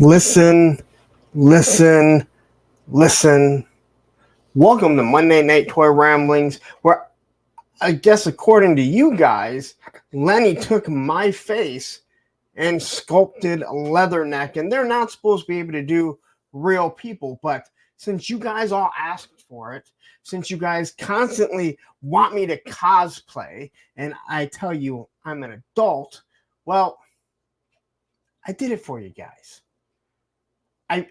Listen, listen, listen. Welcome to Monday Night Toy Ramblings, where I guess according to you guys, Lenny took my face and sculpted Leatherneck, and they're not supposed to be able to do real people, but since you guys all asked for it, since you guys constantly want me to cosplay, and I tell you I'm an adult, well, I did it for you guys. I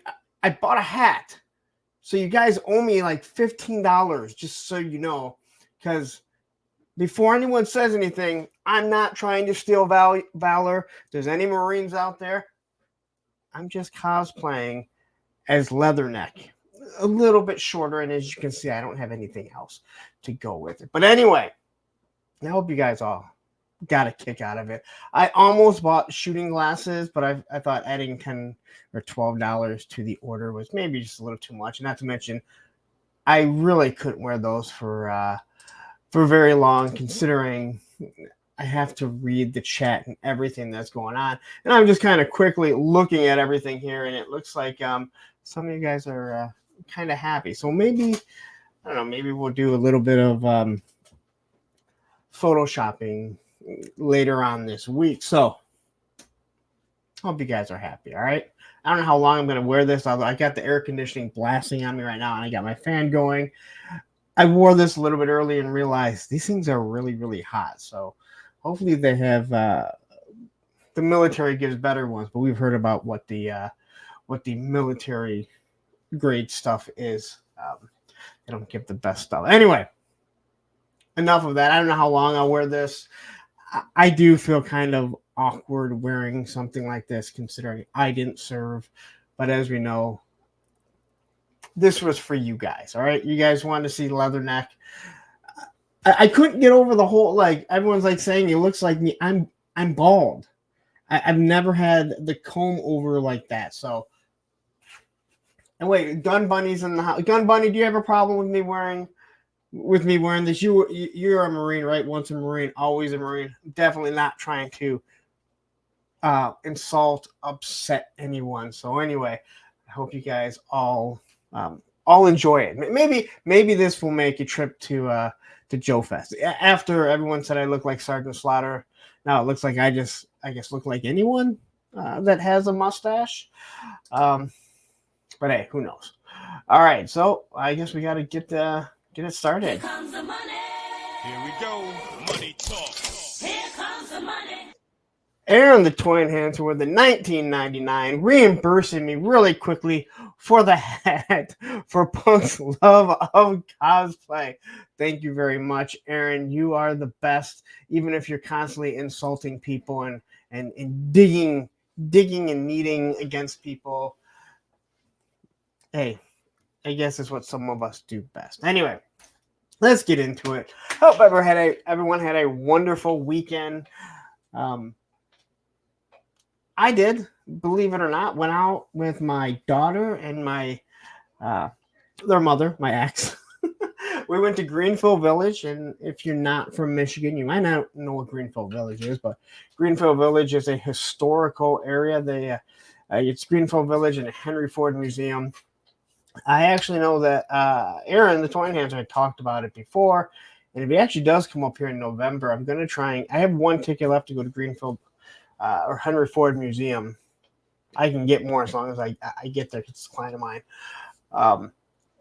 bought a hat. So you guys owe me like $15, just so you know, because before anyone says anything, I'm not trying to steal valor. If there's any Marines out there, I'm just cosplaying as Leatherneck. A little bit shorter, and as you can see, I don't have anything else to go with it. But anyway, I hope you guys all got a kick out of it. I almost bought shooting glasses, but I thought adding $10 or $12 to the order was maybe just a little too much. Not to mention, I really couldn't wear those for very long, considering I have to read the chat and everything that's going on. And I'm just kind of quickly looking at everything here, and it looks like some of you guys are kind of happy. So maybe, I don't know, maybe we'll do a little bit of photoshopping later on this week. So hope you guys are happy. All right, I don't know how long I'm going to wear this, although I got the air conditioning blasting on me right now and I got my fan going. I wore this a little bit early and realized these things are really hot, so hopefully they have the military gives better ones, but we've heard about what the military grade stuff is. They don't give the best stuff. Anyway, enough of that. I don't know how long I'll wear this. I do feel kind of awkward wearing something like this, considering I didn't serve. But as we know, this was for you guys. All right, you guys wanted to see Leatherneck. I couldn't get over the whole, like, everyone's like saying it looks like me. I'm bald. I've never had the comb over like that. So, and wait, Gun Bunny's in the house. Gun Bunny, do you have a problem with me wearing this? You're a Marine, right? Once a Marine, always a Marine. Definitely not trying to insult, upset anyone. So anyway, I hope you guys all enjoy it. Maybe this will make a trip to Joe Fest. After everyone said I look like Sergeant Slaughter, now it looks like I guess look like anyone that has a mustache. But hey, who knows? All right, so I guess we got to get it started. Here comes the money. Here we go. Money talk. Here comes the money. Aaron the Toy Enhancer with the $19.99 reimbursing me really quickly for the hat for Punk's love of cosplay. Thank you very much, Aaron. You are the best, even if you're constantly insulting people and digging and kneading against people. Hey, I guess it's what some of us do best. Anyway, let's get into it. Hope everyone had a wonderful weekend. I did, believe it or not, went out with my daughter and their mother, my ex. We went to Greenfield Village, and if you're not from Michigan, you might not know what Greenfield Village is, but Greenfield Village is a historical area. It's Greenfield Village and a Henry Ford Museum. I actually know that Aaron, the Toy Enhancer, had talked about it before, and if he actually does come up here in November, I'm going to try I have one ticket left to go to Greenfield or Henry Ford Museum. I can get more as long as I get there because it's a client of mine.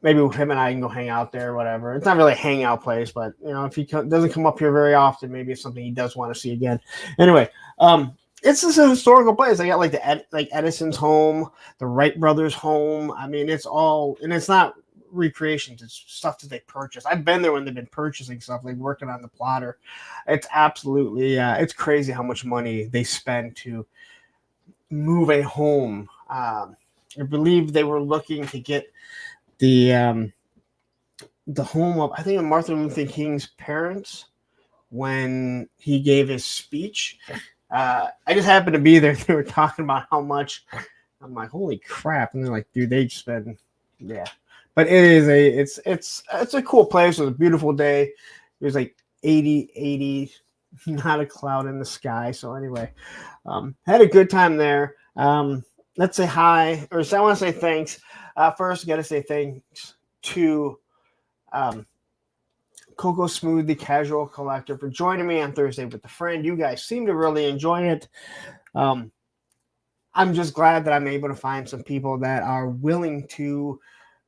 Maybe with him and I can go hang out there or whatever. It's not really a hangout place, but you know, if he doesn't come up here very often, maybe it's something he does want to see again. Anyway, it's just a historical place. I got like Edison's home, the Wright brothers' home. I mean, it's all, and it's not recreations. It's stuff that they purchase. I've been there when they've been purchasing stuff, like working on the plotter. It's absolutely, it's crazy how much money they spend to move a home. I believe they were looking to get the home of, I think, Martin Luther King's parents when he gave his speech. I just happened to be there. They were talking about how much. I'm like, holy crap! And they're like, dude, they spend, yeah. But it's a cool place. It was a beautiful day. It was like 80, not a cloud in the sky. So anyway, had a good time there. let's say hi, or I want to say thanks. First, got to say thanks to Coco Smooth, the Casual Collector, for joining me on Thursday with a Friend. You guys seem to really enjoy it. I'm just glad that I'm able to find some people that are willing to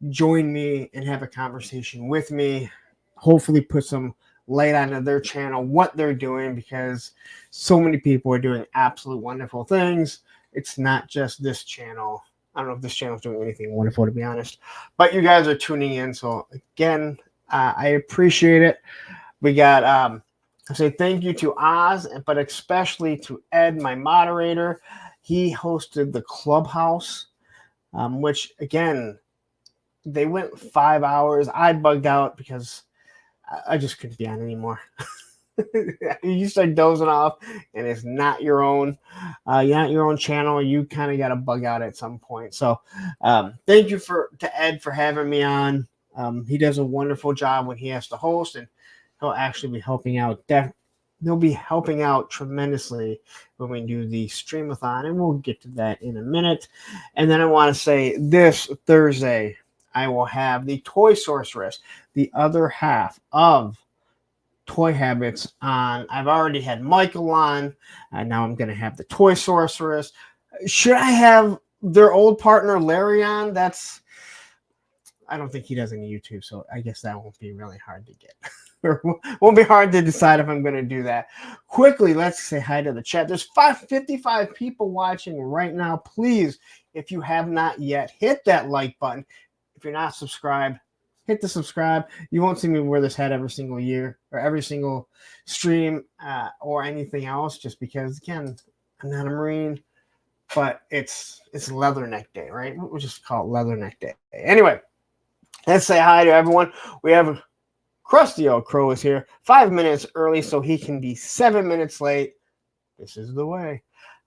join me and have a conversation with me. Hopefully put some light onto their channel, what they're doing, because so many people are doing absolute wonderful things. It's not just this channel. I don't know if this channel is doing anything wonderful, to be honest, but you guys are tuning in. So again, I appreciate it. We got, I say thank you to Oz, but especially to Ed, my moderator. He hosted the Clubhouse, which again, they went 5 hours. I bugged out because I just couldn't be on anymore. You start dozing off, and it's not your own. You're not your own channel. You kind of got to bug out at some point. So, thank you to Ed for having me on. He does a wonderful job when he has to host, and he'll actually be helping out. He'll be helping out tremendously when we do the Stream-a-thon, and we'll get to that in a minute. And then I want to say this Thursday, I will have the Toy Sorceress, the other half of Toy Habits, on. I've already had Michael on, and now I'm going to have the Toy Sorceress. Should I have their old partner Larry on? I don't think he does any YouTube, so I guess that won't be really hard to get. Won't be hard to decide if I'm going to do that. Quickly, let's say hi to the chat. There's 55 people watching right now. Please, if you have not yet, hit that like button. If you're not subscribed, hit the subscribe. You won't see me wear this hat every single year or every single stream or anything else, just because, again, I'm not a Marine, but it's Leatherneck Day, right? We'll just call it Leatherneck Day. Anyway, let's say hi to everyone. We have Krusty Old Crow is here 5 minutes early so he can be 7 minutes late. This is the way.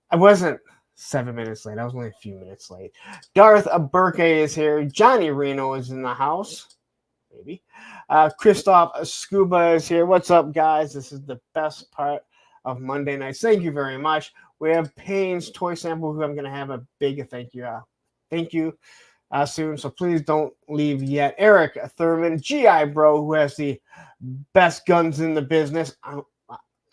I wasn't 7 minutes late. I was only a few minutes late. Darth Burke is here. Johnny Reno is in the house. Maybe. Christoph Scuba is here. What's up, guys? This is the best part of Monday nights. Thank you very much. We have Payne's Toy Sample, who I'm going to have a big thank you soon, so please don't leave yet. Eric Thurman, GI Bro, who has the best guns in the business.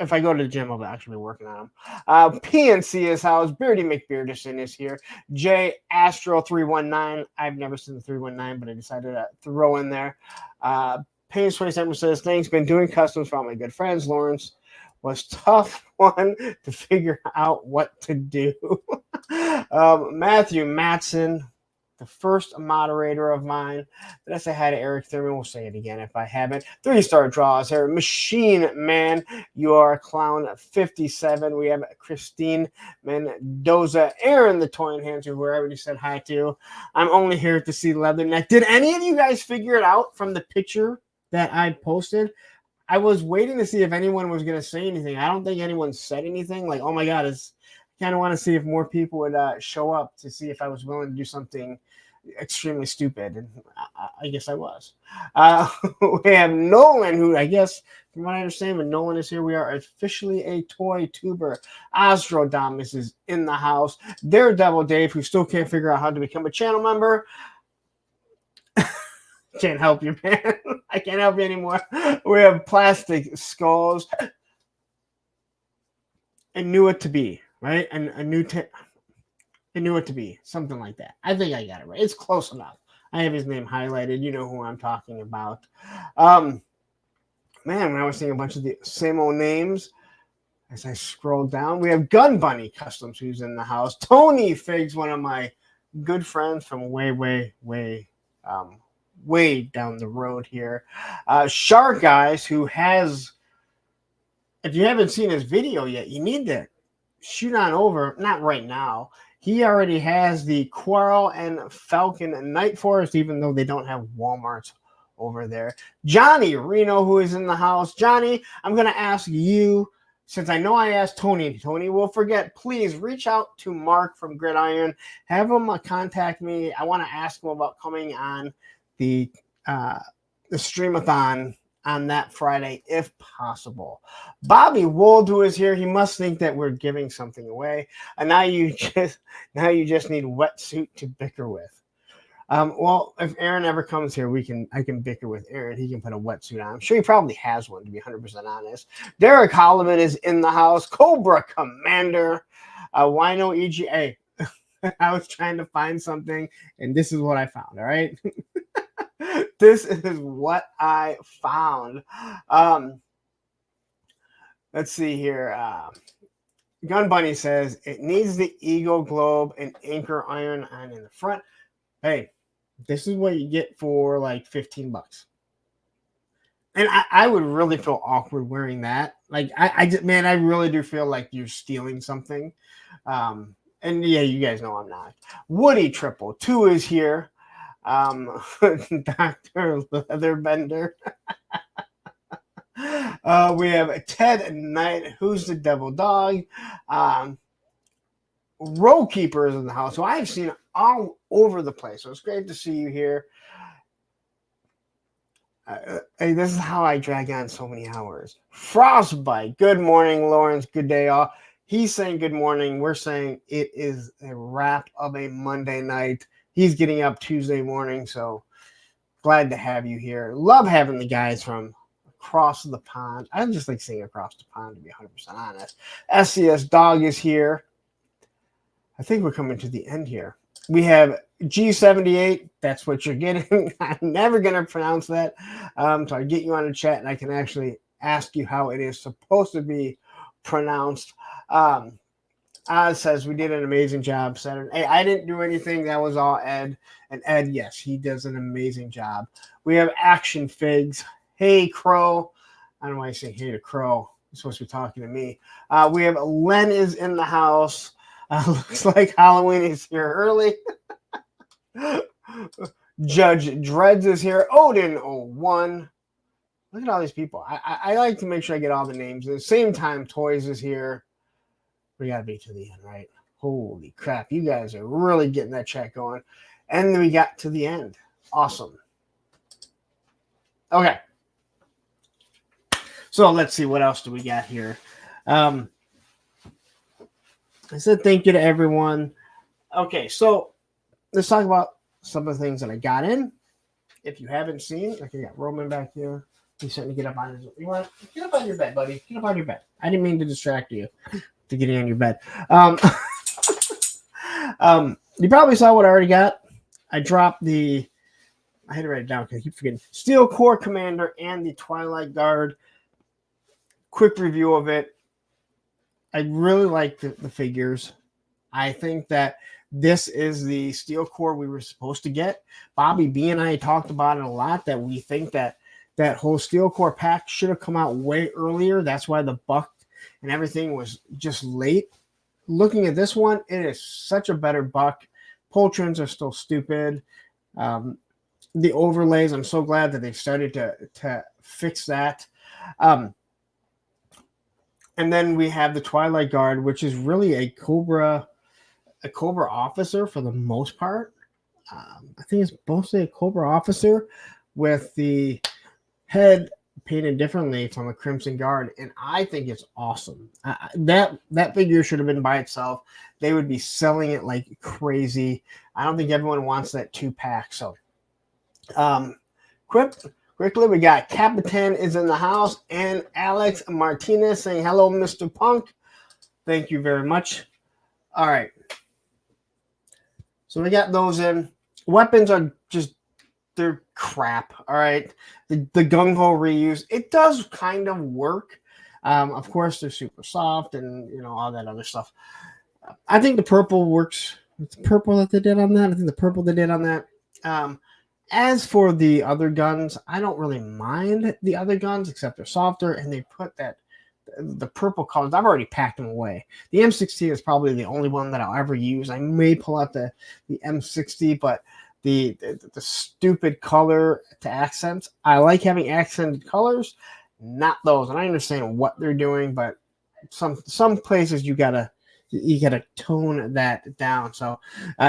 If I go to the gym, I'll actually be working on them. PNC is house. Beardy McBeardison is here. J Astro 319. I've never seen the 319, but I decided to throw in there. Payne's 27 says, thanks. Been doing customs for all my good friends. Lawrence was tough one to figure out what to do. Matthew Matson, the first moderator of mine. Did I say hi to Eric Thurman? We'll say it again if I haven't. 3-star draws here. Machine Man, you are a clown. 57. We have Christine Mendoza. Aaron, the toy enhancer, who I already said hi to. I'm only here to see Leatherneck. Did any of you guys figure it out from the picture that I posted? I was waiting to see if anyone was going to say anything. I don't think anyone said anything. Like, oh my God, I kind of want to see if more people would show up to see if I was willing to do something extremely stupid, and I guess I was. We have Nolan, who I guess, from what I understand, when Nolan is here, we are officially a toy tuber. Ostrodamus is in the house. Daredevil Dave, who still can't figure out how to become a channel member. Can't help you, man. I can't help you anymore. We have Plastic Skulls. I knew it to be, right? And I knew it to be something like that. I think I got it right. It's close enough. I have his name highlighted. You know who I'm talking about. Man, when I was seeing a bunch of the same old names, as I scroll down, we have Gun Bunny Customs, who's in the house. Tony Figs, one of my good friends from way down the road here. Shark Guys, who has, if you haven't seen his video yet, you need to shoot on over. Not right now. He already has the Quarrel and Falcon Night Forest, even though they don't have Walmarts over there. Johnny Reno, who is in the house. Johnny, I'm going to ask you, since I know I asked Tony, Tony will forget, please reach out to Mark from Gridiron. Have him contact me. I want to ask him about coming on the Stream-a-thon on that Friday if possible. Bobby Wold, who is here, he must think that we're giving something away, and now you just need wetsuit to bicker with. Well, if Aaron ever comes here, I can bicker with Aaron. He can put a wetsuit on. I'm sure he probably has one, to be 100% honest. Derek Holloman is in the house. Cobra Commander, Wino EGA. I was trying to find something, and this is what I found. All right. This is what I found. Let's see here. Gun Bunny says it needs the Eagle Globe and anchor iron on in the front. Hey, this is what you get for like $15. And I would really feel awkward wearing that. Like I really do feel like you're stealing something. And yeah, you guys know I'm not. Woody Triple 2 is here. Dr. Leatherbender. We have Ted Knight, who's the devil dog. Row Keepers in the house, who I've seen all over the place. So it's great to see you here. Hey, this is how I drag on so many hours. Frostbite. Good morning, Lawrence. Good day, all. He's saying good morning. We're saying it is a wrap of a Monday night. He's getting up Tuesday morning, so glad to have you here. Love having the guys from across the pond. I just like saying across the pond, to be 100% honest. SCS Dog is here. I think we're coming to the end here. We have G78. That's what you're getting. I'm never going to pronounce that. So I get you on a chat, and I can actually ask you how it is supposed to be pronounced. Oz says we did an amazing job Saturday. Hey, I didn't do anything. That was all Ed. And Ed, yes, he does an amazing job. We have Action Figs. Hey, Crow. I don't know why I say hey to Crow. You're supposed to be talking to me. We have Len is in the house. Looks like Halloween is here early. Judge Dreads is here. Odin01. Look at all these people. I like to make sure I get all the names. At the same time, Toys is here. We got to be to the end, right? Holy crap. You guys are really getting that chat going. And we got to the end. Awesome. Okay. So let's see. What else do we got here? I said thank you to everyone. Okay, so let's talk about some of the things that I got in. If you haven't seen, like I got Roman back here. He's starting to get up on his. You want to get up on your bed, buddy? Get up on your bed. I didn't mean to distract you to getting on your bed. You probably saw what I already got. I dropped the. I had to write it down because I keep forgetting. Steel Core Commander and the Twilight Guard. Quick review of it. I really like the figures. I think that this is the Steel Core we were supposed to get. Bobby B and I talked about it a lot, that we think that that whole Steel Core pack should have come out way earlier. That's why the buck and everything was just late. Looking at this one, it is such a better buck. Poltrons are still stupid. The overlays, I'm so glad that they've started to fix that. And then we have the Twilight Guard, which is really a Cobra officer for the most part. I think it's mostly a Cobra officer with the head painted differently from a Crimson Guard, and I think it's awesome. That figure should have been by itself. They would be selling it like crazy. I don't think everyone wants that 2-pack. So, quickly, we got Capitan is in the house, and Alex Martinez saying hello, Mr. Punk. Thank you very much. All right. So we got those in. Weapons are just, they're crap. All right. The gung-ho reuse, it does kind of work. Of course, they're super soft and, all that other stuff. I think the purple works. It's purple that they did on that. I think the purple they did on that. As for the other guns, I don't really mind the other guns, except they're softer, and they put the purple colors. I've already packed them away. The M60 is probably the only one that I'll ever use. I may pull out the M60, but the stupid color to accents. I like having accented colors, not those. And I understand what they're doing, but some places you gotta tone that down. So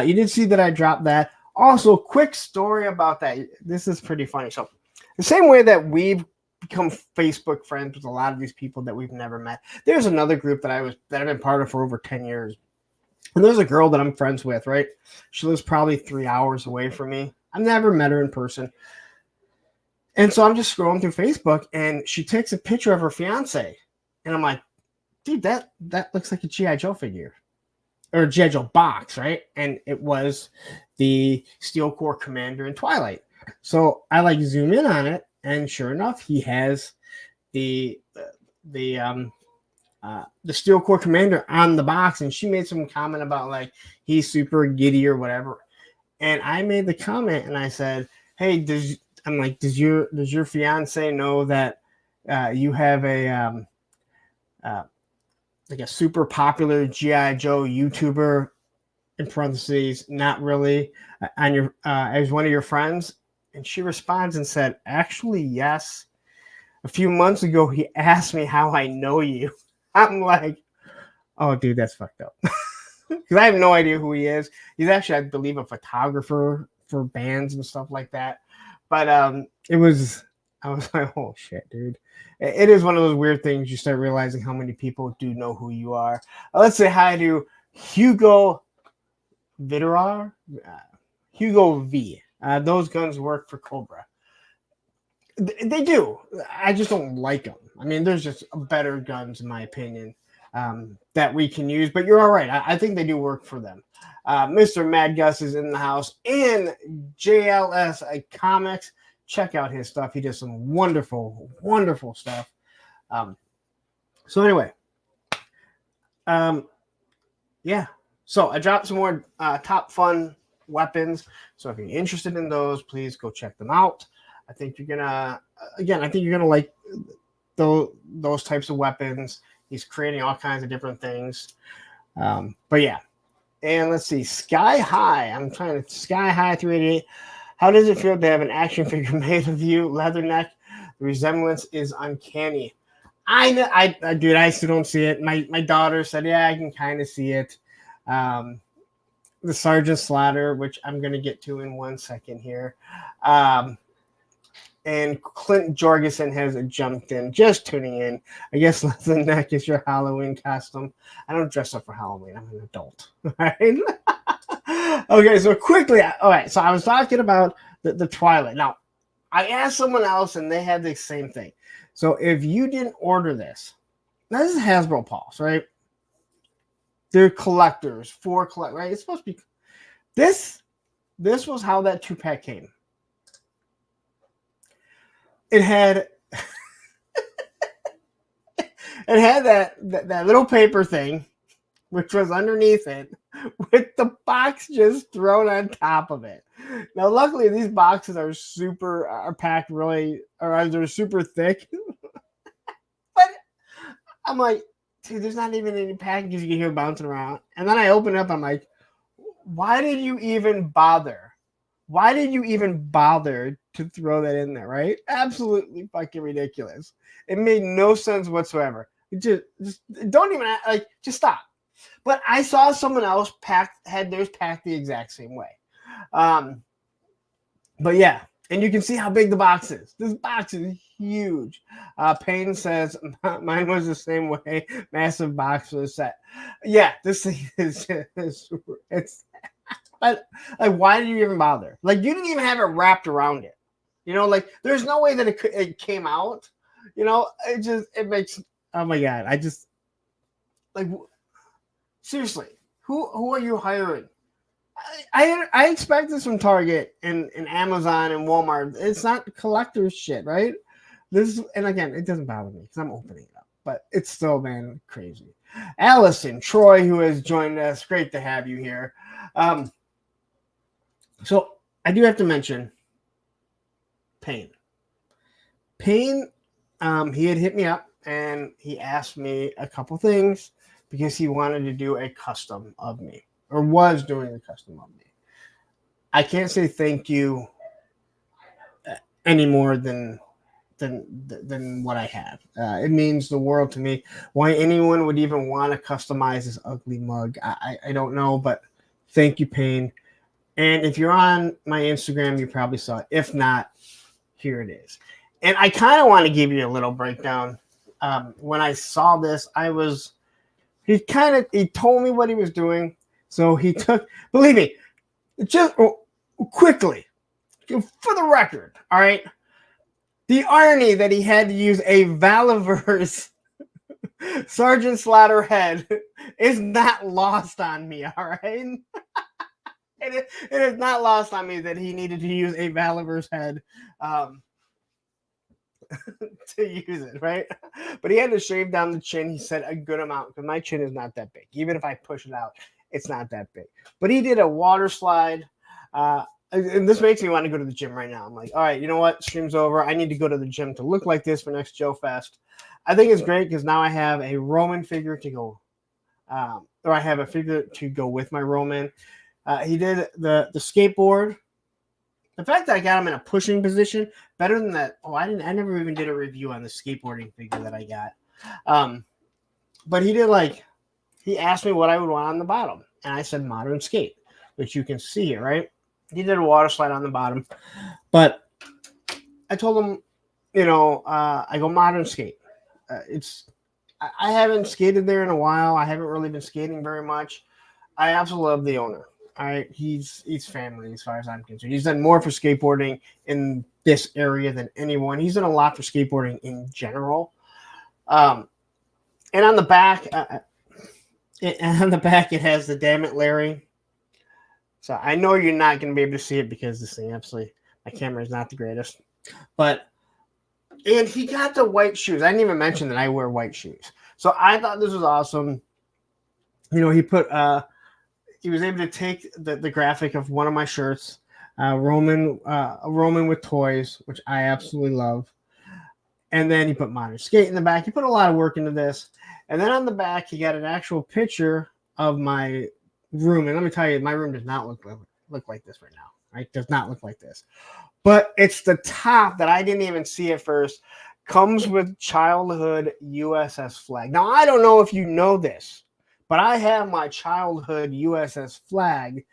you did see that I dropped that. Also, quick story about that. This is pretty funny. So the same way that we've become Facebook friends with a lot of these people that we've never met. There's another group that I've been part of for over 10 years. And there's a girl that I'm friends with, right? She lives probably 3 hours away from me. I've never met her in person. And so I'm just scrolling through Facebook, and she takes a picture of her fiance. And I'm like, dude, that looks like a G.I. Joe figure. Or a G.I. Joe box, right? And it was the Steel Corps commander in Twilight. So I like zoom in on it, and sure enough, he has the Steel Corps commander on the box, and she made some comment about like he's super giddy or whatever. And I made the comment, and I said, "Hey, does your fiance know that you have a like a super popular G.I. Joe YouTuber, in parentheses, not really, on your as one of your friends?" And she responds and said, "Actually, yes. A few months ago, he asked me how I know you." I'm like, oh, dude, that's fucked up. Because I have no idea who he is. He's actually, I believe, a photographer for bands and stuff like that. But I was like, oh, shit, dude. It is one of those weird things. You start realizing how many people do know who you are. Let's say hi to Hugo Viderar. Hugo V. Those guns work for Cobra. They do. I just don't like them. I mean, there's just better guns, in my opinion, that we can use. But you're all right. I think they do work for them. Mr. Mad Gus is in the house. And JLS Comics. Check out his stuff. He does some wonderful, wonderful stuff. So anyway. Yeah. So I dropped some more top fun weapons. So if you're interested in those, please go check them out. I think you're gonna like those types of weapons. He's creating all kinds of different things. But yeah. And let's see, Sky High. I'm trying to Sky High 388. How does it feel to have an action figure made of you, Leatherneck? The resemblance is uncanny. I dude, I still don't see it. My daughter said, yeah, I can kind of see it. The Sergeant Slaughter, which I'm gonna get to in 1 second here. And Clint Jorgensen has jumped in, just tuning in. I guess Leatherneck is your Halloween costume. I don't dress up for Halloween. I'm an adult. Right? Okay, so quickly. All right, so I was talking about the Twilight. Now, I asked someone else, and they had the same thing. So if you didn't order this, now this is Hasbro Pulse, right? They're collectors, right? It's supposed to be. This was how that 2-pack came. It had that little paper thing, which was underneath it, with the box just thrown on top of it. Now, luckily, these boxes are packed really, or they're super thick. But I'm like, dude, there's not even any packages you can hear bouncing around. And then I open it up, I'm like, why did you even bother? Why did you even bother to throw that in there, right? Absolutely fucking ridiculous. It made no sense whatsoever. Just don't even, like, just stop. But I saw someone else had theirs packed the exact same way. But yeah, and you can see how big the box is. This box is huge. Payne says, mine was the same way. Massive box for the set. Yeah, this thing is it's but like, why did you even bother? Like, you didn't even have it wrapped around it. You know, like, there's no way that it came out. You know, it makes, oh my God. I just, like, seriously, who are you hiring? I expect this from Target and Amazon and Walmart. It's not collector's shit, right? And again, it doesn't bother me because I'm opening it up, but it's still, man, crazy. Allison Troy, who has joined us, great to have you here. So I do have to mention Payne. He had hit me up and he asked me a couple things because he wanted to do a custom of me, or was doing a custom of me. I can't say thank you any more than what I have. It means the world to me. Why anyone would even want to customize this ugly mug, I don't know, but thank you, Payne. And if you're on my Instagram, you probably saw it. If not, here it is. And I kind of want to give you a little breakdown. When I saw this, he told me what he was doing. So he took, believe me, just quickly, for the record, all right, the irony that he had to use a Valiverse Sergeant Slaughter head is not lost on me, all right? It is not lost on me that he needed to use a Valiverse head to use it, right? But he had to shave down the chin. He said a good amount because my chin is not that big. Even if I push it out, it's not that big. But he did a water slide. And this makes me want to go to the gym right now. I'm like, all right, you know what? Stream's over. I need to go to the gym to look like this for next Joe Fest. I think it's great because now I have a Roman figure to go, or I have a figure to go with my Roman. He did the skateboard. The fact that I got him in a pushing position, better than that. Oh, I never even did a review on the skateboarding figure that I got. But he asked me what I would want on the bottom. And I said modern skate, which you can see here, right? He did a water slide on the bottom. But I told him, I go modern skate. I haven't skated there in a while. I haven't really been skating very much. I absolutely love the owner. All right, he's family as far as I'm concerned. He's done more for skateboarding in this area than anyone. He's done a lot for skateboarding in general. And on the back, it has the Damn It Larry. So I know you're not going to be able to see it because this thing my camera is not the greatest. And he got the white shoes. I didn't even mention that I wear white shoes. So I thought this was awesome. He was able to take the graphic of one of my shirts, a Roman with toys, which I absolutely love. And then he put modern skate in the back. He put a lot of work into this. And then on the back, he got an actual picture of my room. And let me tell you, my room does not look like this right now. Right? It does not look like this. But it's the top that I didn't even see at first. Comes with childhood USS flag. Now, I don't know if you know this, but I have my childhood USS flag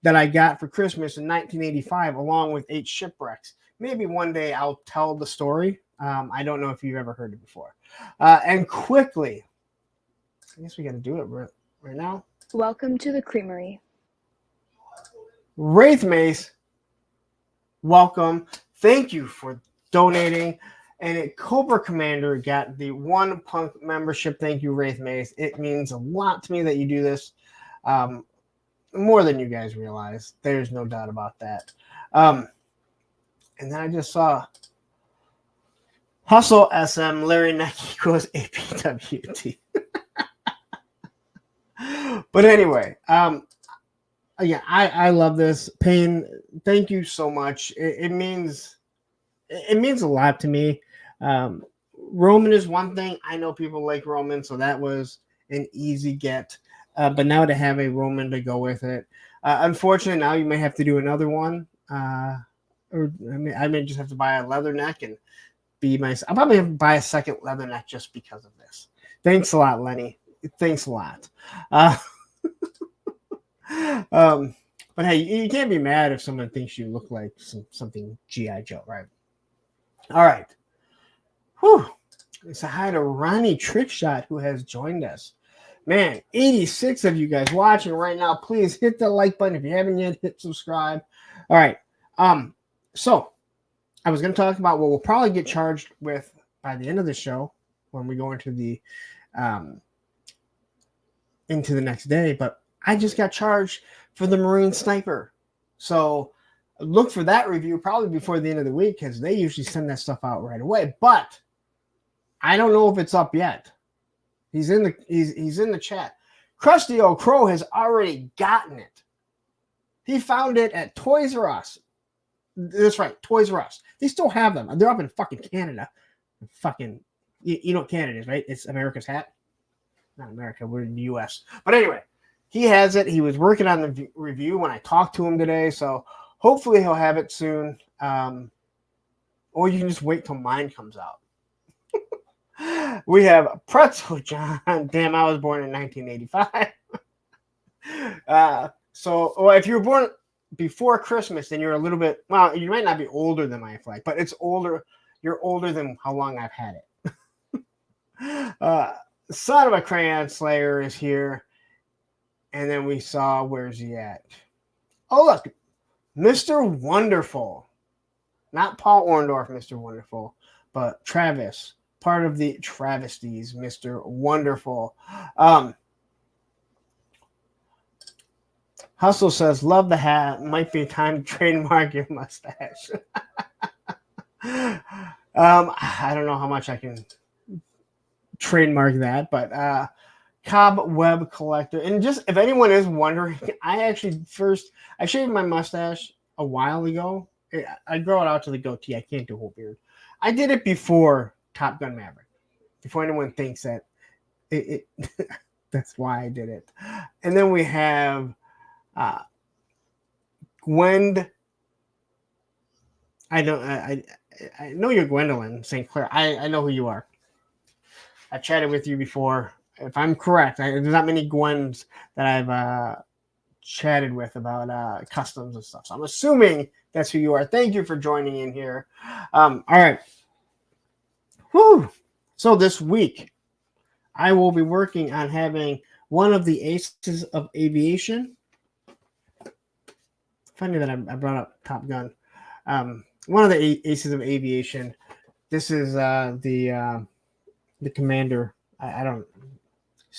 that I got for Christmas in 1985, along with 8 shipwrecks. Maybe one day I'll tell the story. I don't know if you've ever heard it before. And quickly, I guess we got to do it right now. Welcome to the Creamery. Wraith Mace, welcome. Thank you for donating. And Cobra Commander got the 1 Punk membership. Thank you, Wraith Mace. It means a lot to me that you do this. More than you guys realize. There's no doubt about that. And then I just saw Hustle SM Leatherneck equals APWT. But anyway, yeah, I love this. Payne, thank you so much. It means a lot to me. Roman is one thing. I know people like Roman, so that was an easy get. But now to have a Roman to go with it, unfortunately, now you may have to do another one. Or I may just have to buy a Leatherneck and I'll probably have to buy a second Leatherneck just because of this. Thanks a lot, Lenny. Thanks a lot. But hey, you can't be mad if someone thinks you look like something G.I. Joe, right? All right. Whew. Say hi to Ronnie Trickshot, who has joined us. Man, 86 of you guys watching right now. Please hit the like button. If you haven't yet, hit subscribe. All right. So I was going to talk about what we'll probably get charged with by the end of the show when we go into the next day. But I just got charged for the Marine Sniper. So look for that review probably before the end of the week because they usually send that stuff out right away. But I don't know if it's up yet. He's in the chat. Krusty O Crow has already gotten it. He found it at Toys R Us. That's right, Toys R Us. They still have them. They're up in fucking Canada. You know what Canada is, right? It's America's hat. Not America, we're in the US. But anyway, he has it. He was working on the review when I talked to him today, so hopefully he'll have it soon. Or you can just wait till mine comes out. We have Pretzel John. Damn, I was born in 1985. So if you were born before Christmas, then you're a little bit, well, you might not be older than my flag, but it's older. you're older than how long I've had it. Son of a Crayon Slayer is here. And then we saw, where's he at? Oh, look, Mr. Wonderful. Not Paul Orndorff, Mr. Wonderful, but Travis, part of the travesties, Mr. Wonderful. Hustle says, love the hat. Might be time to trademark your mustache. I don't know how much I can trademark that, but Cobweb Collector. And just if anyone is wondering, I shaved my mustache a while ago. I grow it out to the goatee. I can't do a whole beard. I did it before Top Gun Maverick. Before anyone thinks that that's why I did it. And then we have Gwen. I know you're Gwendolyn St. Clair. I know who you are. I've chatted with you before. If I'm correct, there's not many Gwens that I've chatted with about customs and stuff. So I'm assuming that's who you are. Thank you for joining in here. All right. Whew. So this week, I will be working on having one of the Aces of Aviation. Funny that I brought up Top Gun. One of the Aces of Aviation. This is the commander. I don't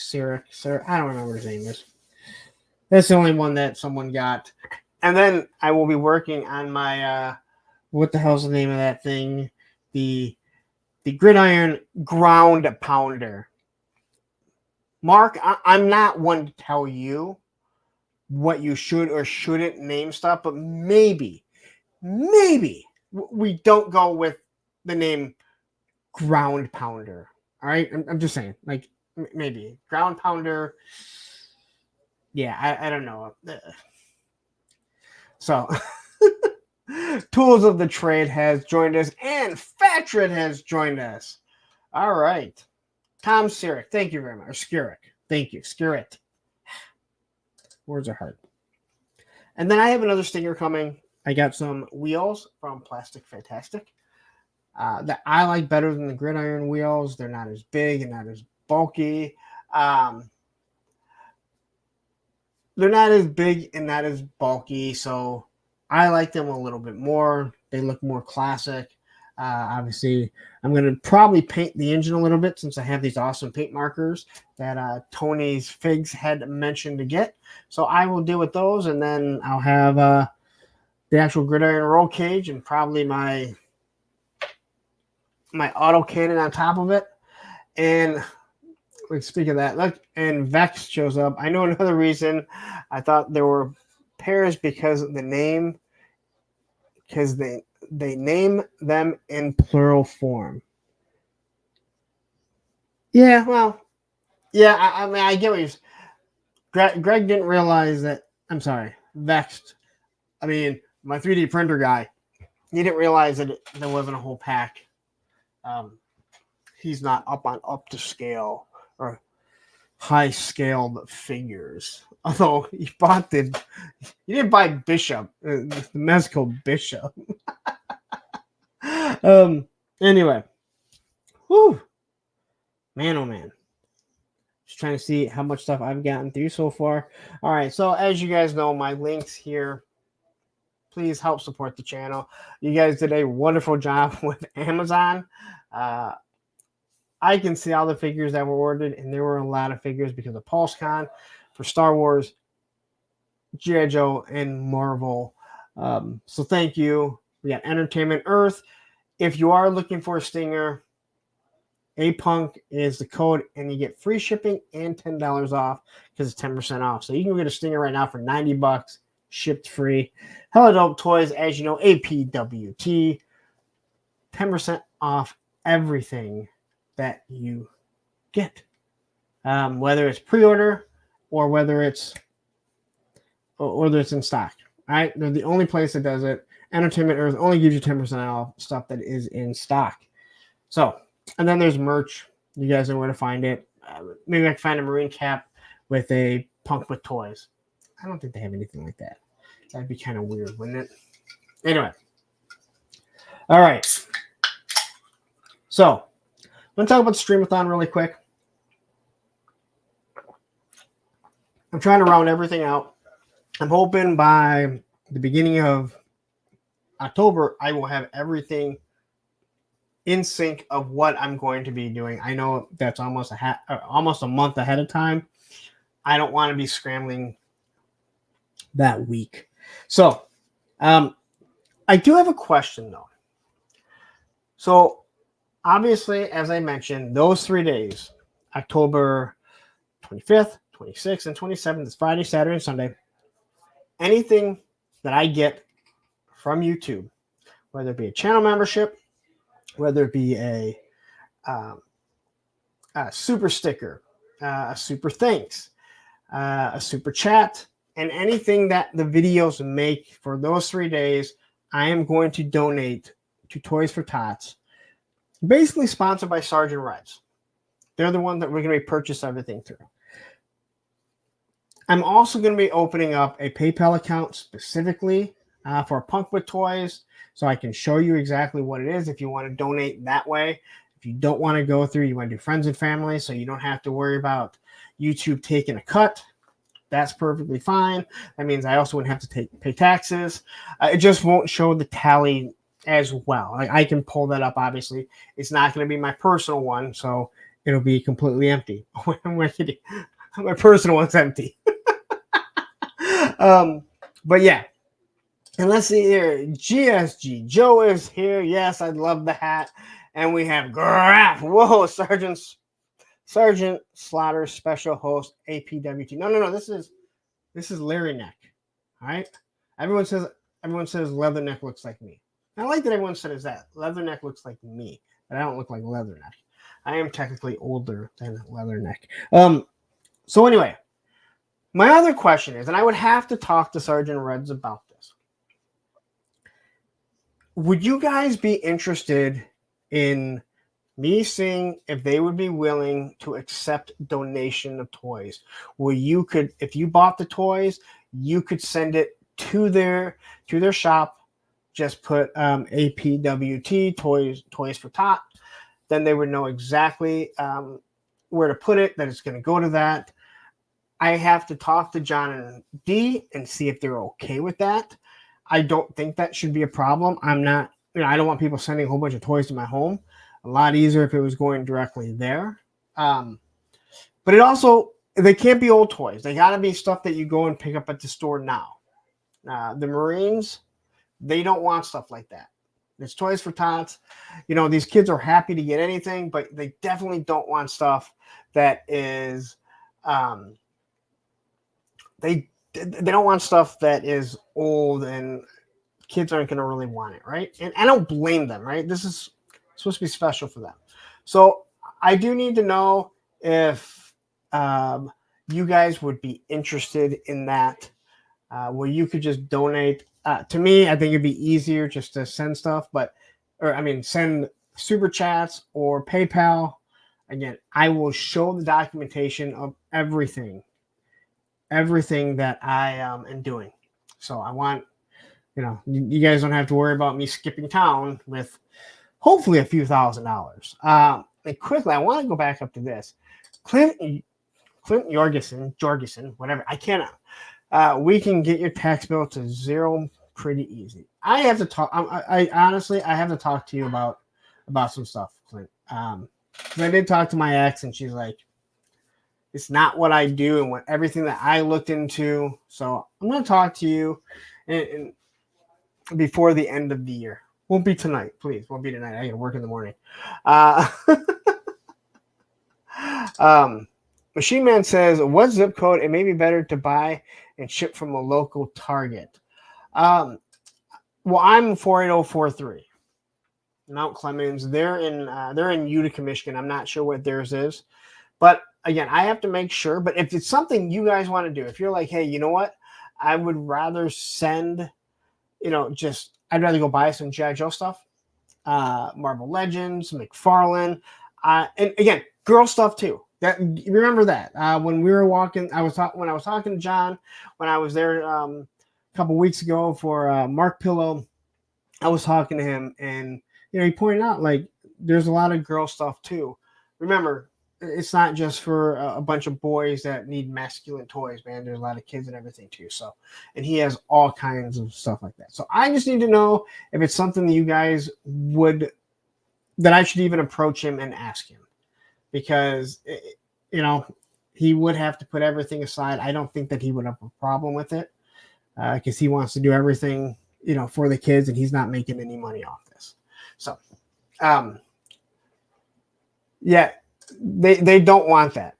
remember what his name is. That's the only one that someone got. And then I will be working on my what the hell's the name of that thing? The Gridiron Ground Pounder. Mark, I'm not one to tell you what you should or shouldn't name stuff, but maybe we don't go with the name Ground Pounder. All right, I'm just saying, like, maybe Ground Pounder. Yeah, I don't know. So, Tools of the Trade has joined us, and Fatred has joined us. All right, Tom Siric, thank you very much. Or Skirick, thank you, Skirrit. Words are hard. And then I have another stinger coming. I got some wheels from Plastic Fantastic that I like better than the Gridiron wheels. They're not as big and not as bulky. They're not as big and not as bulky, so I like them a little bit more. They look more classic. Obviously, I'm going to probably paint the engine a little bit since I have these awesome paint markers that Tony's Figs had mentioned to get. So I will deal with those, and then I'll have the actual Gridiron roll cage and probably my auto cannon on top of it. And speak of that, look, and Vex shows up. I know another reason I thought there were pairs because of the name, because they name them in plural form. Yeah, well, yeah, I mean, I get what you're saying. Greg didn't realize that. I'm sorry, Vexed. I mean, my 3D printer guy, he didn't realize that there wasn't a whole pack. He's not up to scale or high scaled figures. Although he didn't buy Bishop, the Mezco Bishop. Anyway, whew, man, oh man. Just trying to see how much stuff I've gotten through so far. All right, so as you guys know, my links here. Please help support the channel. You guys did a wonderful job with Amazon. I can see all the figures that were ordered, and there were a lot of figures because of PulseCon for Star Wars, G.I. Joe, and Marvel. So thank you. We got Entertainment Earth. If you are looking for a stinger, A-Punk is the code, and you get free shipping and $10 off because it's 10% off. So you can get a stinger right now for $90, shipped free. Hello Dope Toys, as you know, APWT, 10% off everything that you get, whether it's pre-order or whether it's in stock. All right, they're the only place that does it. Entertainment Earth only gives you 10% off stuff that is in stock. So, and then there's merch. You guys know where to find it. Maybe I can find a Marine cap with a Punk with Toys. I don't think they have anything like that. That'd be kind of weird, wouldn't it? Anyway. All right. So, I'm going to talk about the Stream-a-thon really quick. I'm trying to round everything out. I'm hoping by the beginning of October, I will have everything in sync of what I'm going to be doing. I know that's almost a month ahead of time. I don't want to be scrambling that week. So, I do have a question though. So, obviously, as I mentioned, those 3 days, October 25th, 26th, and 27th, is Friday, Saturday, and Sunday. Anything that I get from YouTube, whether it be a channel membership, whether it be a super sticker, a super thanks, a super chat, and anything that the videos make for those 3 days, I am going to donate to Toys for Tots, basically sponsored by Sergeant Reds. They're the one that we're going to be purchase everything through. I'm also going to be opening up a PayPal account specifically for Punkwood Toys, so I can show you exactly what it is if you want to donate that way. If you don't want to go through, you want to do friends and family, so you don't have to worry about YouTube taking a cut. That's perfectly fine. That means I also wouldn't have to pay taxes. It just won't show the tally as well. I can pull that up, obviously. It's not going to be my personal one, so it'll be completely empty. My personal one's empty. But yeah. And let's see here. GSG. Joe is here. Yes, I love the hat. And we have Graph. Whoa, Sergeant Slaughter, special host, APWT. No. This is Leatherneck. All right. Everyone says Leatherneck looks like me. I like that everyone says that. Leatherneck looks like me, but I don't look like Leatherneck. I am technically older than Leatherneck. So anyway, my other question is, and I would have to talk to Sergeant Reds about this. Would you guys be interested in me seeing if they would be willing to accept donation of toys, where you could, if you bought the toys, you could send it to their shop, just put APWT toys for Tot, then they would know exactly where to put it, that it's going to go to that. I have to talk to John and D and see if they're okay with that. I don't think that should be a problem. I'm not, I don't want people sending a whole bunch of toys to my home. A lot easier if it was going directly there. But it also, they can't be old toys. They got to be stuff that you go and pick up at the store now. The Marines, they don't want stuff like that. It's Toys for Tots. These kids are happy to get anything, but they definitely don't want stuff that is, they don't want stuff that is old and kids aren't going to really want it, right? And I don't blame them, right? This is supposed to be special for them. So I do need to know if you guys would be interested in that, where you could just donate. To me, I think it'd be easier just to send stuff, send super chats or PayPal. Again, I will show the documentation of everything that I am doing. So I want, you guys don't have to worry about me skipping town with hopefully a few $1,000s. And quickly, I want to go back up to this. Clint Jorgensen, whatever. I cannot. We can get your tax bill to zero pretty easy. I have to talk. I honestly have to talk to you about some stuff, Clint. I did talk to my ex, and she's like, it's not what I do and everything that I looked into. So I'm going to talk to you and before the end of the year. Won't be tonight, please. Won't be tonight. I got to work in the morning. Machine Man says, what zip code? It may be better to buy and ship from a local Target. Well, I'm 48043. Mount Clemens. They're in Utica, Michigan. I'm not sure what theirs is. But again, I have to make sure. But if it's something you guys want to do, if you're like, hey, you know what? I would rather send, I'd rather go buy some G.I. Joe stuff, Marvel Legends, McFarlane, and again, girl stuff too. Remember that when we were walking, when I was talking to John when I was there a couple weeks ago for Mark Pillow, I was talking to him, and he pointed out like there's a lot of girl stuff too. Remember, it's not just for a bunch of boys that need masculine toys, man. There's a lot of kids and everything too. So, and he has all kinds of stuff like that. So I just need to know if it's something that you guys would, that I should even approach him and ask him, because you know, he would have to put everything aside. I don't think that he would have a problem with it, because he wants to do everything, you know, for the kids, and he's not making any money off this. So, yeah, they don't want that.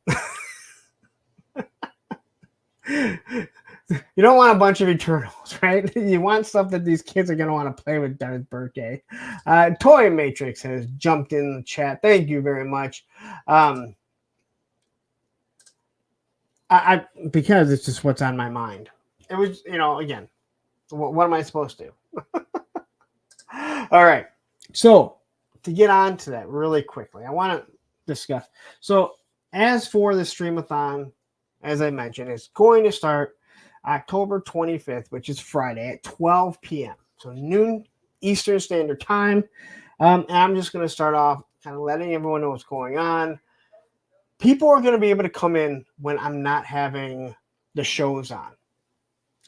You don't want a bunch of Eternals, right? You want stuff that these kids are going to want to play with during his birthday. Toy Matrix has jumped in the chat. Thank you very much. Because it's just what's on my mind. It was, you know, again, what am I supposed to do? All right. So to get on to that really quickly, I want to discuss. So as for the Stream-a-thon, as I mentioned, it's going to start October 25th, which is Friday at 12 p.m. So noon Eastern Standard Time. And I'm just going to start off kind of letting everyone know what's going on. People are going to be able to come in when I'm not having the shows on.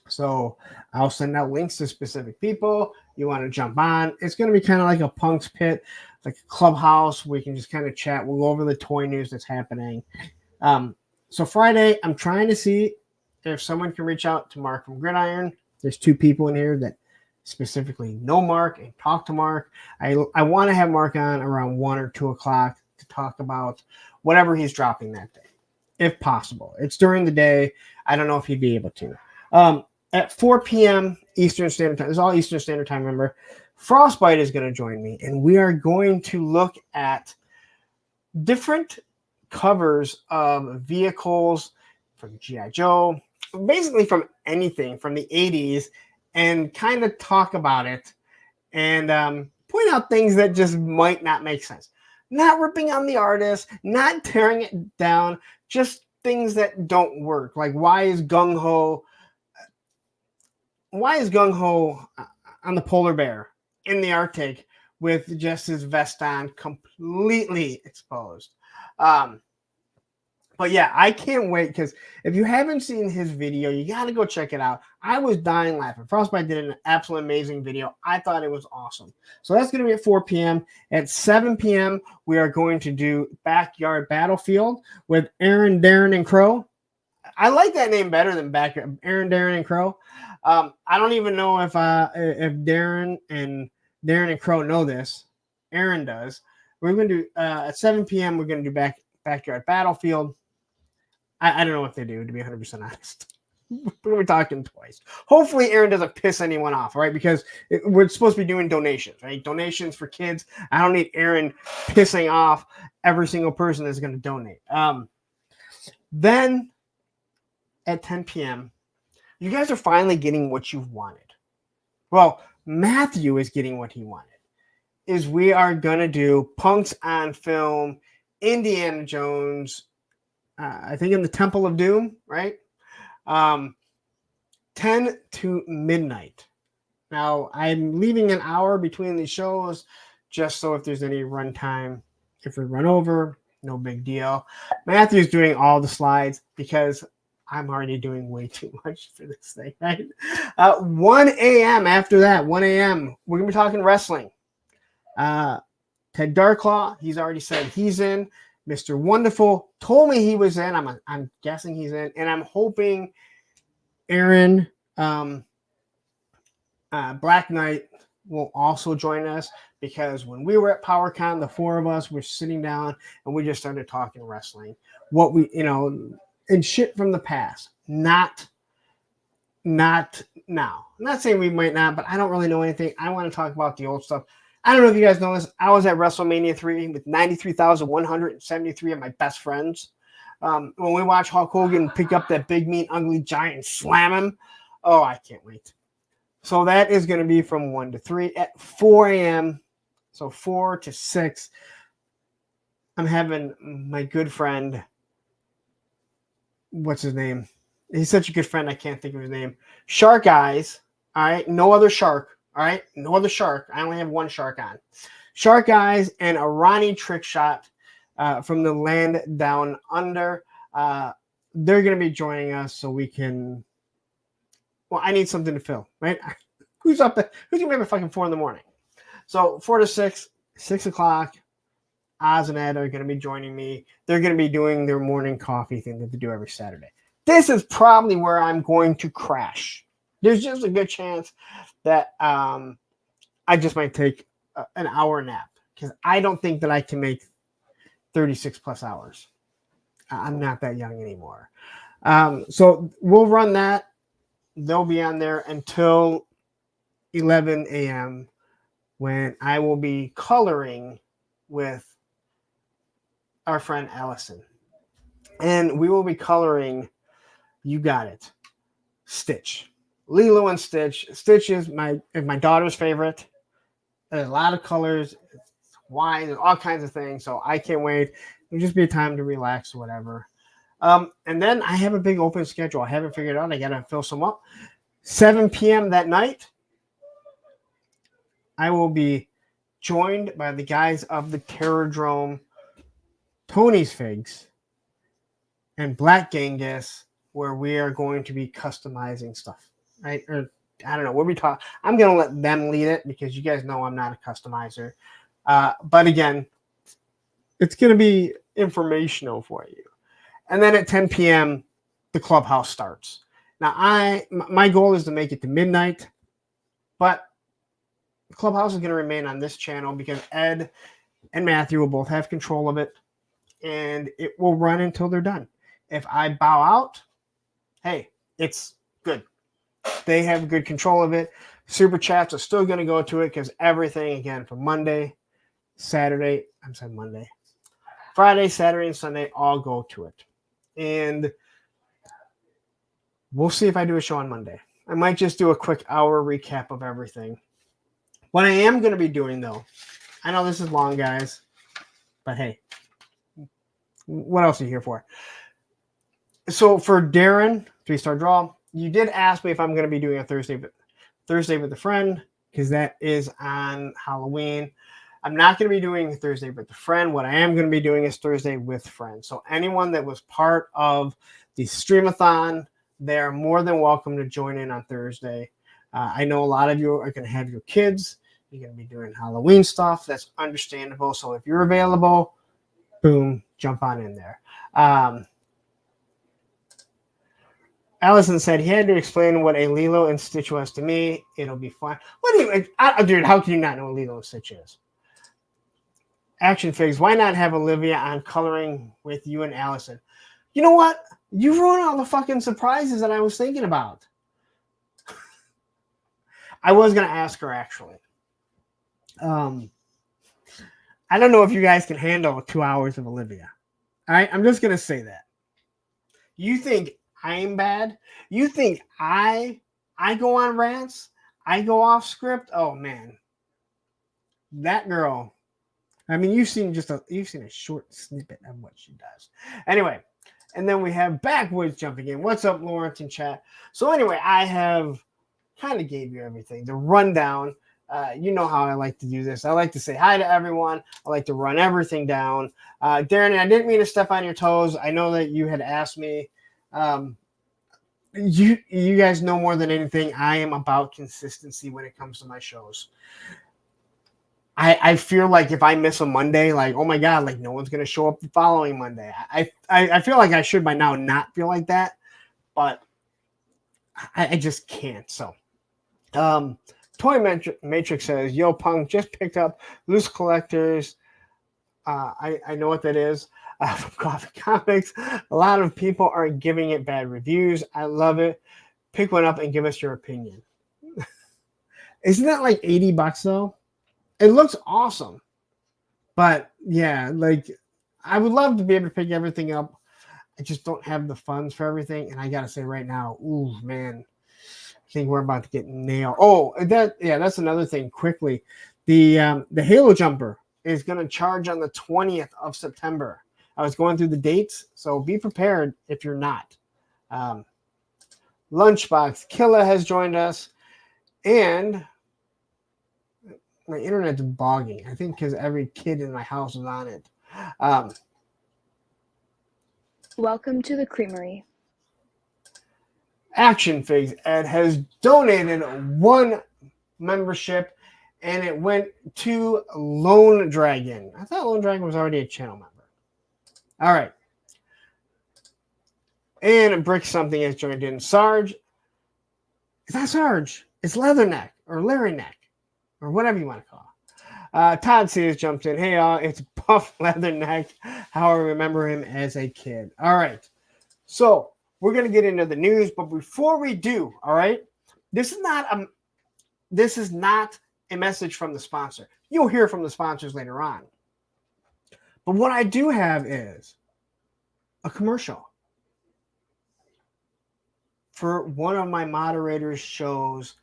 So I'll send out links to specific people. You want to jump on. It's going to be kind of like a Punk's Pit, like a clubhouse. We can just kind of chat. We'll go over the toy news that's happening. So Friday, I'm trying to see if someone can reach out to Mark from Gridiron. There's 2 people in here that specifically know Mark and talk to Mark. I want to have Mark on around 1 or 2 o'clock to talk about whatever he's dropping that day, if possible. It's during the day. I don't know if he'd be able to. At 4 p.m. Eastern Standard Time, this is all Eastern Standard Time, remember, Frostbite is going to join me, and we are going to look at different covers of vehicles from G.I. Joe, basically from anything from the 80s, and kind of talk about it and point out things that just might not make sense. Not ripping on the artist, not tearing it down, just things that don't work. Like, why is Gung-Ho on the polar bear in the Arctic with just his vest on, completely exposed? But yeah, I can't wait, because if you haven't seen his video, you got to go check it out. I was dying laughing. Frostbite did an absolutely amazing video. I thought it was awesome. So that's going to be at 4 p.m. At 7 p.m., we are going to do Backyard Battlefield with Aaron, Darren, and Crow. I like that name better than Backyard. Aaron, Darren, and Crow. I don't even know if Darren and Crow know this. Aaron does. We're going to do at 7 p.m. We're going to do Backyard Battlefield. I don't know what they do, to be 100% honest. We're talking twice. Hopefully Aaron doesn't piss anyone off, right? Because we're supposed to be doing donations, right? Donations for kids. I don't need Aaron pissing off every single person that's going to donate. Then at 10 p.m., you guys are finally getting what you've wanted. Well, Matthew is getting what he wanted. We are going to do Punks on Film, Indiana Jones, I think in the Temple of Doom, right? 10 to midnight. Now, I'm leaving an hour between these shows just so if there's any runtime, if we run over, no big deal. Matthew's doing all the slides because I'm already doing way too much for this thing, right? 1 a.m. after that, 1 a.m., we're going to be talking wrestling. Ted Darklaw, he's already said he's in. Mr. Wonderful told me he was in. I'm guessing he's in. And I'm hoping Aaron, Black Knight, will also join us, because when we were at PowerCon, the 4 of us were sitting down and we just started talking wrestling. What we, and shit from the past. Not now. I'm not saying we might not, but I don't really know anything. I want to talk about the old stuff. I don't know if you guys know this. I was at WrestleMania 3 with 93,173 of my best friends. When we watch Hulk Hogan pick up that big, mean, ugly giant and slam him, oh, I can't wait. So that is going to be from 1 to 3 at 4 a.m. So 4 to 6. I'm having my good friend, what's his name? He's such a good friend, I can't think of his name. Shark Eyes, all right? No other shark. All right, no other shark. I only have one shark on. Shark Eyes and a Ronnie Trick Shot from the Land Down Under. They're going to be joining us so we can. Well, I need something to fill, right? Who's up? Who's going to be up at fucking 4 in the morning? So 4 to 6, 6 o'clock. Oz and Ed are going to be joining me. They're going to be doing their morning coffee thing that they do every Saturday. This is probably where I'm going to crash. There's just a good chance that I just might take an hour nap because I don't think that I can make 36 plus hours. I'm not that young anymore. So we'll run that. They'll be on there until 11 a.m. when I will be coloring with our friend Allison. And we will be coloring, you got it, Stitch. Lilo and Stitch. Stitch is my daughter's favorite. There's a lot of colors, wine, all kinds of things. So I can't wait. It'll just be a time to relax or whatever. And then I have a big open schedule. I haven't figured out. I got to fill some up. 7 p.m. that night, I will be joined by the guys of the Terrordrome, Tony's Figs, and Black Genghis, where we are going to be customizing stuff, right? Or I don't know what we talk. I'm going to let them lead it because you guys know I'm not a customizer. But again, it's going to be informational for you. And then at 10 p.m., the clubhouse starts. Now, my goal is to make it to midnight, but the clubhouse is going to remain on this channel because Ed and Matthew will both have control of it, and it will run until they're done. If I bow out, hey, it's good. They have good control of it. Super chats are still going to go to it because everything, again, from Friday, Saturday, and Sunday, all go to it. And we'll see if I do a show on Monday. I might just do a quick hour recap of everything. What I am going to be doing, though, I know this is long, guys, but hey, what else are you here for? So for Darren, 3-star draw, you did ask me if I'm going to be doing a Thursday with a friend because that is on Halloween. I'm not going to be doing Thursday with a friend. What I am going to be doing is Thursday with friends. So anyone that was part of the Stream-a-thon, they're more than welcome to join in on Thursday. I know a lot of you are going to have your kids. You're going to be doing Halloween stuff. That's understandable. So if you're available, boom, jump on in there. Allison said he had to explain what a Lilo and Stitch was to me. It'll be fun. What do you, dude? How can you not know what Lilo and Stitch is? Action Figs. Why not have Olivia on coloring with you and Allison? You know what? You ruined all the fucking surprises that I was thinking about. I was gonna ask her actually. I don't know if you guys can handle 2 hours of Olivia. All right, I'm just gonna say that. You think I'm bad? You think I go on rants? I go off script? Oh man, that girl. I mean, you've seen a short snippet of what she does. Anyway, and then we have Backwoods jumping in. What's up, Lawrence in chat? So anyway, I have kind of gave you everything. The rundown. You know how I like to do this. I like to say hi to everyone. I like to run everything down. Darren, I didn't mean to step on your toes. I know that you had asked me. You guys know more than anything. I am about consistency when it comes to my shows. I feel like if I miss a Monday, like, oh my God, like no one's going to show up the following Monday. I feel like I should by now not feel like that, but I just can't. So, Toy Matrix says, yo, Punk, just picked up Loose Collectors. I know what that is. From Coffee Comics. A lot of people are giving it bad reviews. I love it. Pick one up and give us your opinion. Isn't that like $80 though? It looks awesome. But yeah, like I would love to be able to pick everything up. I just don't have the funds for everything. And I gotta say right now, ooh man, I think we're about to get nailed. Oh, that's another thing quickly. The Halo jumper is gonna charge on the 20th of September. I was going through the dates, so be prepared if you're not. Lunchbox Killa has joined us, and my internet's bogging. I think because every kid in my house is on it. Welcome to the Creamery. Action Figs Ed has donated 1 membership, and it went to Lone Dragon. I thought Lone Dragon was already a channel member. All right. And Brick Something has joined in. Sarge. It's not Sarge. It's Leatherneck or Larry Neck or whatever you want to call it. Todd C has jumped in. Hey, it's Buff Leatherneck. How I remember him as a kid. All right. So we're going to get into the news. But before we do, all right, this is not a message from the sponsor. You'll hear from the sponsors later on. But what I do have is a commercial for one of my moderators' shows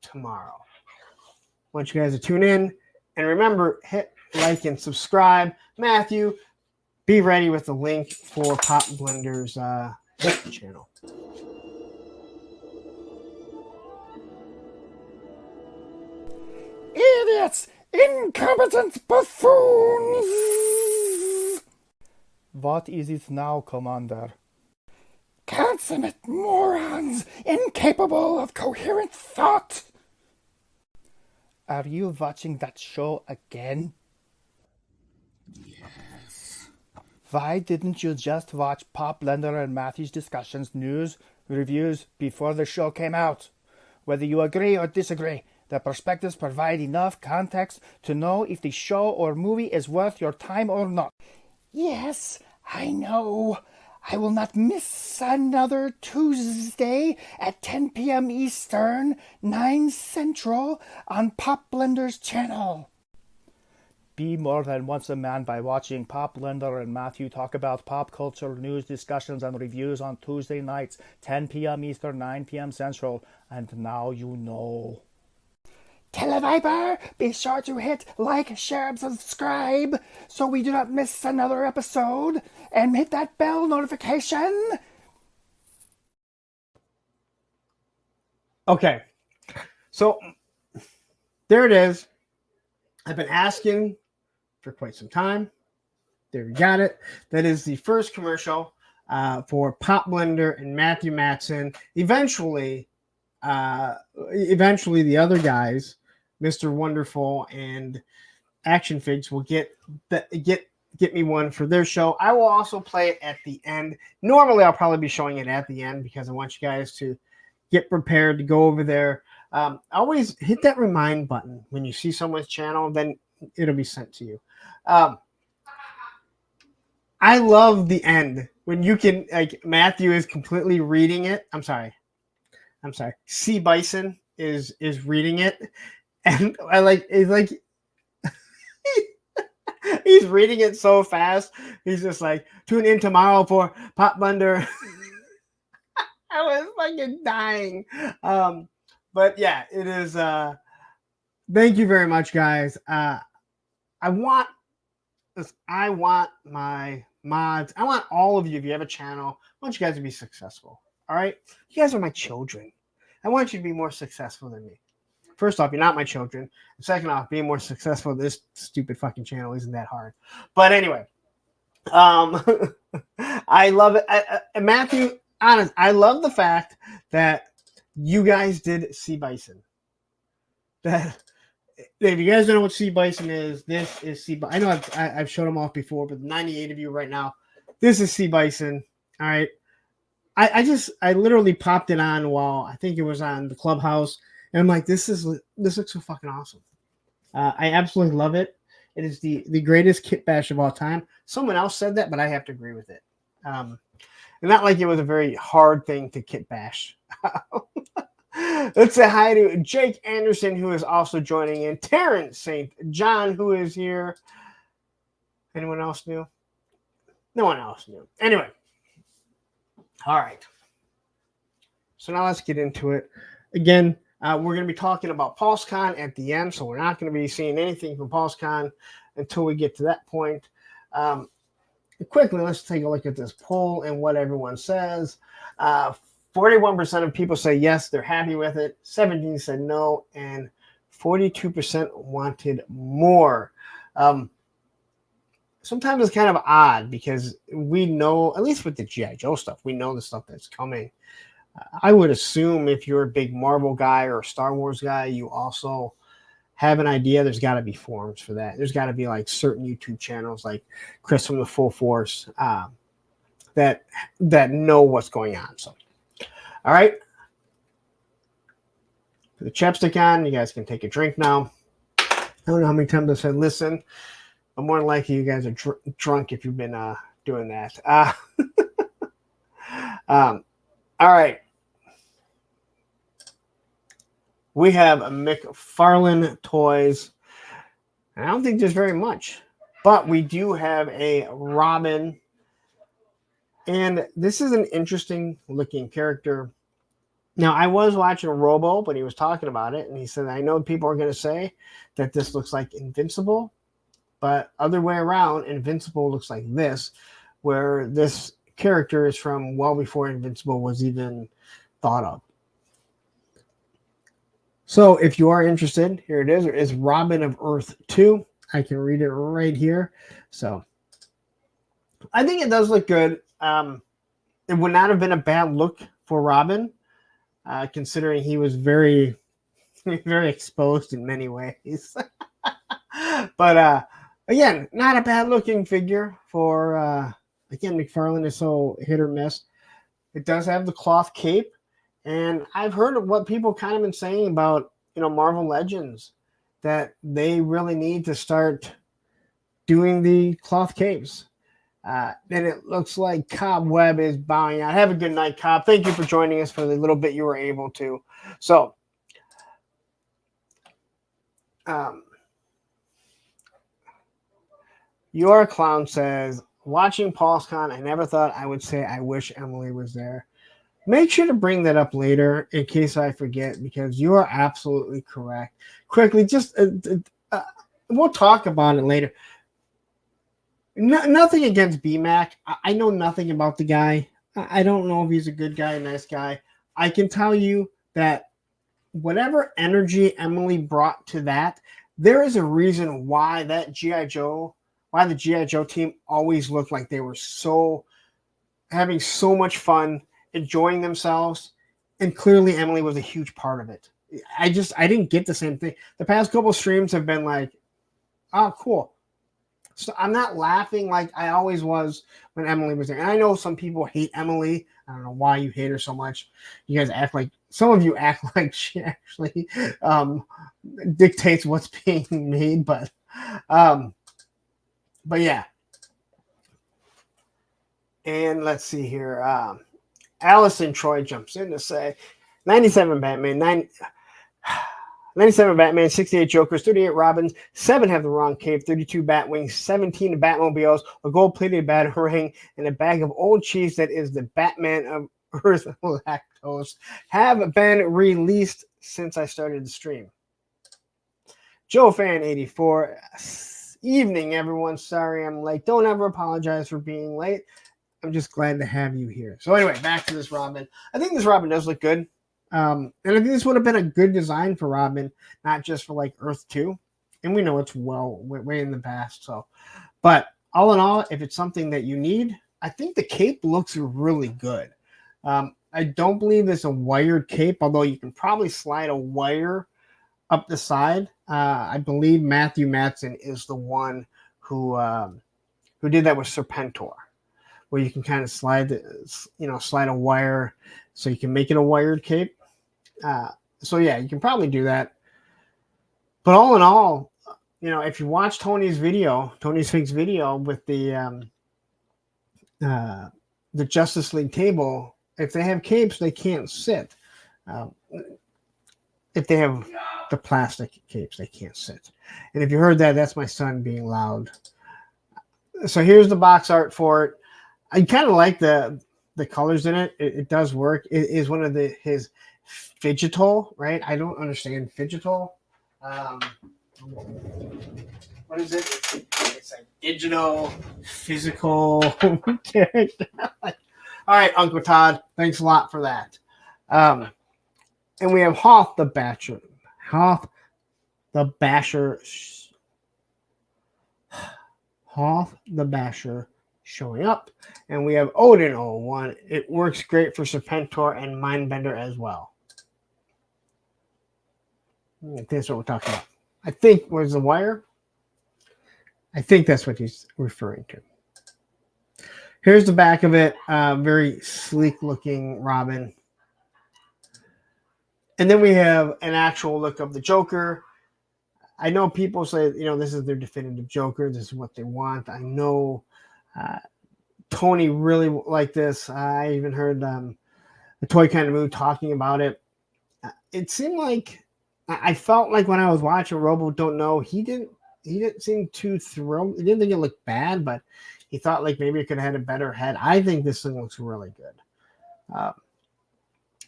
tomorrow. I want you guys to tune in. And remember, hit like and subscribe. Matthew, be ready with the link for Pop Blender's channel. Idiots! Incompetent buffoons! What is it now, Commander? Consummate morons, incapable of coherent thought! Are you watching that show again? Yes. Why didn't you just watch Pop Blender and Matthew's discussions, news, reviews before the show came out? Whether you agree or disagree, the perspectives provide enough context to know if the show or movie is worth your time or not. Yes, I know. I will not miss another Tuesday at 10 p.m. Eastern, 9 Central on Pop Blender's channel. Be more than once a man by watching Pop Blender and Matthew talk about pop culture news, discussions, and reviews on Tuesday nights, 10 p.m. Eastern, 9 p.m. Central. And now you know. Televiper, be sure to hit like, share, and subscribe so we do not miss another episode, and hit that bell notification. Okay, so there it is. I've been asking for quite some time. There we got it. That is the first commercial for Pop Blender and Matthew Matson. Eventually the other guys, Mr. Wonderful and Action Figs, will get me one for their show. I will also play it at the end. Normally, I'll probably be showing it at the end because I want you guys to get prepared to go over there. Always hit that remind button when you see someone's channel, then it'll be sent to you. I love the end when you can, like, Matthew is completely reading it. I'm sorry. C. Bison is reading it, and he's reading it so fast. He's just like, tune in tomorrow for Pop Blender. I was fucking dying. But yeah, it is. Thank you very much, guys. I want my mods. I want all of you, if you have a channel, I want you guys to be successful. All right? You guys are my children. I want you to be more successful than me. First off, you're not my children. And second off, being more successful in this stupid fucking channel isn't that hard. But anyway, I love it. Matthew, honest, I love the fact that you guys did Sea Bison. That if you guys don't know what Sea Bison is, this is Sea Bison. I know I've showed them off before, but 98 of you right now, this is Sea Bison. All right. I literally popped it on while I think it was on the Clubhouse, and I'm like, this looks so fucking awesome. I absolutely love it. It is the greatest kit bash of all time. Someone else said that, but I have to agree with it. And not like it was a very hard thing to kit bash. Let's say hi to Jake Anderson, who is also joining in. Terrence St. John, who is here. Anyone else new? No one else new. Anyway. All right. So now let's get into it. Again, we're going to be talking about PulseCon at the end, so we're not going to be seeing anything from PulseCon until we get to that point. Quickly, let's take a look at this poll and what everyone says. 41% of people say yes, they're happy with it. 17 said no, and 42% wanted more. Sometimes it's kind of odd because we know, at least with the G.I. Joe stuff, we know the stuff that's coming. I would assume if you're a big Marvel guy or a Star Wars guy, you also have an idea. There's got to be forums for that. There's got to be like certain YouTube channels like Chris from the Full Force that know what's going on. So, all right. Put the chapstick on. You guys can take a drink now. I don't know how many times I said listen. I'm more than likely you guys are drunk if you've been doing that. All right. We have McFarlane toys. And I don't think there's very much. But we do have a Robin. And this is an interesting looking character. Now, I was watching Robo, but he was talking about it. And he said, I know people are going to say that this looks like Invincible. But other way around, Invincible looks like this, where this character is from well before Invincible was even thought of. So if you are interested, here it is. It is Robin of Earth 2. I can read it right here. So I think it does look good. It would not have been a bad look for Robin, considering he was very, very exposed in many ways. But again, not a bad looking figure for, again, McFarlane is so hit or miss. It does have the cloth cape. And I've heard of what people kind of been saying about, Marvel Legends, that they really need to start doing the cloth capes. And it looks like Cobweb is bowing out. Have a good night, Cobb. Thank you for joining us for the little bit you were able to. So, Your Clown says, watching PulseCon, I never thought I would say I wish Emily was there. Make sure to bring that up later in case I forget, because you are absolutely correct. Quickly, just we'll talk about it later. Nothing against BMAC. I know nothing about the guy. I don't know if he's a good guy, nice guy. I can tell you that whatever energy Emily brought to that, there is a reason why the G.I. Joe team always looked like they were having so much fun, enjoying themselves, and clearly Emily was a huge part of it. I didn't get the same thing. The past couple streams have been like, oh, cool. So I'm not laughing like I always was when Emily was there. And I know some people hate Emily. I don't know why you hate her so much. You guys some of you act like she actually dictates what's being made, but yeah. And let's see here. Allison Troy jumps in to say 97 Batman, 97 Batman, 68 Jokers, 38 Robins, 7 have the wrong cape, 32 Batwings, 17 Batmobiles, a gold-plated Batarang, and a bag of old cheese that is the Batman of Earth lactose have been released since I started the stream. Joe Fan 84. Evening, everyone. Sorry I'm late. Don't ever apologize for being late. I'm just glad to have you here. So anyway, back to this Robin. I think this Robin does look good. And I think this would have been a good design for Robin, not just for like Earth 2. And we know it's way in the past. So, but all in all, if it's something that you need, I think the cape looks really good. I don't believe it's a wired cape, although you can probably slide a wire up the side. I believe Matthew Matson is the one who did that with Serpentor, where you can kind of slide a wire so you can make it a wired cape. So yeah, you can probably do that. But all in all, if you watch Tony Fink's video with the Justice League table, if they have capes, they can't sit. If they have the plastic capes, they can't sit. And if you heard that, that's my son being loud. So here's the box art for it. I kind of like the colors in it. It does work. It is one of his Phygital, right? I don't understand Phygital. What is it? It's like digital, physical character. All right, Uncle Todd. Thanks a lot for that. And we have Hoth the Bachelor. Hoth the Basher, Hoth the Basher showing up. And we have Odin 01. It works great for Serpentor and Mindbender as well. I think that's what we're talking about. I think, where's the wire? I think that's what he's referring to. Here's the back of it. Very sleek looking Robin. And then we have an actual look of the Joker. I know people say, this is their definitive Joker. This is what they want. I know Tony really liked this. I even heard the Toy Kind of Mood talking about it. It seemed like, I felt like when I was watching Robo Don't Know, he didn't seem too thrilled. He didn't think it looked bad, but he thought like maybe it could have had a better head. I think this thing looks really good.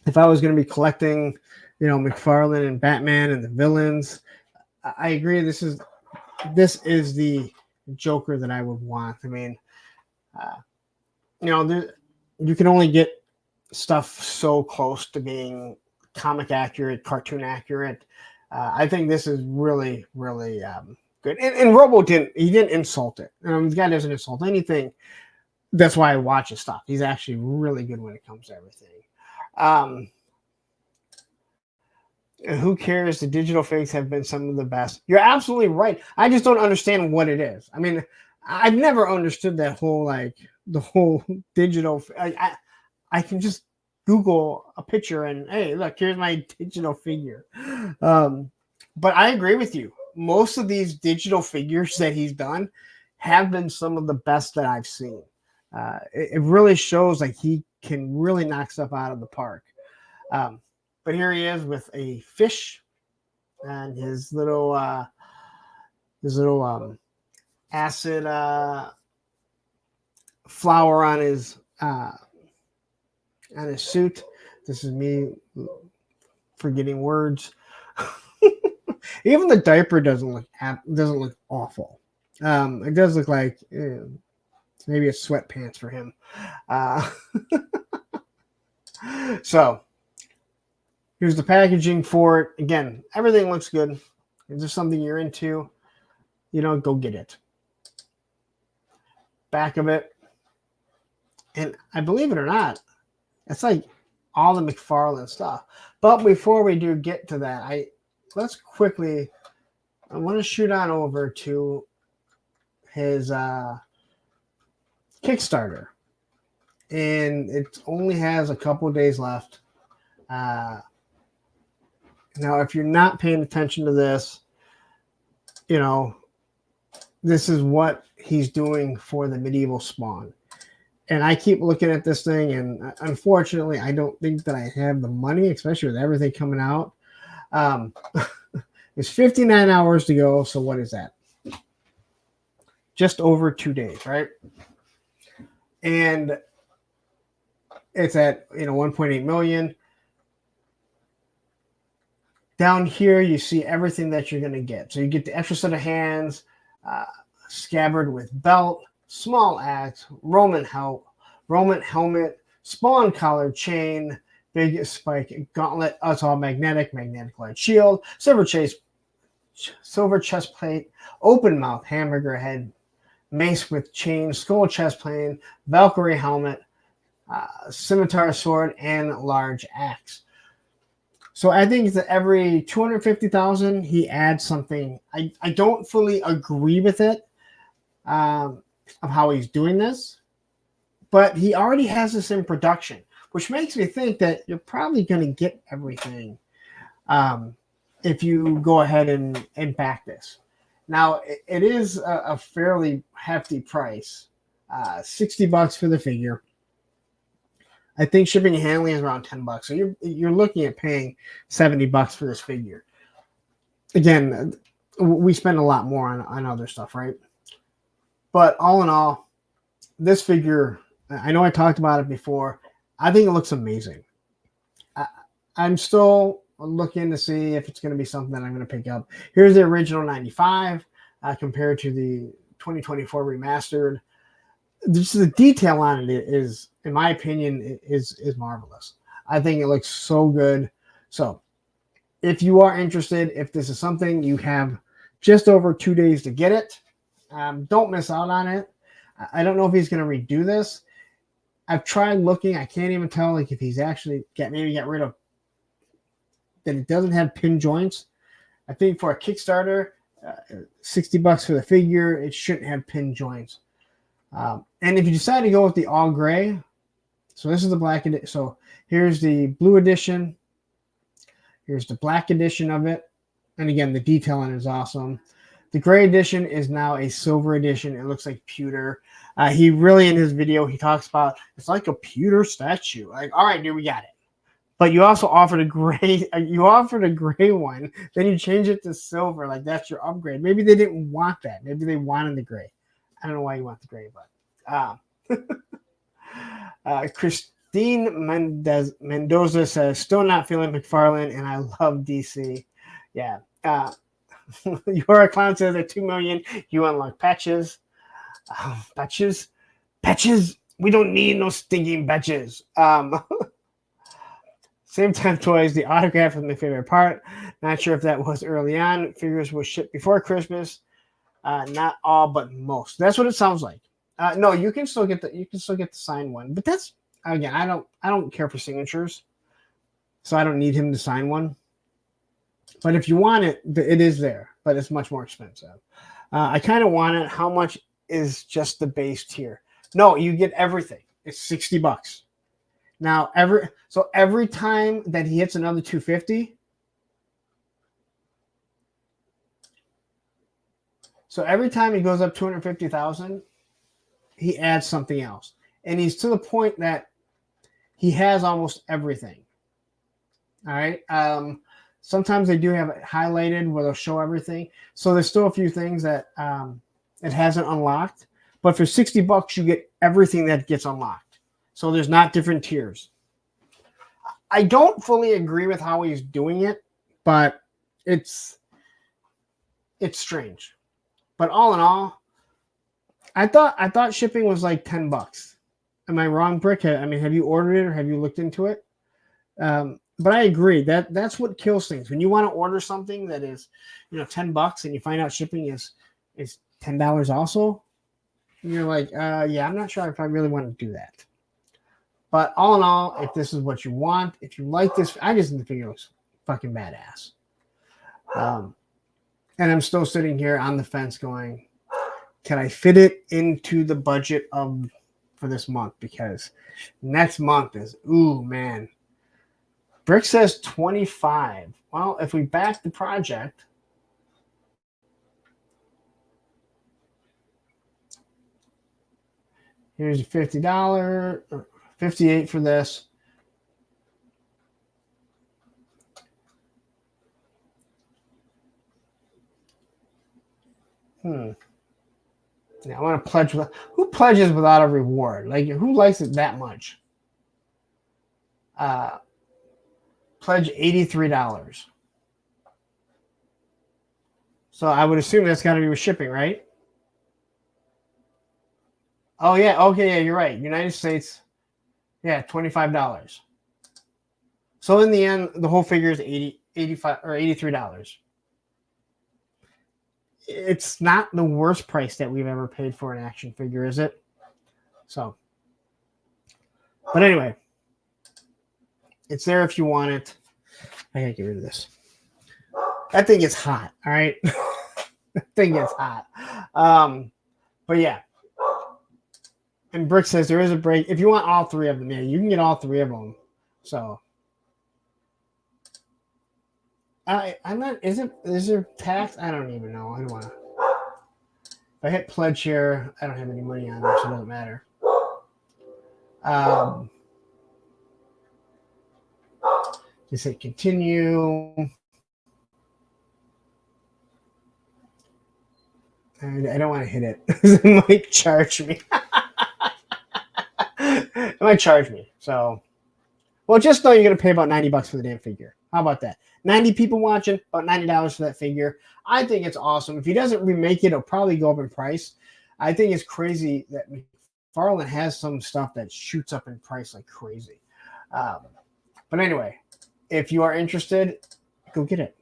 If I was going to be collecting, McFarlane and Batman and the villains, I agree. This is the Joker that I would want. I mean, you can only get stuff so close to being comic accurate, cartoon accurate. I think this is really, really good. And Robo didn't insult it. The guy doesn't insult anything. That's why I watch his stuff. He's actually really good when it comes to everything. Who cares? The digital fakes have been some of the best. You're absolutely right. I just don't understand what it is. I mean, I've never understood that whole, the whole digital. I can just Google a picture and, hey, look, here's my digital figure. But I agree with you. Most of these digital figures that he's done have been some of the best that I've seen. It really shows like he can really knock stuff out of the park. But here he is with a fish and his little acid flower on his suit. This is me forgetting words. Even the diaper doesn't look awful. It does look like maybe it's sweatpants for him. So here's the packaging for it. Again, everything looks good. If there's something you're into, go get it. Back of it. And I believe it or not, it's like all the McFarlane stuff. But before we do get to that, I want to shoot on over to his Kickstarter. And it only has a couple of days left. Now, if you're not paying attention to this, this is what he's doing for the medieval Spawn. And I keep looking at this thing, and unfortunately, I don't think that I have the money, especially with everything coming out. It's 59 hours to go, so what is that? Just over 2 days, right? And it's at 1.8 million. Down here, you see everything that you're going to get. So you get the extra set of hands, scabbard with belt, small axe, Roman helmet, Spawn collar chain, big spike gauntlet, it's all magnetic light shield, silver chest plate, open mouth hamburger head, mace with chain, skull chest plate, Valkyrie helmet, scimitar sword, and large axe. So I think that every 250,000 he adds something. I don't fully agree with it of how he's doing this, but he already has this in production, which makes me think that you're probably going to get everything if you go ahead and back this. Now, it is a fairly hefty price, $60 for the figure. I think shipping and handling is around $10. So you're looking at paying $70 for this figure. Again, we spend a lot more on other stuff, right? But all in all, this figure, I know I talked about it before. I think it looks amazing. I'm still looking to see if it's going to be something that I'm going to pick up. Here's the original 95 compared to the 2024 remastered. Just the detail on it is, in my opinion, is marvelous. I think it looks so good. So if you are interested, if this is something you have just over 2 days to get it, don't miss out on it. I don't know if he's going to redo this. I've tried looking. I can't even tell like if he's actually got rid of that. It doesn't have pin joints. I think for a Kickstarter, $60 for the figure, it shouldn't have pin joints. And if you decide to go with the all gray, so this is the black edition. So here's the blue edition. Here's the black edition of it. And again, the detailing is awesome. The gray edition is now a silver edition. It looks like pewter. He really, in his video, he talks about it's like a pewter statue. Like, all right, dude, we got it. But you also offered a gray. You offered a gray one. Then you change it to silver. Like that's your upgrade. Maybe they didn't want that. Maybe they wanted the gray. I don't know why you want the gray, but Christine Mendoza says, still not feeling McFarlane, and I love DC. Yeah. Your account says at 2 million, you unlock patches. Patches. We don't need no stinking patches. Same time toys. The autograph is my favorite part. Not sure if that was early on. Figures were shipped before Christmas. Not all, but most. That's what it sounds like. No, you can still get the signed one, but that's again, I don't care for signatures, so I don't need him to sign one. But if you want it, it is there, but it's much more expensive. I kind of want it. How much is just the base tier? No, you get everything. It's $60. Now every time that he hits another 250, so every time he goes up 250,000, he adds something else, and he's to the point that he has almost everything. All right. Sometimes they do have it highlighted where they'll show everything. So there's still a few things that it hasn't unlocked. But for $60, you get everything that gets unlocked. So there's not different tiers. I don't fully agree with how he's doing it, but it's strange. But all in all, I thought shipping was like $10. Am I wrong, Brick? I mean, have you ordered it or have you looked into it? But I agree that's what kills things. When you want to order something that is, $10 and you find out shipping is $10 also, and you're like, yeah, I'm not sure if I really want to do that. But all in all, if this is what you want, if you like this, I just think the figure looks fucking badass. And I'm still sitting here on the fence going, can I fit it into the budget for this month? Because next month is, ooh, man. Brick says 25. Well, if we back the project, here's a $50 or $58 for this. Yeah, I want to pledge. Who pledges without a reward? Like, who likes it that much? Pledge $83. So I would assume that's got to be with shipping, right? Oh yeah, okay, yeah, you're right. United States, yeah, $25. So in the end, the whole figure is $85 or $83. It's not the worst price that we've ever paid for an action figure, is it? So, but anyway, it's there if you want it. I gotta get rid of this. That thing is hot, all right? That thing is hot. But yeah. And Brick says there is a break. If you want all three of them, yeah, you can get all three of them. So I'm not, is there tax? I don't even know. I don't want to. If I hit pledge here, I don't have any money on there, so it doesn't matter. Just hit continue. And I don't want to hit it. It might charge me. It might charge me. So, well, just know you're going to pay about $90 for the damn figure. How about that? 90 people watching, about $90 for that figure. I think it's awesome. If he doesn't remake it, it'll probably go up in price. I think it's crazy that McFarlane has some stuff that shoots up in price like crazy. But anyway, if you are interested, go get it.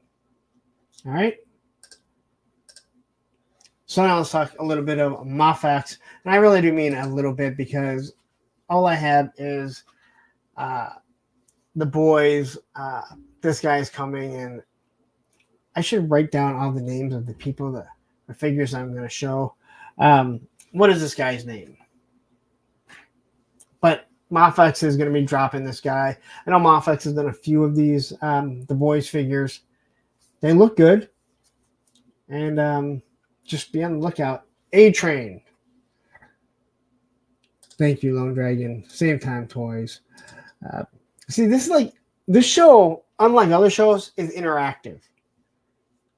All right. So now let's talk a little bit of Moffax. And I really do mean a little bit because all I have is the boys. This guy is coming, and I should write down all the names of the people, the figures I'm going to show. What is this guy's name? But Moffax is going to be dropping this guy. I know Moffax has done a few of these, the boys figures. They look good. And just be on the lookout. A-Train. Thank you, Lone Dragon. Same Time Toys. See, this show, unlike other shows, is interactive.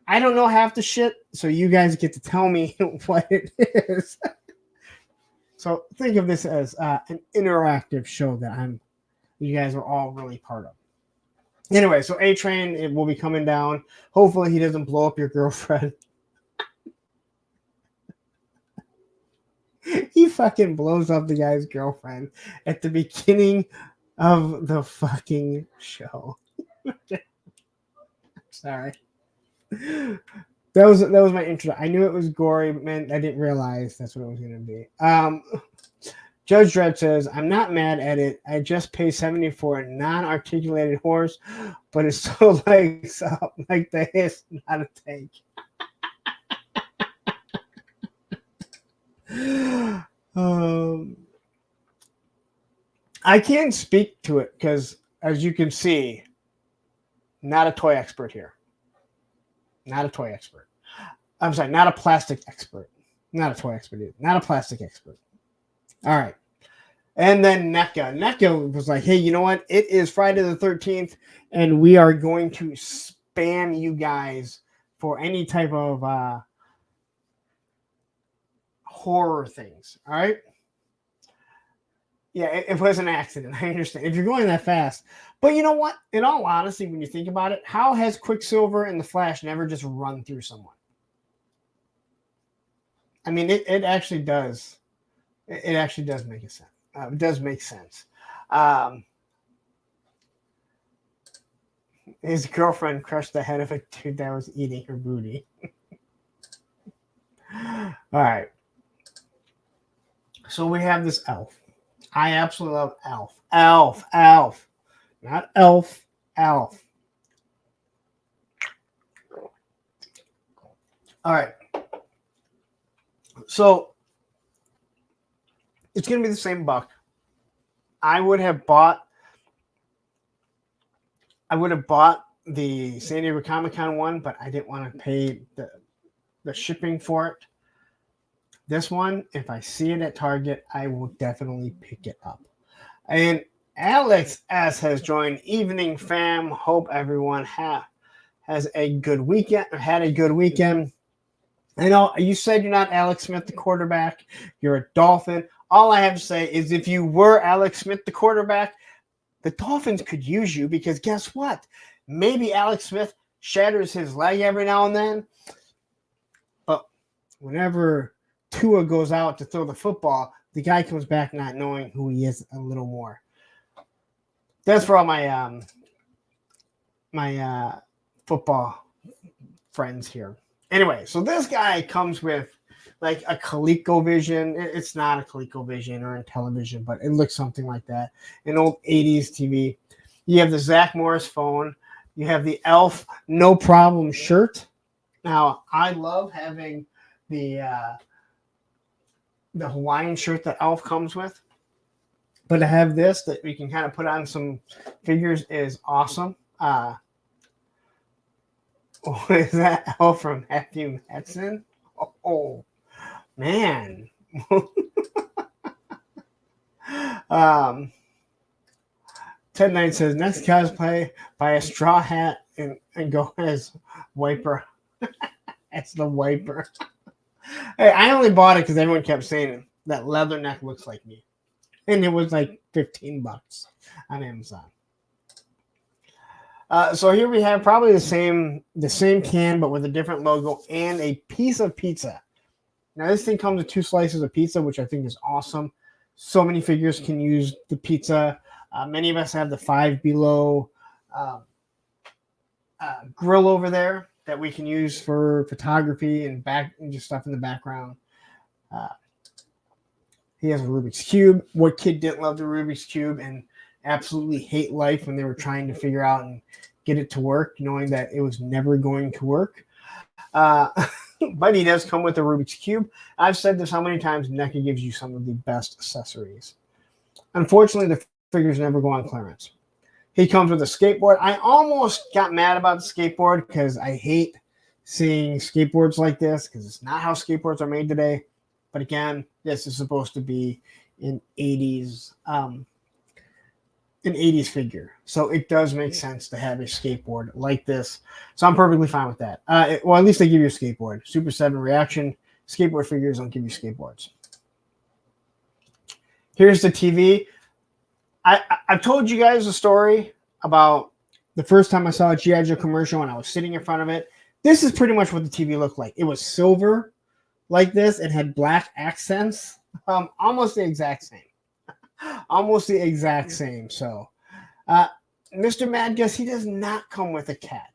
I don't know half the shit, so you guys get to tell me what it is. So think of this as an interactive show that you guys are all really part of. Anyway, so A-Train, it will be coming down. Hopefully he doesn't blow up your girlfriend. He fucking blows up the guy's girlfriend at the beginning of the fucking show. Sorry. That was my intro. I knew it was gory, man. I didn't realize that's what it was going to be. Judge Dredd says, I'm not mad at it. I just pay $70 for a non-articulated horse, but it's so legs up like the hiss, not a tank. I can't speak to it because, as you can see, not a toy expert here. Not a toy expert. I'm sorry, not a plastic expert. Not a toy expert either. Not a plastic expert. All right. And then NECA. NECA was like, hey, you know what? It is Friday the 13th, and we are going to spam you guys for any type of horror things. All right? Yeah, it was an accident. I understand. If you're going that fast. But you know what? In all honesty, when you think about it, how has Quicksilver and the Flash never just run through someone? I mean, it actually does. It actually does make a sense. It does make sense. His girlfriend crushed the head of a dude that was eating her booty. All right. So we have this elf. I absolutely love Elf. Elf. Not Elf. Elf. All right. So it's going to be the same buck. I would have bought the San Diego Comic-Con one, but I didn't want to pay the shipping for it. This one, if I see it at Target, I will definitely pick it up. And Alex S. has joined Evening Fam. Hope everyone has a good weekend or had a good weekend. I know you said you're not Alex Smith, the quarterback. You're a Dolphin. All I have to say is if you were Alex Smith, the quarterback, the Dolphins could use you because guess what? Maybe Alex Smith shatters his leg every now and then. But whenever Tua goes out to throw the football, the guy comes back not knowing who he is a little more. That's for all my my football friends here. Anyway, so this guy comes with like a ColecoVision. It's not a ColecoVision or a television, but it looks something like that. An old 80s TV. You have the Zach Morris phone. You have the Elf No Problem shirt. Now, I love having the Hawaiian shirt that Elf comes with. But to have this that we can kind of put on some figures is awesome. Is that Elf from Matthew Madsen? Oh man. Ted Knight says next cosplay, buy a straw hat and go as Wiper. That's the Wiper. Hey, I only bought it because everyone kept saying that Leatherneck looks like me. And it was like $15 on Amazon. So here we have probably the same can, but with a different logo and a piece of pizza. Now this thing comes with 2 slices of pizza, which I think is awesome. So many figures can use the pizza. Many of us have the Five Below grill over there that we can use for photography and just stuff in the background. He has a Rubik's Cube. What kid didn't love the Rubik's Cube and absolutely hate life when they were trying to figure out and get it to work, knowing that it was never going to work? But he does come with a Rubik's Cube. I've said this how many times, NECA gives you some of the best accessories. Unfortunately, the figures never go on clearance. He comes with a skateboard. I almost got mad about the skateboard because I hate seeing skateboards like this because it's not how skateboards are made today. But again, this is supposed to be an 80s figure. So it does make sense to have a skateboard like this. So I'm perfectly fine with that. Well, at least they give you a skateboard. Super 7 reaction. Skateboard figures don't give you skateboards. Here's the TV. I've told you guys a story about the first time I saw a G.I. Joe commercial and I was sitting in front of it. This is pretty much what the TV looked like. It was silver like this. It had black accents. Almost the exact same. Almost the exact same. So, Mr. Mad Gus, he does not come with a cat.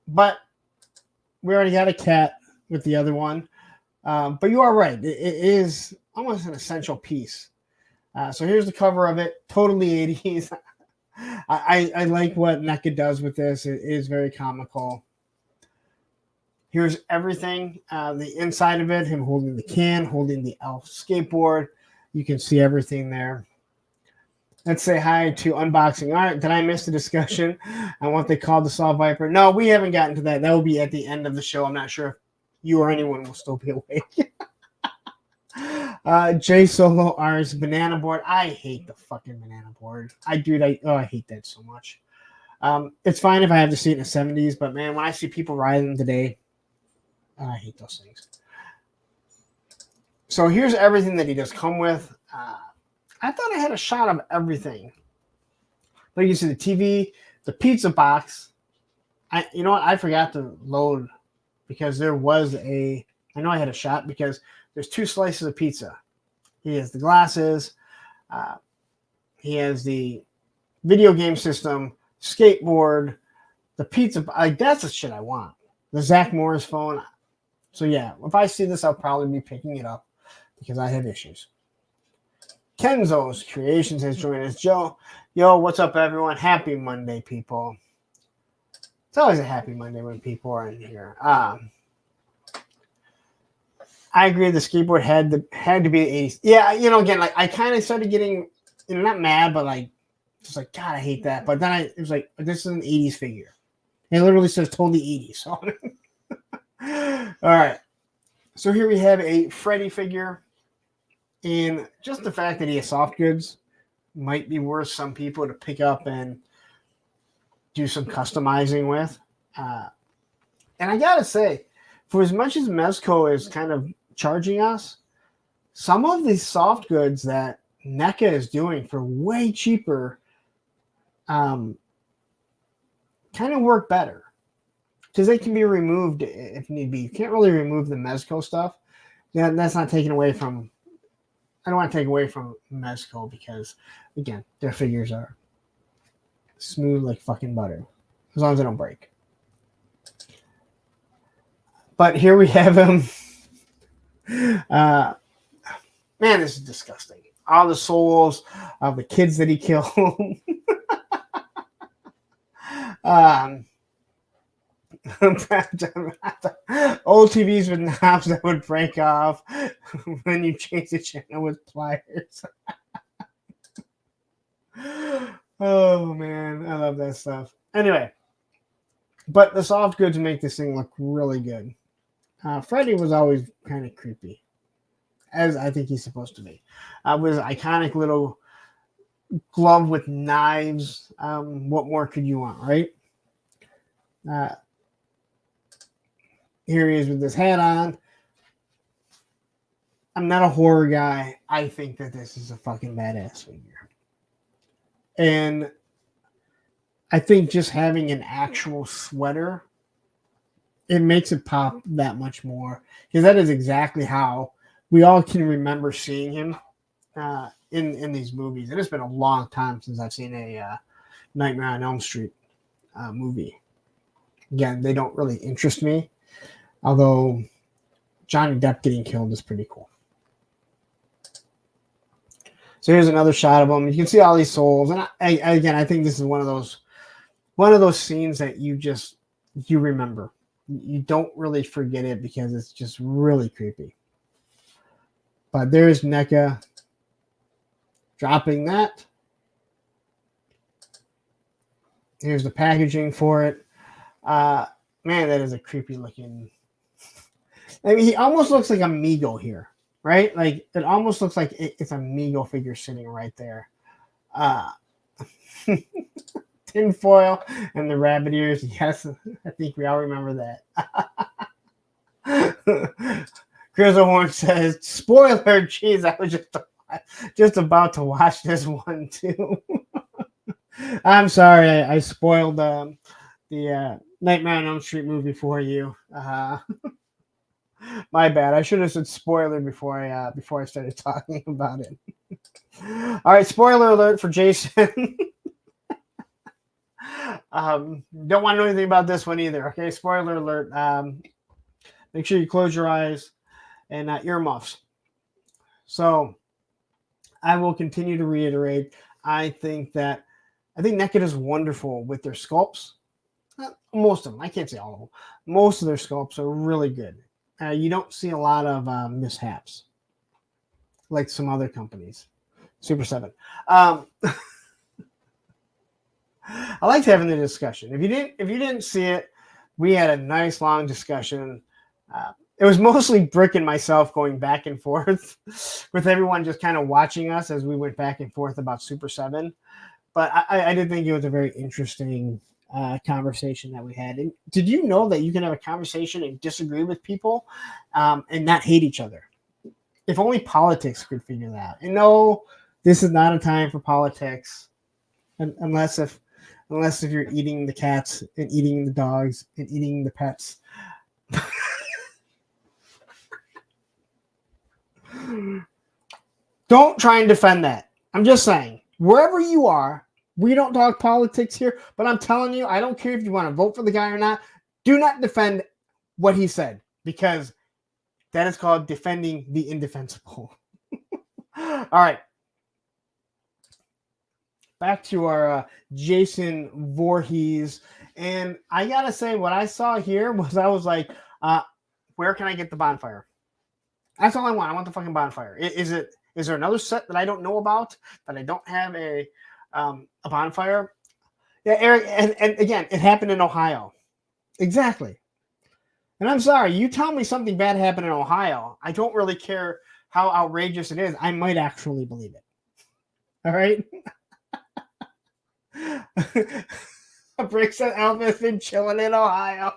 But we already got a cat with the other one. But you are right. It is almost an essential piece. So here's the cover of it. Totally 80s. I like what NECA does with this. It is very comical. Here's everything. The inside of it, him holding the can, holding the elf skateboard. You can see everything there. Let's say hi to unboxing. All right, did I miss the discussion on what they call the Saw Viper? No, we haven't gotten to that. That will be at the end of the show. I'm not sure if you or anyone will still be awake. J Solo R's banana board. I hate the fucking banana board. I hate that so much. It's fine if I have to see it in the 70s, but man, when I see people riding them today, I hate those things. So here's everything that he does come with. I thought I had a shot of everything. But you see the TV, the pizza box. You know what? I forgot to load because there was I know I had a shot because there's 2 slices of pizza. He has the glasses. He has the video game system, skateboard, the pizza. That's the shit I want. The Zach Morris phone. So yeah, if I see this, I'll probably be picking it up because I have issues. Kenzo's Creations has joined us. Joe, yo, what's up, everyone? Happy Monday, people. It's always a happy Monday when people are in here. I agree. The skateboard had to be the 80s. Yeah, again, like I kind of started getting, not mad, but like, just like, God, I hate that. But then it was like, this is an 80s figure. It literally says totally 80s. So, all right. So here we have a Freddy figure. And just the fact that he has soft goods might be worth some people to pick up and do some customizing with. And I got to say, for as much as Mezco is kind of charging us, some of these soft goods that NECA is doing for way cheaper kind of work better because they can be removed if need be. You can't really remove the Mezco stuff. Yeah, that's not taken away from. I don't want to take away from Mezco because, again, their figures are smooth like fucking butter as long as they don't break. But here we have him. Man, this is disgusting. All the souls of the kids that he killed. Old TVs with knobs that would break off when you change the channel with pliers. Oh, man. I love that stuff. Anyway, but the soft goods make this thing look really good. Freddy was always kind of creepy, as I think he's supposed to be. With an iconic little glove with knives. What more could you want, right? Here he is with his hat on. I'm not a horror guy. I think that this is a fucking badass figure. And I think just having an actual sweater, it makes it pop that much more. Because that is exactly how we all can remember seeing him in these movies. It has been a long time since I've seen a Nightmare on Elm Street. movie. Again, they don't really interest me, although Johnny Depp getting killed is pretty cool. So here's another shot of them. You can see all these souls, and I think this is one of those scenes that you remember. You don't really forget it because it's just really creepy. But there's NECA dropping that. Here's the packaging for it. Man, that is a creepy looking. I mean, he almost looks like a Meagle here, right? Like it almost looks like it's a Meagle figure sitting right there. Tin foil and the rabbit ears. Yes, I think we all remember that. Grizzlehorn says, "Spoiler, jeez, I was just about to watch this one too." I'm sorry, I spoiled the Nightmare on Elm Street movie for you. My bad. I should have said spoiler before I started talking about it. All right, spoiler alert for Jason. Don't want to know anything about this one either. Okay, spoiler alert. Make sure you close your eyes and earmuffs. So I will continue to reiterate. I think NECA is wonderful with their sculpts. Most of them. I can't say all of them. Most of their sculpts are really good. You don't see a lot of mishaps like some other companies. Super 7. I liked having the discussion. If you didn't see it, we had a nice long discussion. It was mostly Brick and myself going back and forth with everyone just kind of watching us as we went back and forth about Super 7. But I did think it was a very interesting conversation that we had. And did you know that you can have a conversation and disagree with people and not hate each other? If only politics could figure that out. And no, this is not a time for politics, unless if you're eating the cats and eating the dogs and eating the pets. Don't try and defend that. I'm just saying, wherever you are, we don't talk politics here, but I'm telling you, I don't care if you want to vote for the guy or not. Do not defend what he said, because that is called defending the indefensible. All right. Back to our Jason Voorhees. And I got to say, what I saw here was I was like, where can I get the bonfire? That's all I want. I want the fucking bonfire. Is there another set that I don't know about, that I don't have a bonfire? Yeah, Eric, and again, it happened in Ohio. Exactly. And I'm sorry, you tell me something bad happened in Ohio, I don't really care how outrageous it is. I might actually believe it. All right? Brick said Elvis been chilling in Ohio.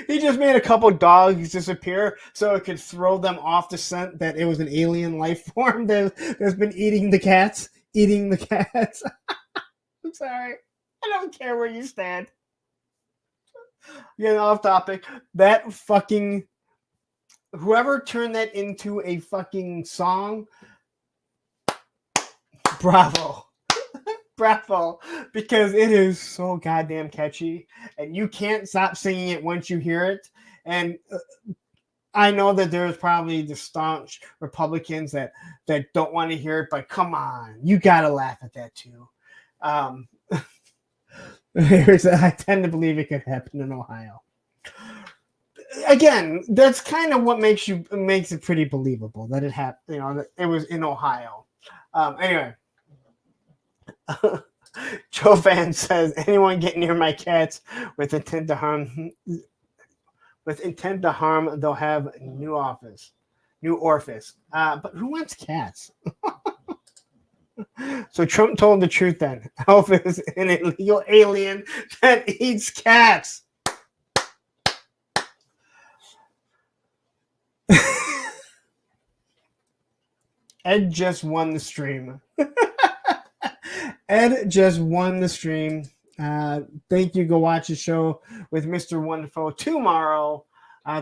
He just made a couple dogs disappear so it could throw them off the scent that it was an alien life form that's been eating the cats. I'm sorry. I don't care where you stand. Getting off topic. That fucking... Whoever turned that into a fucking song, bravo. Bravo, because it is so goddamn catchy, and you can't stop singing it once you hear it. And I know that there's probably the staunch Republicans that don't want to hear it, but come on, you gotta laugh at that too. I tend to believe it could happen in Ohio. Again, that's kind of what makes it pretty believable that it happened. You know, that it was in Ohio. Anyway. Joe Van says, anyone get near my cats with intent to harm, they'll have new orifice. But who wants cats? So Trump told the truth then. Elvis is an illegal alien that eats cats. Ed just won the stream. Ed just won the stream. Thank you. Go watch the show with Mr. Wonderful tomorrow.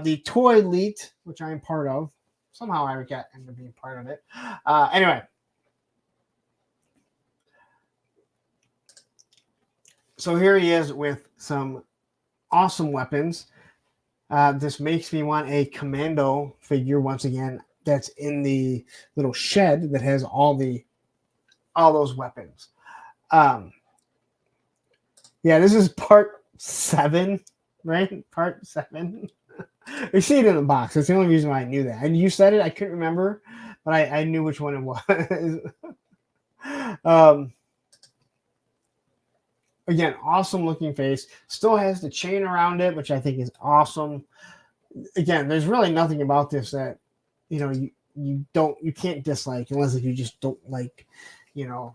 The Toy Elite, which I am part of. Somehow I end up being part of it. Anyway. So here he is with some awesome weapons. This makes me want a commando figure once again. That's in the little shed that has all those weapons. Yeah, this is part 7, right? Part 7. You see it in the box. That's the only reason why I knew that. And you said it, I couldn't remember, but I knew which one it was. Again, awesome looking face. Still has the chain around it, which I think is awesome. Again, there's really nothing about this that you can't dislike unless if you just don't like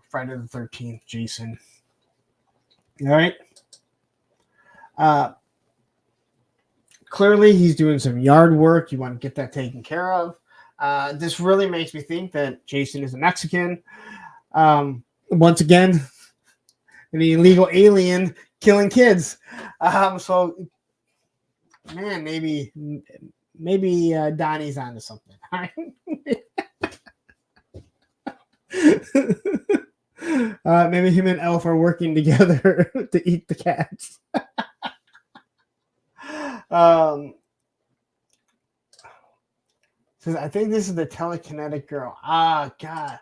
Friday the 13th Jason. All right. Clearly he's doing some yard work. You want to get that taken care of. This really makes me think that Jason is a Mexican. Once again, an illegal alien killing kids. So man, maybe Donnie's onto something. All right? Maybe him and Elf are working together to eat the cats. Says, I think this is the telekinetic girl. Ah, God.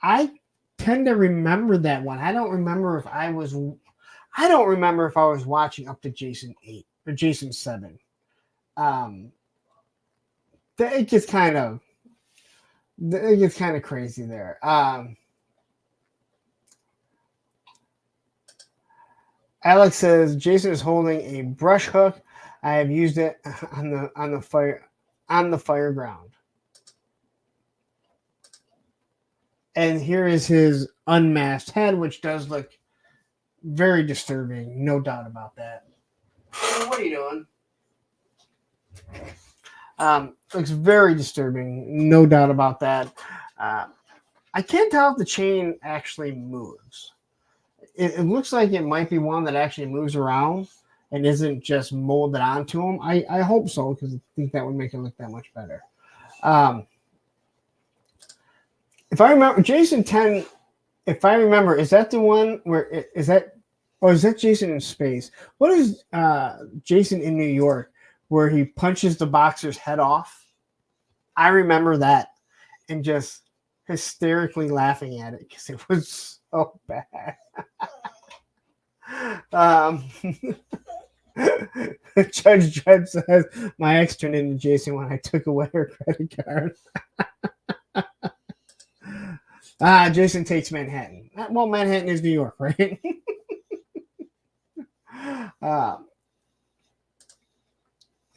I tend to remember that one. I don't remember if I was watching up to Jason 8 or Jason 7. It gets kind of crazy there. Alex says Jason is holding a brush hook. I have used it on the fire ground. And here is his unmasked head, which does look very disturbing, no doubt about that. What are you doing? Looks very disturbing, no doubt about that. I can't tell if the chain actually moves. It looks like it might be one that actually moves around and isn't just molded onto him. I hope so, because I think that would make it look that much better. If I remember, Jason 10, if I remember, is that the one where is that Jason in space? What is Jason in New York where he punches the boxer's head off? I remember that and just hysterically laughing at it because it was so bad. Judge Dredd says my ex turned into Jason when I took away her credit card. Jason takes Manhattan. Well, Manhattan is New York, right?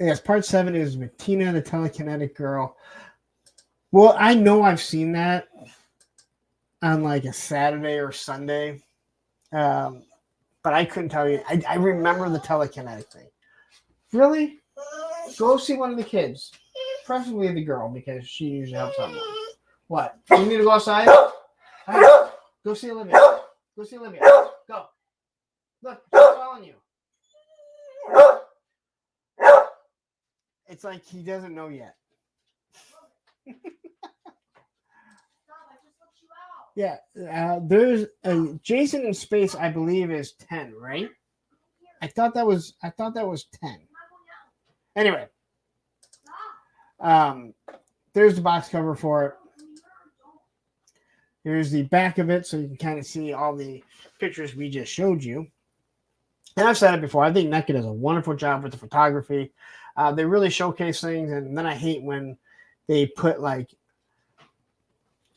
Yes, part 7 is Martina, the telekinetic girl. Well, I know I've seen that on like a Saturday or Sunday. But I couldn't tell you. I remember the telekinetic thing. Really? Go see one of the kids. Preferably the girl, because she usually helps someone. What? You need to go outside? Right. Go see Olivia. Go see Olivia. Go. Look, she's calling you. It's like he doesn't know yet. Yeah, there's a Jason in space. I believe is 10, right? I thought that was 10. Anyway, there's the box cover for it. Here's the back of it, so you can kind of see all the pictures we just showed you. And I've said it before. I think NECA does a wonderful job with the photography. They really showcase things, and then I hate when they put like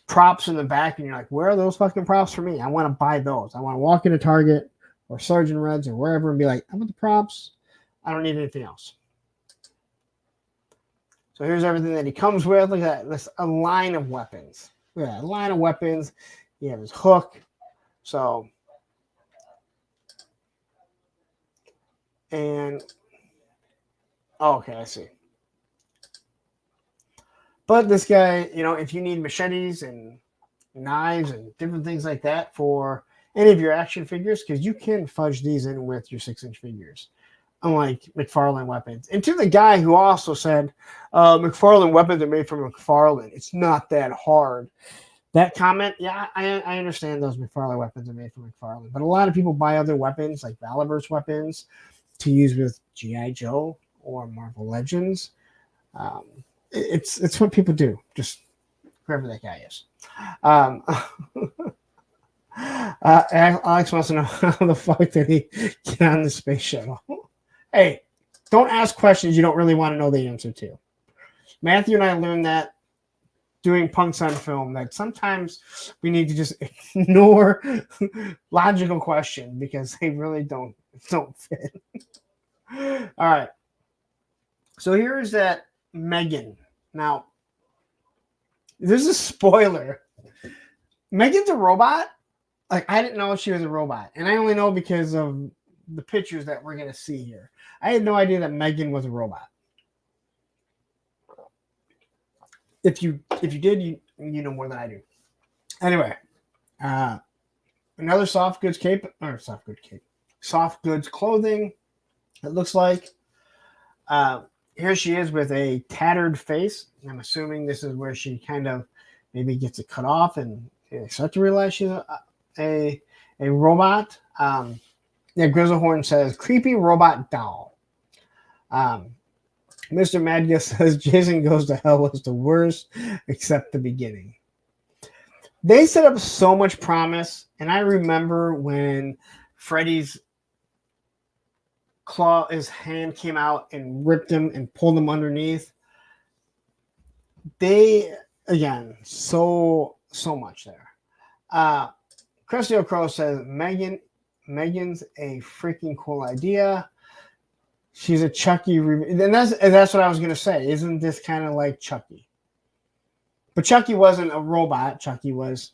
props in the back, and you're like, where are those fucking props for me? I want to buy those. I want to walk into Target or Sergeant Reds or wherever and be like, I want the props. I don't need anything else. So here's everything that he comes with. Look at that. That's a line of weapons. Look at that. A line of weapons. You have his hook. So, and, okay, I see. But this guy, if you need machetes and knives and different things like that for any of your action figures, because you can fudge these in with your 6-inch figures, unlike McFarlane weapons. And to the guy who also said, McFarlane weapons are made from McFarlane. It's not that hard. That comment, yeah, I understand those McFarlane weapons are made from McFarlane, but a lot of people buy other weapons like Valiverse weapons to use with GI Joe or Marvel Legends. Um, it's what people do. Just whoever that guy is. Um, Alex wants to know how the fuck did he get on the space shuttle? Hey, don't ask questions you don't really want to know the answer to. Matthew and I learned that doing punks on film, that sometimes we need to just ignore logical questions because they really don't fit. All right. So here's that Megan. Now, this is a spoiler. Megan's a robot. Like, I didn't know she was a robot. And I only know because of the pictures that we're going to see here. I had no idea that Megan was a robot. If you did, you know more than I do. Anyway, another soft goods clothing. It looks like here she is with a tattered face. I'm assuming this is where she kind of maybe gets it cut off and start to realize she's a robot. Grizzlehorn says creepy robot doll. Mr. Madga says Jason Goes to Hell was the worst, except the beginning. They set up so much promise, and I remember when Freddy's his hand came out and ripped him and pulled him underneath. They, again, so much there. Crestio Crow says Megan's a freaking cool idea. She's a Chucky, and that's what I was gonna say. Isn't this kind of like Chucky? But Chucky wasn't a robot. Chucky was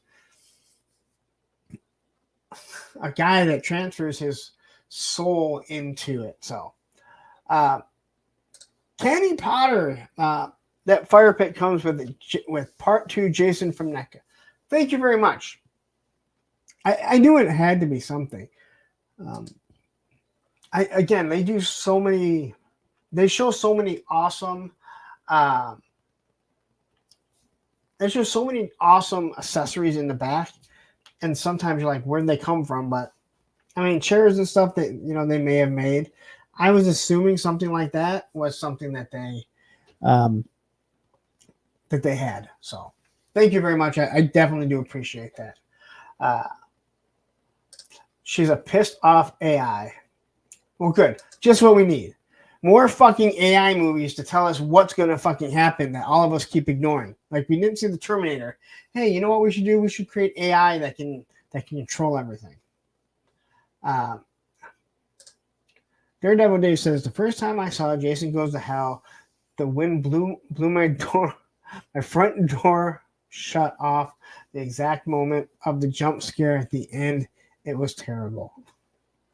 a guy that transfers his soul into it. So, Candy Potter, that fire pit comes with part 2 Jason from NECA. Thank you very much. I knew it had to be something. They do so many. They show so many awesome. They show so many awesome accessories in the back, and sometimes you're like, where did they come from? But I mean, chairs and stuff that they may have made. I was assuming something like that was something that they had. So, thank you very much. I definitely do appreciate that. She's a pissed off AI. Well, good. Just what we need. More fucking AI movies to tell us what's going to fucking happen that all of us keep ignoring. Like, we didn't see the Terminator. Hey, you know what we should do? We should create AI that can control everything. Daredevil Dave says, the first time I saw Jason Goes to Hell, the wind blew my door, my front door shut off the exact moment of the jump scare at the end. It was terrible.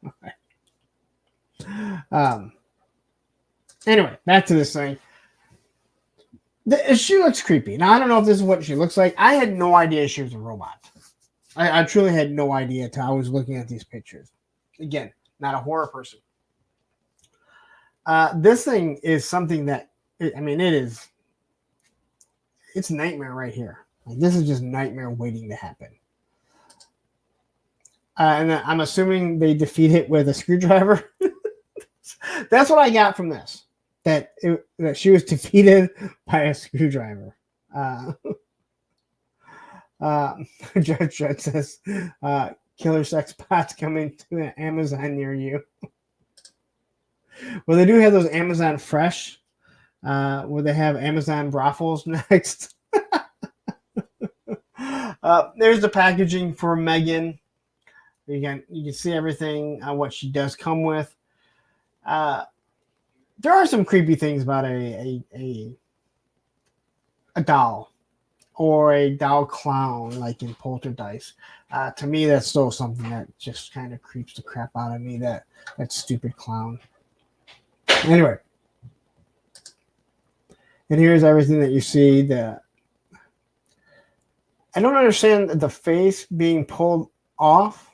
Okay. Anyway, back to this thing. She looks creepy. Now, I don't know if this is what she looks like. I had no idea she was a robot. I truly had no idea until I was looking at these pictures. Again, not a horror person. This thing is something that, it is. It's nightmare right here. Like, this is just nightmare waiting to happen. And I'm assuming they defeat it with a screwdriver. That's what I got from this. That she was defeated by a screwdriver. Judge Dredd says, killer sex bots coming to an Amazon near you. Well, they do have those Amazon Fresh, where they have Amazon brothels next. There's the packaging for Megan. You can see everything, what she does come with. There are some creepy things about a doll or a doll clown, like in Poltergeist. To me, that's still something that just kind of creeps the crap out of me. That stupid clown. Anyway, and here's everything that you see. I don't understand the face being pulled off.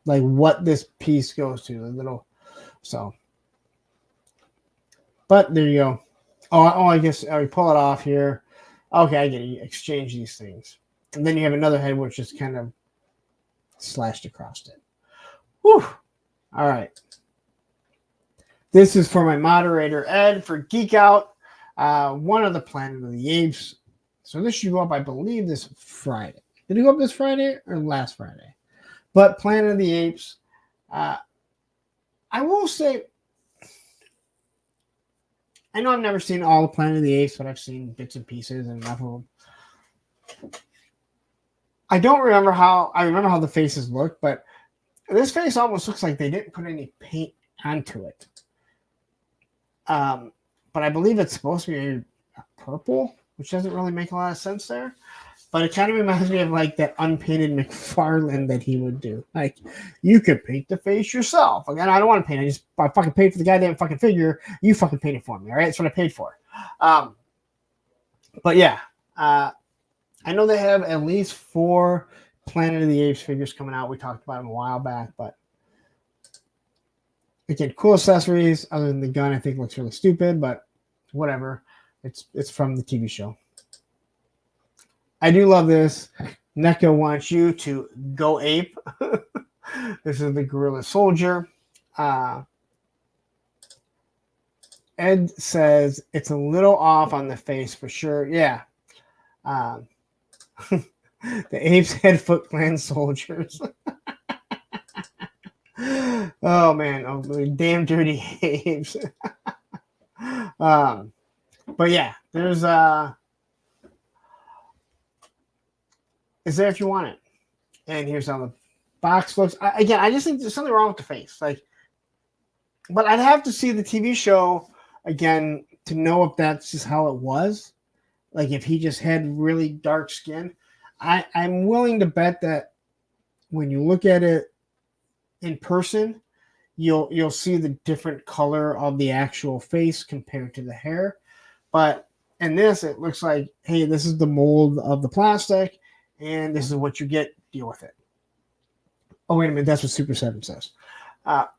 Like what this piece goes to, the little, so. But there you go. Oh, I guess we pull it off here. Okay, I get it. You exchange these things. And then you have another head which is kind of slashed across it. Whew. All right. This is for my moderator, Ed, for Geek Out. One of the Planet of the Apes. So this should go up, I believe, this Friday. Did it go up this Friday or last Friday? But Planet of the Apes. I will say, I know I've never seen all the Planet of the Apes, but I've seen bits and pieces and enough of them. I remember how the faces look, but this face almost looks like they didn't put any paint onto it. But I believe it's supposed to be purple, which doesn't really make a lot of sense there. But it kind of reminds me of like that unpainted McFarlane that he would do. Like, you could paint the face yourself. Again, I don't want to paint. I fucking paid for the goddamn fucking figure. You fucking paint it for me, all right? That's what I paid for. But yeah, I know they have at least 4 Planet of the Apes figures coming out. We talked about them a while back, but again, cool accessories. Other than the gun, I think looks really stupid, but whatever. It's from the TV show. I do love this. NECA wants you to go ape. This is the Gorilla Soldier. Ed says it's a little off on the face for sure. Yeah. The apes head Foot Clan soldiers. Oh man, oh, damn dirty apes. But yeah, there's is there if you want it. And here's how the box looks. Again, I just think there's something wrong with the face. Like, but I'd have to see the TV show again to know if that's just how it was. Like if he just had really dark skin. I'm willing to bet that when you look at it in person, you'll see the different color of the actual face compared to the hair. But in this, it looks like, hey, this is the mold of the plastic, and this is what you get. Deal with it. Oh, wait a minute. That's what Super 7 says. So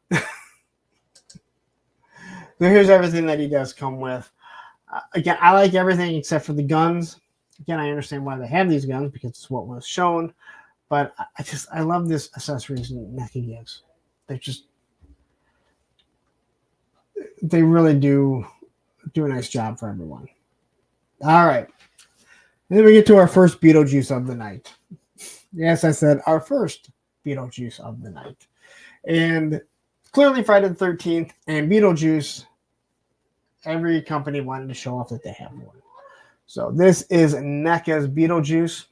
here's everything that he does come with. Again, I like everything except for the guns. Again, I understand why they have these guns because it's what was shown. But I love this accessories NECA gives. They really do a nice job for everyone. All right. And then we get to our first Beetlejuice of the night. Yes, I said our first Beetlejuice of the night. And clearly Friday the 13th and Beetlejuice, every company wanted to show off that they have one. So this is NECA's Beetlejuice.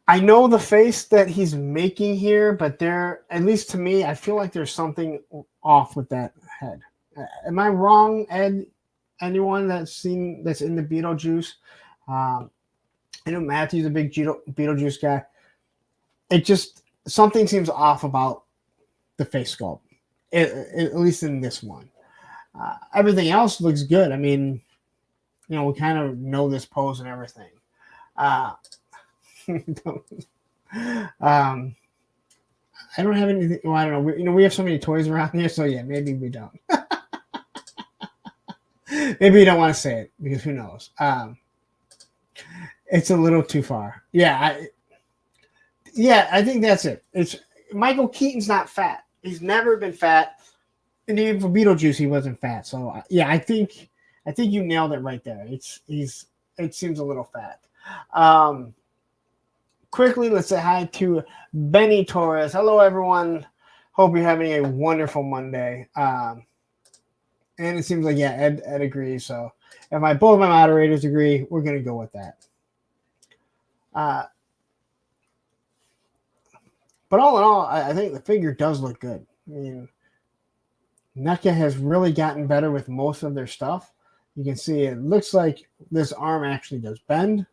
I know the face that he's making here, but at least to me, I feel like there's something off with that head. Am I wrong, Ed? Anyone that's in the Beetlejuice? I know Matthew's a big Beetlejuice guy. It just, something seems off about the face sculpt, at least in this one. Everything else looks good. I mean, we kind of know this pose and everything. I don't have anything. Well, I don't know. We have so many toys around here, so yeah, maybe we don't. Maybe you don't want to say it because who knows? It's a little too far. Yeah, I think that's it. It's Michael Keaton's not fat. He's never been fat, and even for Beetlejuice, he wasn't fat. So yeah, I think you nailed it right there. It seems a little fat. Quickly, let's say hi to Benny Torres. Hello, everyone. Hope you're having a wonderful Monday. And it seems like, yeah, Ed agrees. So if both my moderators agree, we're going to go with that. But all in all, I think the figure does look good. I mean, NECA has really gotten better with most of their stuff. You can see it looks like this arm actually does bend.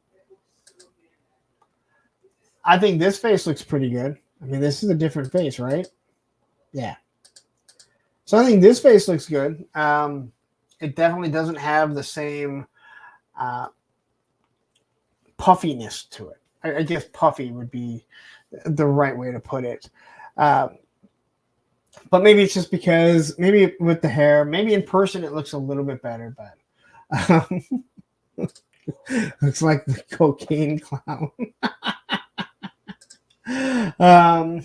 I think this face looks pretty good. I mean, this is a different face, right? Yeah. So I think this face looks good. It definitely doesn't have the same puffiness to it. I guess puffy would be the right way to put it. But maybe it's just because maybe with the hair, maybe in person it looks a little bit better, but looks like the cocaine clown. um,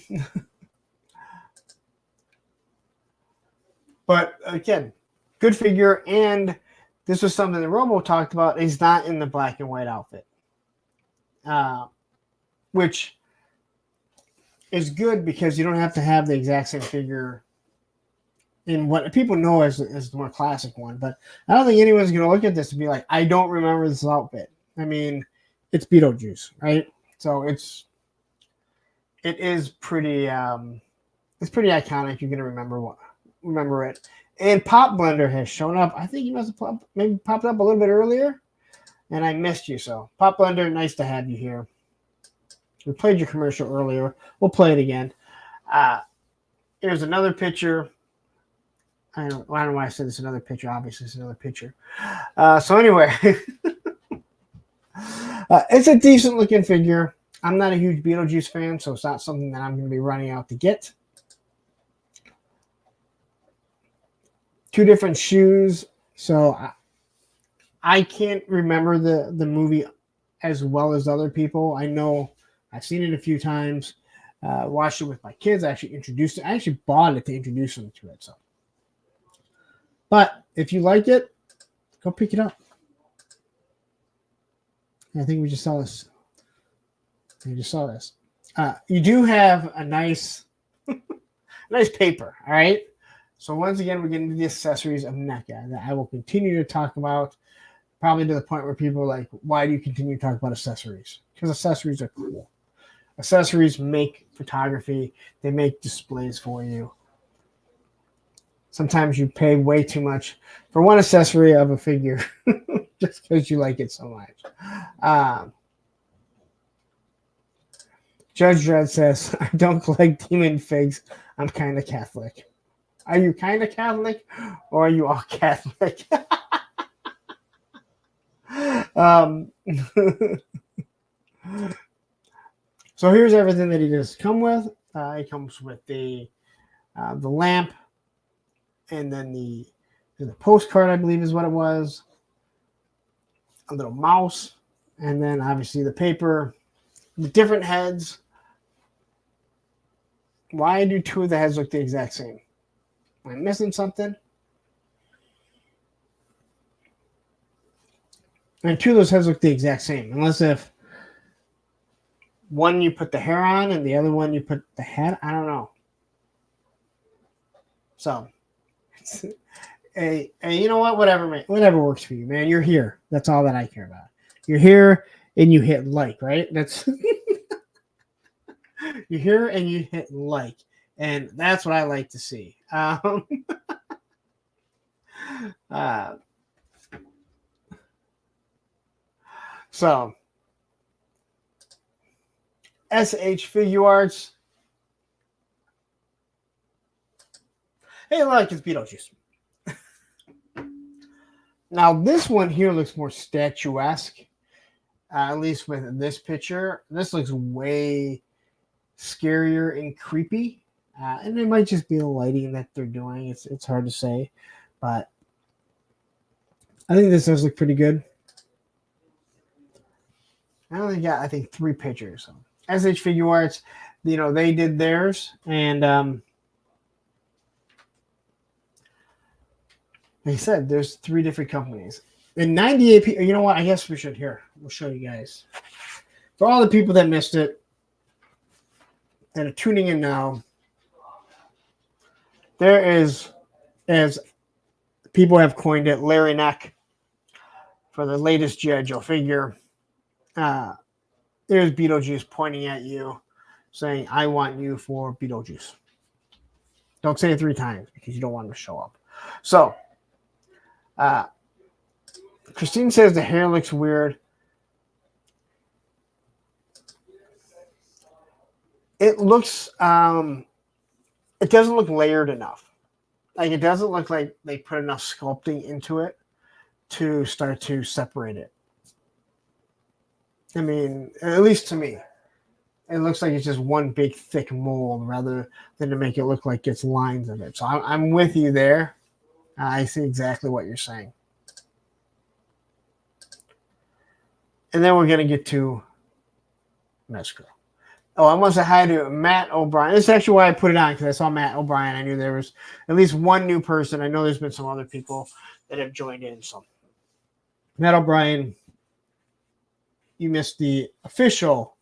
but again, good figure, and this was something that Robo talked about. He's not in the black and white outfit, which is good because you don't have to have the exact same figure in what people know as the more classic one. But I don't think anyone's going to look at this and be like, I don't remember this outfit. I mean, it's Beetlejuice, right? So it is pretty it's pretty iconic. You're going to remember it. And Pop Blender has shown up. I think he must have maybe popped up a little bit earlier, and I missed you. So Pop Blender, nice to have you here. We played your commercial earlier. We'll play it again. Here's another picture. I don't know why I said it's another picture. Obviously, it's another picture. So anyway, it's a decent looking figure. I'm not a huge Beetlejuice fan, so it's not something that I'm going to be running out to get. Two different shoes. So I can't remember the movie as well as other people. I know I've seen it a few times. Watched it with my kids. I actually bought it to introduce them to it. So. But if you like it, go pick it up. I think we just saw this. You do have a nice paper, all right? So once again, we're getting to the accessories of NECA that I will continue to talk about, probably to the point where people are like, why do you continue to talk about accessories? Because accessories are cool. Accessories make photography. They make displays for you. Sometimes you pay way too much for one accessory of a figure just because you like it so much. Judge Dredd says, I don't collect demon figs. I'm kind of Catholic. Are you kind of Catholic or are you all Catholic? So here's everything that he does come with. It comes with the lamp, and then the postcard, I believe is what it was. A little mouse, and then obviously the paper, the different heads. Why do two of the heads look the exact same? Am I missing something? And two of those heads look the exact same, unless if one you put the hair on and the other one you put the head. I don't know. So, hey, you know what? Whatever, man. Whatever works for you, man. You're here. That's all that I care about. You're here and you hit like, right? That's you're here and you hit like, and that's what I like to see. So, SH Figure Arts. Hey, look, it's Beetlejuice. Now, this one here looks more statuesque, at least with this picture. This looks way scarier and creepy. And it might just be the lighting that they're doing. It's hard to say. But I think this does look pretty good. I only got, I think, 3 pictures. SH Figure Arts, you know, they did theirs. And like I said, there's 3 different companies. And 98 people, you know what? I guess we should here. We'll show you guys. For all the people that missed it, that are tuning in now, there is, as people have coined it, Leatherneck for the latest G.I. Joe figure. There's Beetlejuice pointing at you, saying, I want you for Beetlejuice. Don't say it 3 times because you don't want him to show up. So, Christine says the hair looks weird. It looks, it doesn't look layered enough. Like, it doesn't look like they put enough sculpting into it to start to separate it. I mean, at least to me. it looks like it's just one big thick mold rather than to make it look like it's lines of it. So I'm with you there. I see exactly what you're saying. And then we're going to get to Mesco. Oh, I want to say hi to Matt O'Brien. This is actually why I put it on, because I saw Matt O'Brien. I knew there was at least one new person. I know there's been some other people that have joined in. So, Matt O'Brien, you missed the official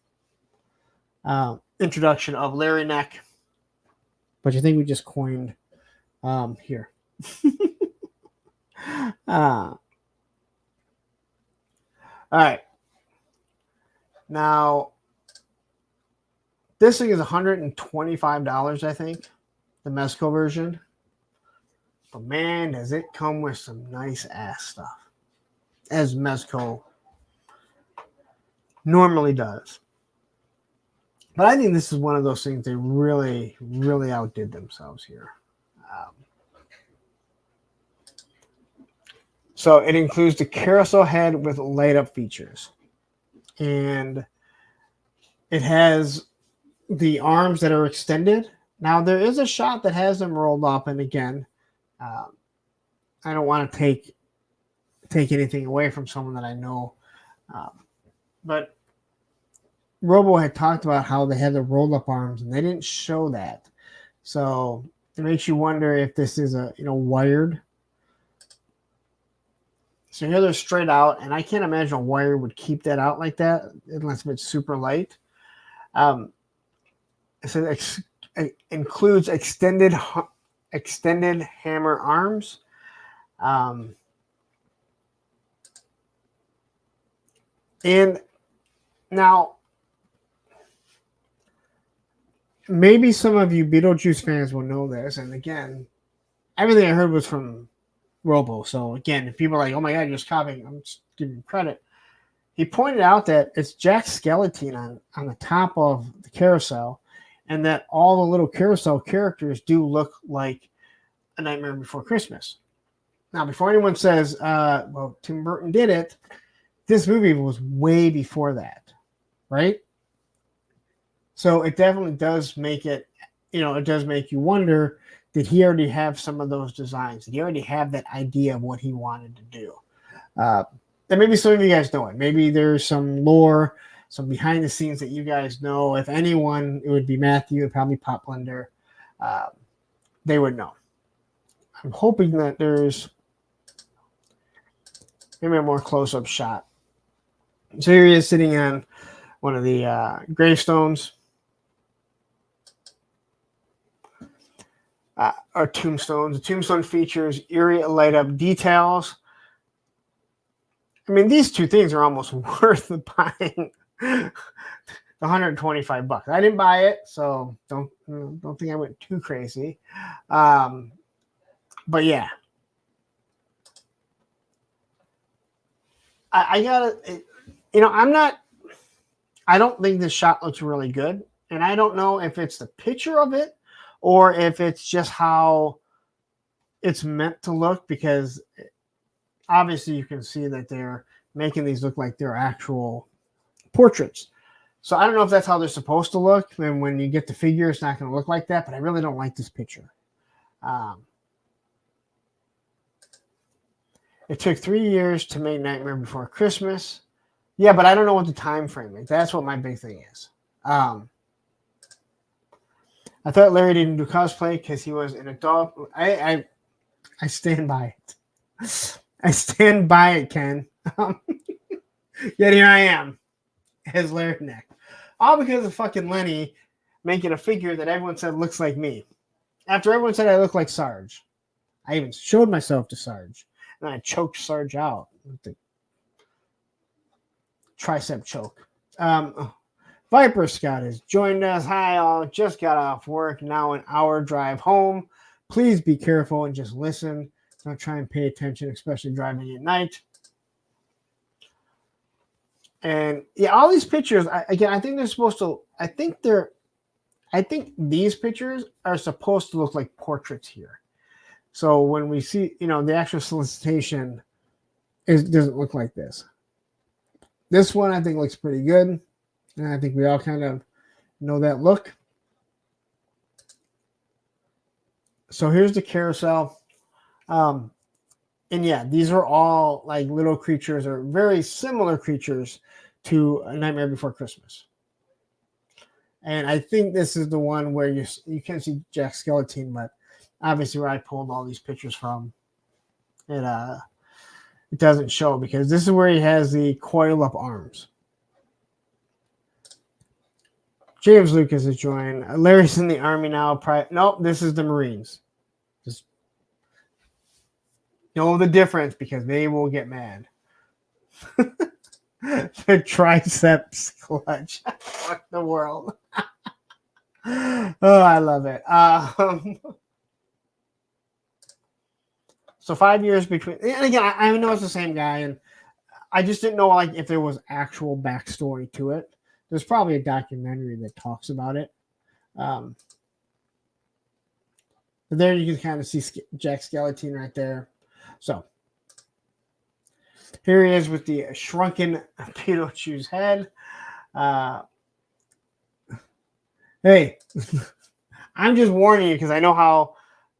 introduction of Leatherneck, but you think we just coined here. All right. Now, this thing is $125, I think, the Mesco version. But man, does it come with some nice ass stuff, as Mesco normally does. But I think this is one of those things they really, really outdid themselves here. So it includes the carousel head with light up features. And it has the arms that are extended. Now there is a shot that has them rolled up. And again, I don't want to take anything away from someone that I know. But Robo had talked about how they had the rolled up arms and they didn't show that. So it makes you wonder if this is a, wired. So here they're straight out, and I can't imagine a wire would keep that out like that unless it's super light. So it includes extended hammer arms. And now, maybe some of you Beetlejuice fans will know this. And again, everything I heard was from Robo. So again, if people are like, oh my God, you're just copying, I'm just giving you credit. He pointed out that it's Jack Skellington on the top of the carousel, and that all the little carousel characters do look like A Nightmare Before Christmas. Now, before anyone says, well, Tim Burton did it, this movie was way before that, right? So it definitely does make it, it does make you wonder, did he already have some of those designs? Did he already have that idea of what he wanted to do? And maybe some of you guys know it. Maybe there's some lore, some behind the scenes that you guys know. If anyone, it would be Matthew and probably Pop Blender. They would know. I'm hoping that there's maybe a more close-up shot. So here he is sitting on one of the gravestones. Or tombstones. The tombstone features eerie light-up details. I mean, these two things are almost worth buying the $125. I didn't buy it, so don't think I went too crazy. But yeah, I gotta. I don't think this shot looks really good, and I don't know if it's the picture of it, or if it's just how it's meant to look, because obviously you can see that they're making these look like they're actual portraits. So I don't know if that's how they're supposed to look. And when you get the figure, it's not going to look like that, but I really don't like this picture. It took 3 years to make Nightmare Before Christmas. Yeah, but I don't know what the time frame is. That's what my big thing is. I thought Larry didn't do cosplay because he was an adult. I stand by it. I stand by it, Ken. Yet here I am as Leatherneck. All because of fucking Lenny making a figure that everyone said looks like me. After everyone said I look like Sarge. I even showed myself to Sarge. And I choked Sarge out with the tricep choke. Viper Scout has joined us. Hi, all. Just got off work. Now an hour drive home. Please be careful and just listen. Don't try and pay attention, especially driving at night. And yeah, all these pictures, I think they're supposed to, I think these pictures are supposed to look like portraits here. So when we see, the actual solicitation doesn't look like this. This one I think looks pretty good. And I think we all kind of know that look. So here's the carousel. And yeah, these are all like little creatures or very similar creatures to A Nightmare Before Christmas. And I think this is the one where you can't see Jack Skellington, but obviously where I pulled all these pictures from, it doesn't show because this is where he has the coil up arms. James Lucas is joined. Larry's in the Army now. Nope, this is the Marines. Just know the difference because they will get mad. The triceps clutch. Fuck the world. Oh, I love it. So 5 years between, and again, I know it's the same guy, and I just didn't know like if there was actual backstory to it. There's probably a documentary that talks about it. But there you can kind of see Jack Skellington right there. So here he is with the shrunken Pikachu's head. Hey, I'm just warning you because I know how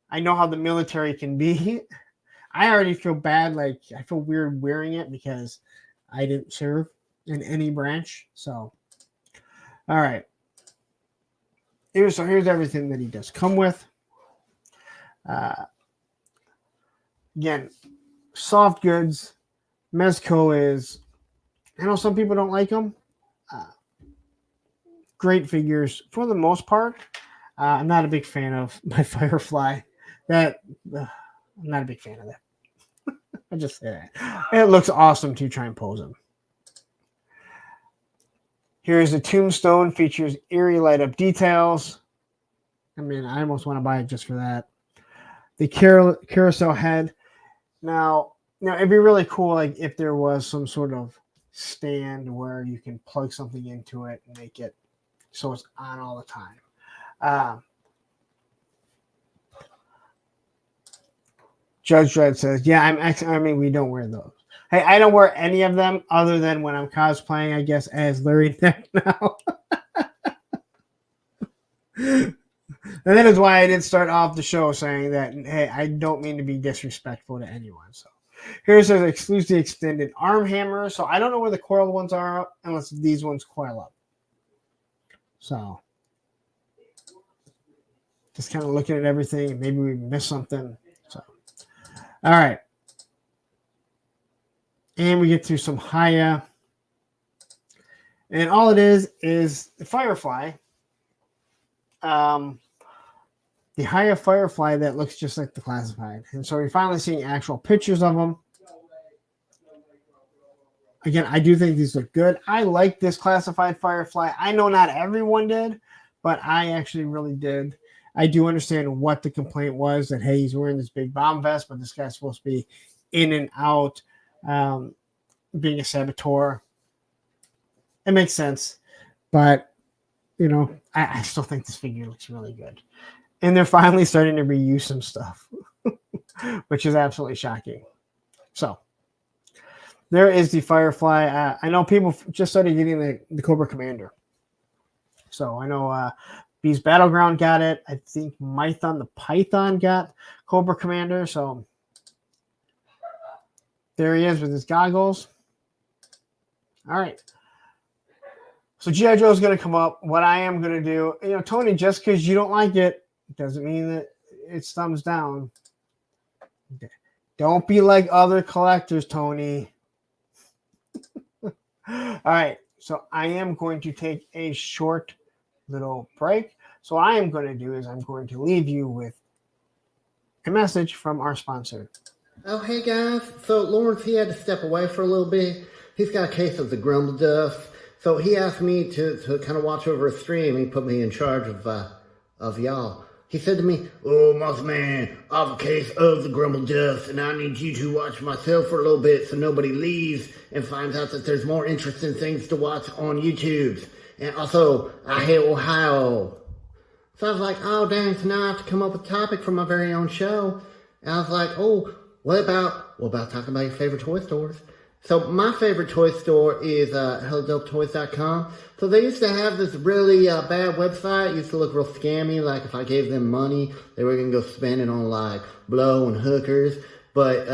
the military can be. I already feel bad, like I feel weird wearing it because I didn't serve in any branch. So, all right. Here's everything that he does come with. Again, soft goods. Mezco is, I know some people don't like them. Great figures for the most part. I'm not a big fan of my Firefly. I'm not a big fan of that. I just say that. It looks awesome to try and pose him. Here's the tombstone. Features eerie light up details. I mean, I almost want to buy it just for that. The carousel head. Now it'd be really cool, like if there was some sort of stand where you can plug something into it and make it so it's on all the time. Judge Dredd says, yeah, I mean, we don't wear those. Hey, I don't wear any of them other than when I'm cosplaying, I guess, as Larry Neck now. And that is why I did start off the show saying that, hey, I don't mean to be disrespectful to anyone. So here's an exclusive extended arm hammer. So I don't know where the coiled ones are unless these ones coil up. So just kind of looking at everything. Maybe we missed something. So, all right. And we get to some Haya. And all it is the Firefly. The Haya Firefly that looks just like the classified. And so we're finally seeing actual pictures of them. Again, I do think these look good. I like this classified Firefly. I know not everyone did, but I actually really did. I do understand what the complaint was, that, hey, he's wearing this big bomb vest, but this guy's supposed to be in and out, being a saboteur. It makes sense. But, you know, I still think this figure looks really good. And they're finally starting to reuse some stuff, which is absolutely shocking. So, there is the Firefly. I know people just started getting the Cobra Commander. So I know Beast Battleground got it. I think Mython the Python got Cobra Commander. So there he is with his goggles. All right. So G.I. Joe is going to come up. What I am going to do, you know, Tony, just because you don't like it doesn't mean that it's thumbs down. Don't be like other collectors, Tony. All right, so I am going to take a short little break. So what I am going to do is I'm going to leave you with a message from our sponsor. Oh, hey guys. So Lawrence, he had to step away for a little bit. He's got a case of the grumble dust. So he asked me to kind of watch over a stream. He put me in charge of y'all. He said to me, "Oh, Moss Man, I have a case of the grumble dust, and I need you to watch myself for a little bit so nobody leaves and finds out that there's more interesting things to watch on YouTube. And also, I hate Ohio." So I was like, oh, dang, so now I have to come up with a topic for my very own show. And I was like, oh, what about talking about your favorite toy stores? So my favorite toy store is HelloDopeToys.com. So they used to have this really bad website. It used to look real scammy. Like if I gave them money, they were going to go spend it on like blow and hookers. But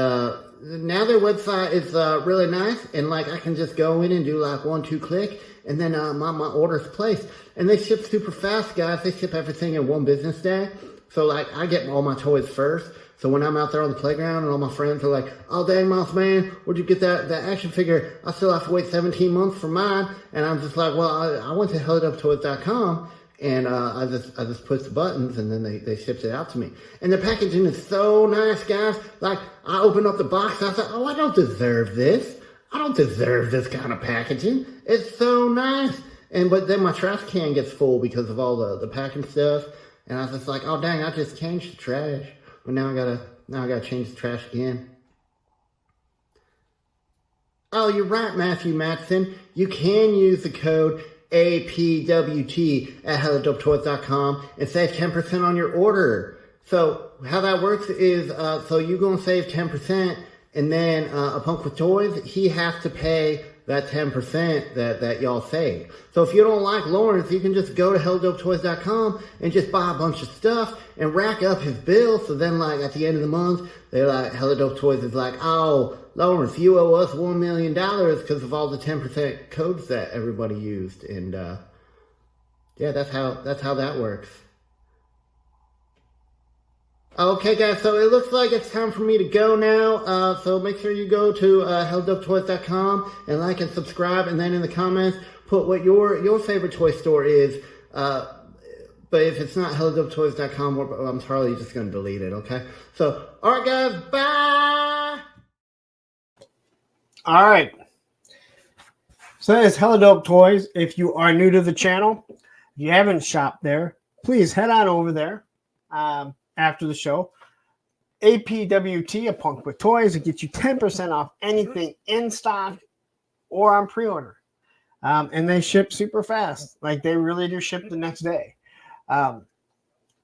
now their website is really nice. And like I can just go in and do like 1-2 click. And then my order's placed. And they ship super fast, guys. They ship everything in 1 business day. So like I get all my toys first. So when I'm out there on the playground and all my friends are like, oh, dang, Mouse Man, where'd you get that action figure? I still have to wait 17 months for mine. And I'm just like, well, I went to HelloDopeToys.com and I just pushed the buttons and then they shipped it out to me. And the packaging is so nice, guys. Like, I opened up the box. I thought, oh, I don't deserve this. I don't deserve this kind of packaging. It's so nice. But then my trash can gets full because of all the packing stuff. And I was just like, oh, dang, I just changed the trash. But now I gotta change the trash again. Oh, you're right, Matthew Matson. You can use the code APWT at HelloDopeToys.com and save 10% on your order. So how that works is, so you're gonna save 10%, and then a Punk with Toys, he has to pay that 10% that y'all saved. So if you don't like Lawrence, you can just go to HelloDopeToys.com and just buy a bunch of stuff and rack up his bill. So then like at the end of the month, they're like, Hello Toys is like, oh, Lawrence, you owe us $1 million because of all the 10% codes that everybody used. And yeah, that's how that works. Okay, guys, so it looks like it's time for me to go now. So make sure you go to HelloDopeToys.com and like and subscribe. And then in the comments, put what your favorite toy store is. But if it's not HelloDopeToys.com, I'm probably just going to delete it, okay? So, all right, guys, bye! All right. So that is Hello Dope Toys. If you are new to the channel, if you haven't shopped there, please head on over there. After the show, APWT, a Punk with Toys, it gets you 10% off anything in stock or on pre-order. And they ship super fast. Like they really do ship the next day.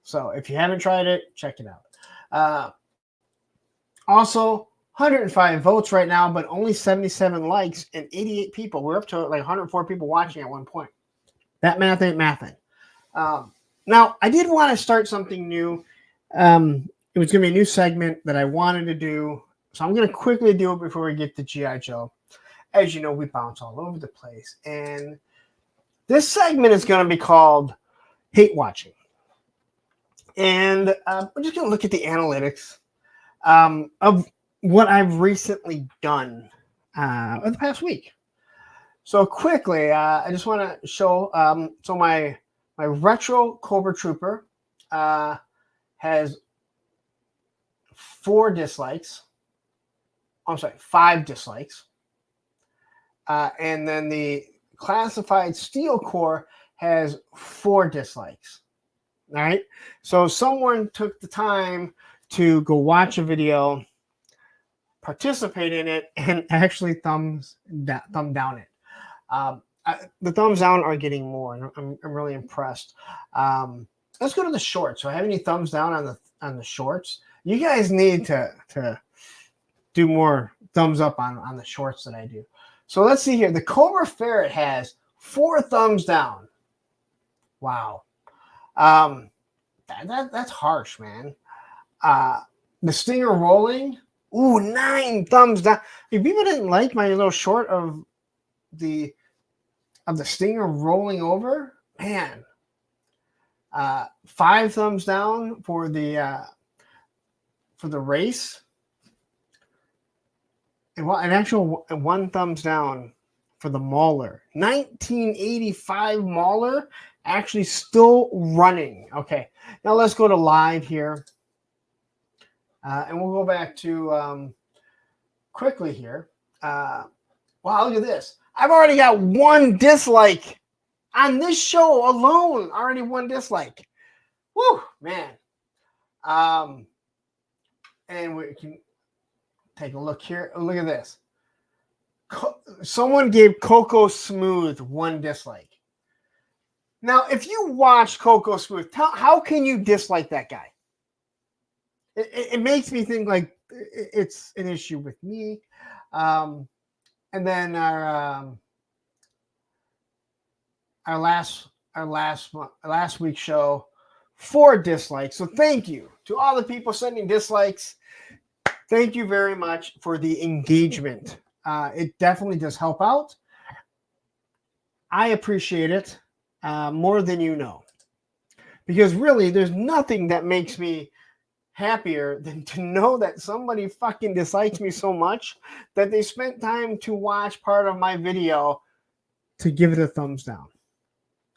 So if you haven't tried it, check it out. Also, 105 votes right now, but only 77 likes and 88 people. We're up to like 104 people watching at one point. That math ain't mathing. Now, I did want to start something new. It was going to be a new segment that I wanted to do. So I'm going to quickly do it before we get to G.I. Joe. As you know, we bounce all over the place. And this segment is going to be called Hate Watching. And we're just going to look at the analytics of what I've recently done in the past week. So quickly, I just want to show, so my retro Cobra Trooper has 4 dislikes. I'm sorry, 5 dislikes. And then the classified steel core has 4 dislikes. All right. So someone took the time to go watch a video, participate in it, and actually thumb down it. The thumbs down are getting more, and I'm really impressed. Let's go to the shorts. So I have any thumbs down on the shorts? You guys need to do more thumbs up on the shorts that I do. So let's see here. The Cobra Ferret has 4 thumbs down. Wow. That's harsh, man. The Stinger Rolling, 9 thumbs down. If people didn't like my little short of the Stinger rolling over, man. 5 thumbs down for the race, and an actual 1 thumbs down for the Mauler. 1985 Mauler actually still running. Okay, now let's go to live here, and we'll go back to quickly here. Wow, look at this. I've already got 1 dislike on this show alone. Already 1 dislike. Woo, man. And we can take a look here. Oh, look at this. Someone gave Coco Smooth 1 dislike. Now, if you watch Coco Smooth, how can you dislike that guy? It makes me think like it's an issue with me. And then our last week's show, 4 dislikes. So thank you to all the people sending dislikes. Thank you very much for the engagement. It definitely does help out. I appreciate it more than you know. Because really, there's nothing that makes me happier than to know that somebody fucking dislikes me so much that they spent time to watch part of my video to give it a thumbs down.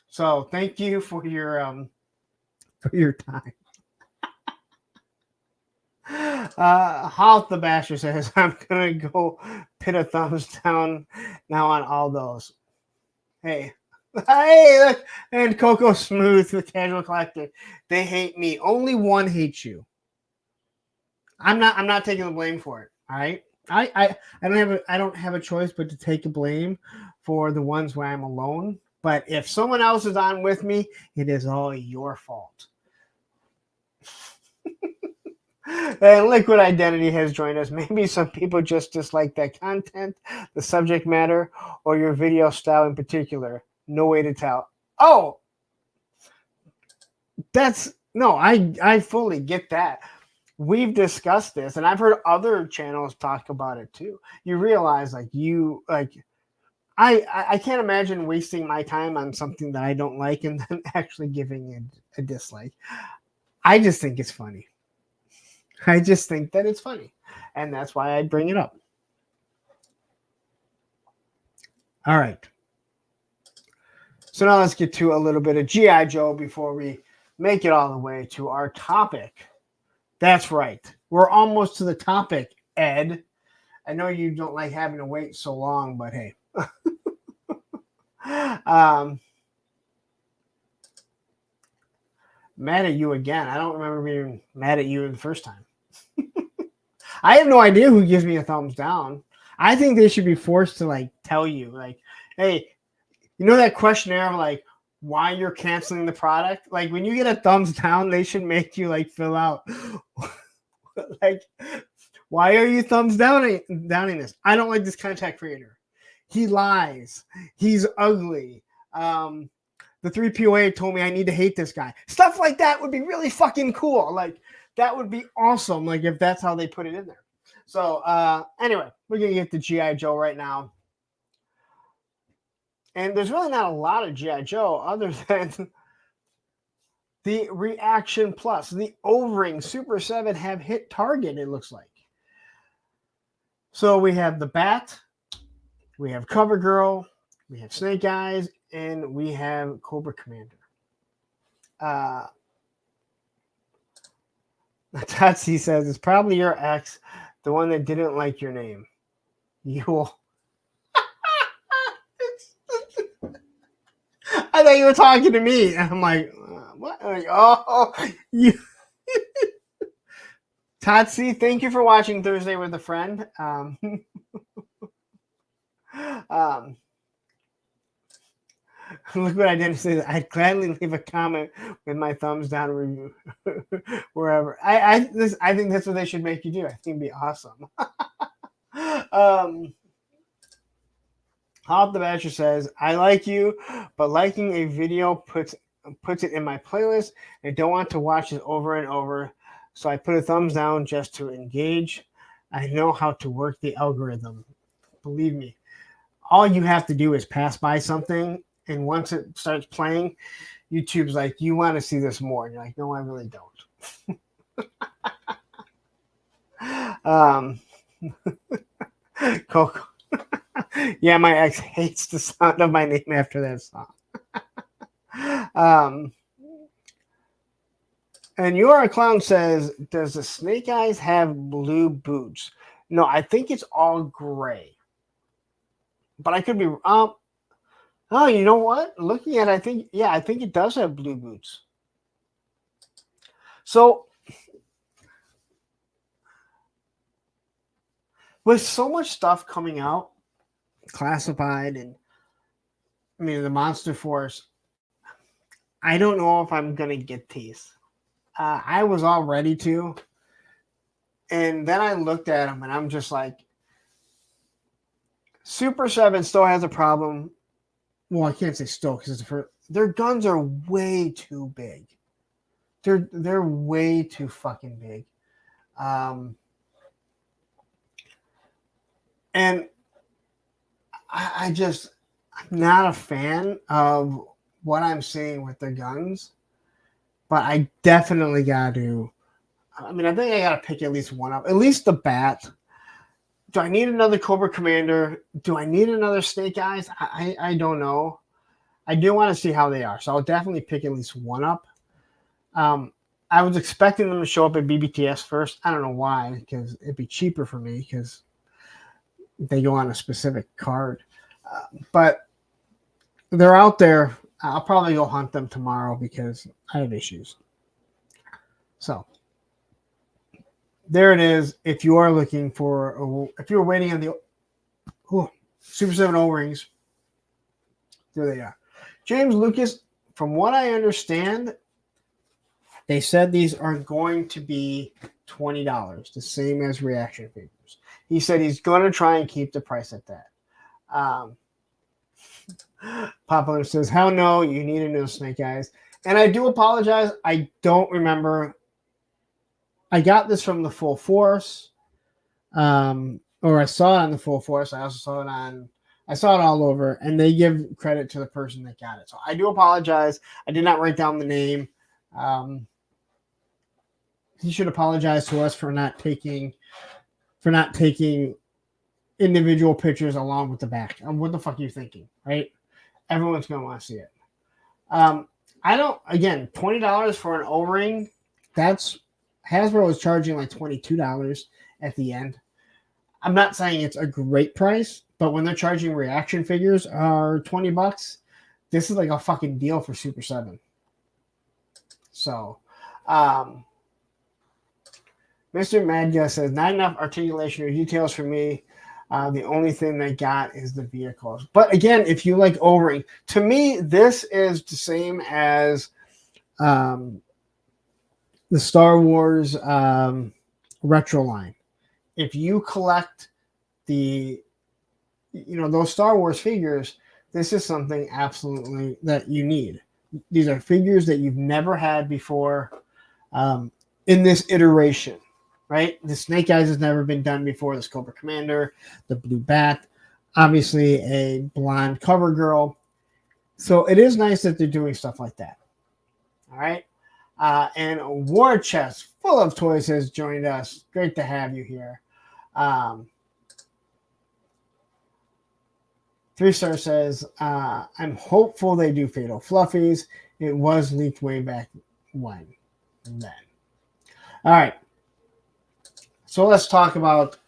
So thank you for your time. Halt the Basher says, I'm gonna go put a thumbs down now on all those. Hey, look, and Coco Smooth, the Casual Collector. They hate me. Only one hates you. I'm not taking the blame for it. All right. I don't have a choice but to take the blame for the ones where I'm alone. But if someone else is on with me, it is all your fault. And Liquid Identity has joined us. Maybe some people just dislike that content, the subject matter, or your video style in particular. No way to tell. Oh, I fully get that. We've discussed this, and I've heard other channels talk about it too. You realize, I can't imagine wasting my time on something that I don't like and then actually giving it a dislike. I just think it's funny. I just think that it's funny, and that's why I bring it up. All right. So now let's get to a little bit of G.I. Joe before we make it all the way to our topic. That's right. We're almost to the topic, Ed. I know you don't like having to wait so long, but hey. Mad at you again. I don't remember being mad at you the first time. I have no idea who gives me a thumbs down. I think they should be forced to tell you, hey, you know that questionnaire of why you're canceling the product? When you get a thumbs down, they should make you fill out why are you thumbs downing this? I don't like this content creator. He lies. He's ugly. The 3POA told me I need to hate this guy. Stuff like that would be really fucking cool. That would be awesome. If that's how they put it in there. So anyway, we're going to get to G.I. Joe right now. And there's really not a lot of G.I. Joe other than the Reaction Plus. The O-Ring Super 7 have hit target, it looks like. So we have the Bat, we have CoverGirl, we have Snake Eyes, and we have Cobra Commander. Tatsi says, it's probably your ex, the one that didn't like your name. You will. I thought you were talking to me. And I'm like, what? You. Tatsi, thank you for watching Thursday with a Friend. Look what I didn't say. I'd gladly leave a comment with my thumbs down review wherever. I think that's what they should make you do. I think it'd be awesome. Hop the Badger says, I like you, but liking a video puts it in my playlist. I don't want to watch it over and over, so I put a thumbs down just to engage. I know how to work the algorithm. Believe me, all you have to do is pass by something, and once it starts playing, YouTube's like, you want to see this more. And you're like, no, I really don't. Coco. Yeah, my ex hates the sound of my name after that song. And You're a Clown says, does the Snake Eyes have blue boots? No, I think it's all gray. But I could be oh, you know what? Looking at it, I think it does have blue boots. So with so much stuff coming out, classified, and the Monster Force, I don't know if I'm gonna get these. I was all ready to, and then I looked at them and I'm just like, Super 7 still has a problem. Well, I can't say still because their guns are way too big. They're way too fucking big. And I'm not a fan of what I'm seeing with their guns, but I definitely got to. I mean, I think I got to pick at least one up. At least the bat. Do I need another Cobra Commander? Do I need another Snake Eyes? I don't know. I do want to see how they are, so I'll definitely pick at least one up. I was expecting them to show up at BBTS first. I don't know why, because it'd be cheaper for me because they go on a specific card. But they're out there. I'll probably go hunt them tomorrow because I have issues. So there it is. If you are looking for, if you're waiting on the Super 7 O-rings, there they are. James Lucas, from what I understand, they said these are going to be $20, the same as reaction figures. He said he's going to try and keep the price at that. Popular says, hell no, you need a new Snake Eyes. And I do apologize. I don't remember. I got this from the Full Force. Or I saw it on the Full Force. I also saw it all over. And they give credit to the person that got it. So I do apologize. I did not write down the name. He should apologize to us for not taking individual pictures along with the back. What the fuck are you thinking, right? Everyone's gonna want to see it. $20 for an O-ring. That's Hasbro is charging like $22 at the end. I'm not saying it's a great price, but when they're charging reaction figures are $20, this is like a fucking deal for Super 7. So, Mr. Madga says, not enough articulation or details for me. The only thing they got is the vehicles. But again, if you like O-ring, to me, this is the same as the Star Wars retro line. If you collect those Star Wars figures, this is something absolutely that you need. These are figures that you've never had before in this iteration, right? The Snake Eyes has never been done before. This Cobra Commander, the Blue Bat, obviously a blonde cover girl. So it is nice that they're doing stuff like that. All right. And War Chest full of toys has joined us. Great to have you here. 3-star says, I'm hopeful they do Fatal Fluffies. It was leaked way back when. Then. All right. So let's talk about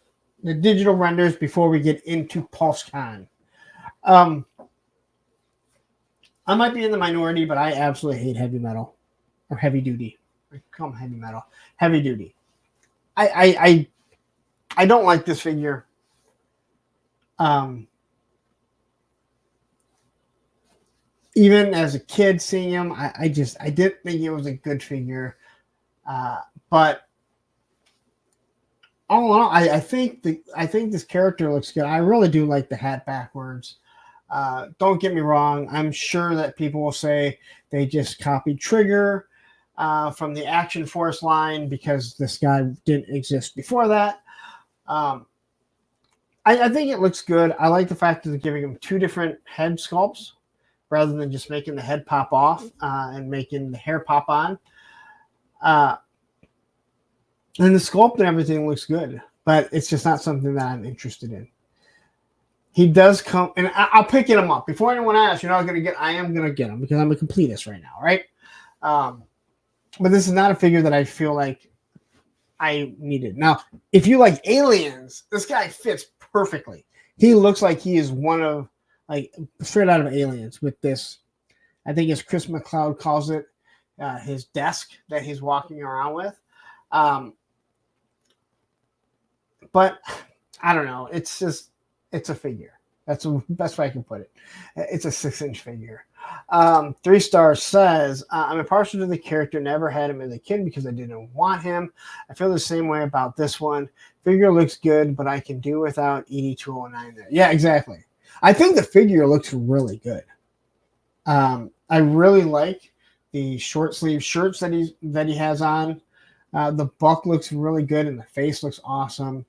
the digital renders before we get into PulseCon. I might be in the minority, but I absolutely hate heavy metal or heavy duty. I call them heavy metal. Heavy duty. I don't like this figure. Even as a kid seeing him, I didn't think it was a good figure. But all in all, I think this character looks good. I really do like the hat backwards. Don't get me wrong. I'm sure that people will say they just copied Trigger from the Action Force line because this guy didn't exist before that. I think it looks good. I like the fact that they're giving him two different head sculpts rather than just making the head pop off and making the hair pop on. And the sculpt and everything looks good, but it's just not something that I'm interested in. He does come, and I'll pick him up. Before anyone asks, I am going to get him because I'm a completist right now, right? But this is not a figure that I feel like I needed. Now, if you like aliens, this guy fits perfectly. He looks like he is one of, like, straight out of Aliens with this, I think as Chris McLeod calls it, his desk that he's walking around with. But I don't know. It's a figure. That's the best way I can put it. It's a 6-inch figure. 3 stars says, I'm impartial to the character, never had him as a kid because I didn't want him. I feel the same way about this one. Figure looks good, but I can do without ED209 there. Yeah, exactly. I think the figure looks really good. I really like the short sleeve shirts that he has on. The buck looks really good, and the face looks awesome.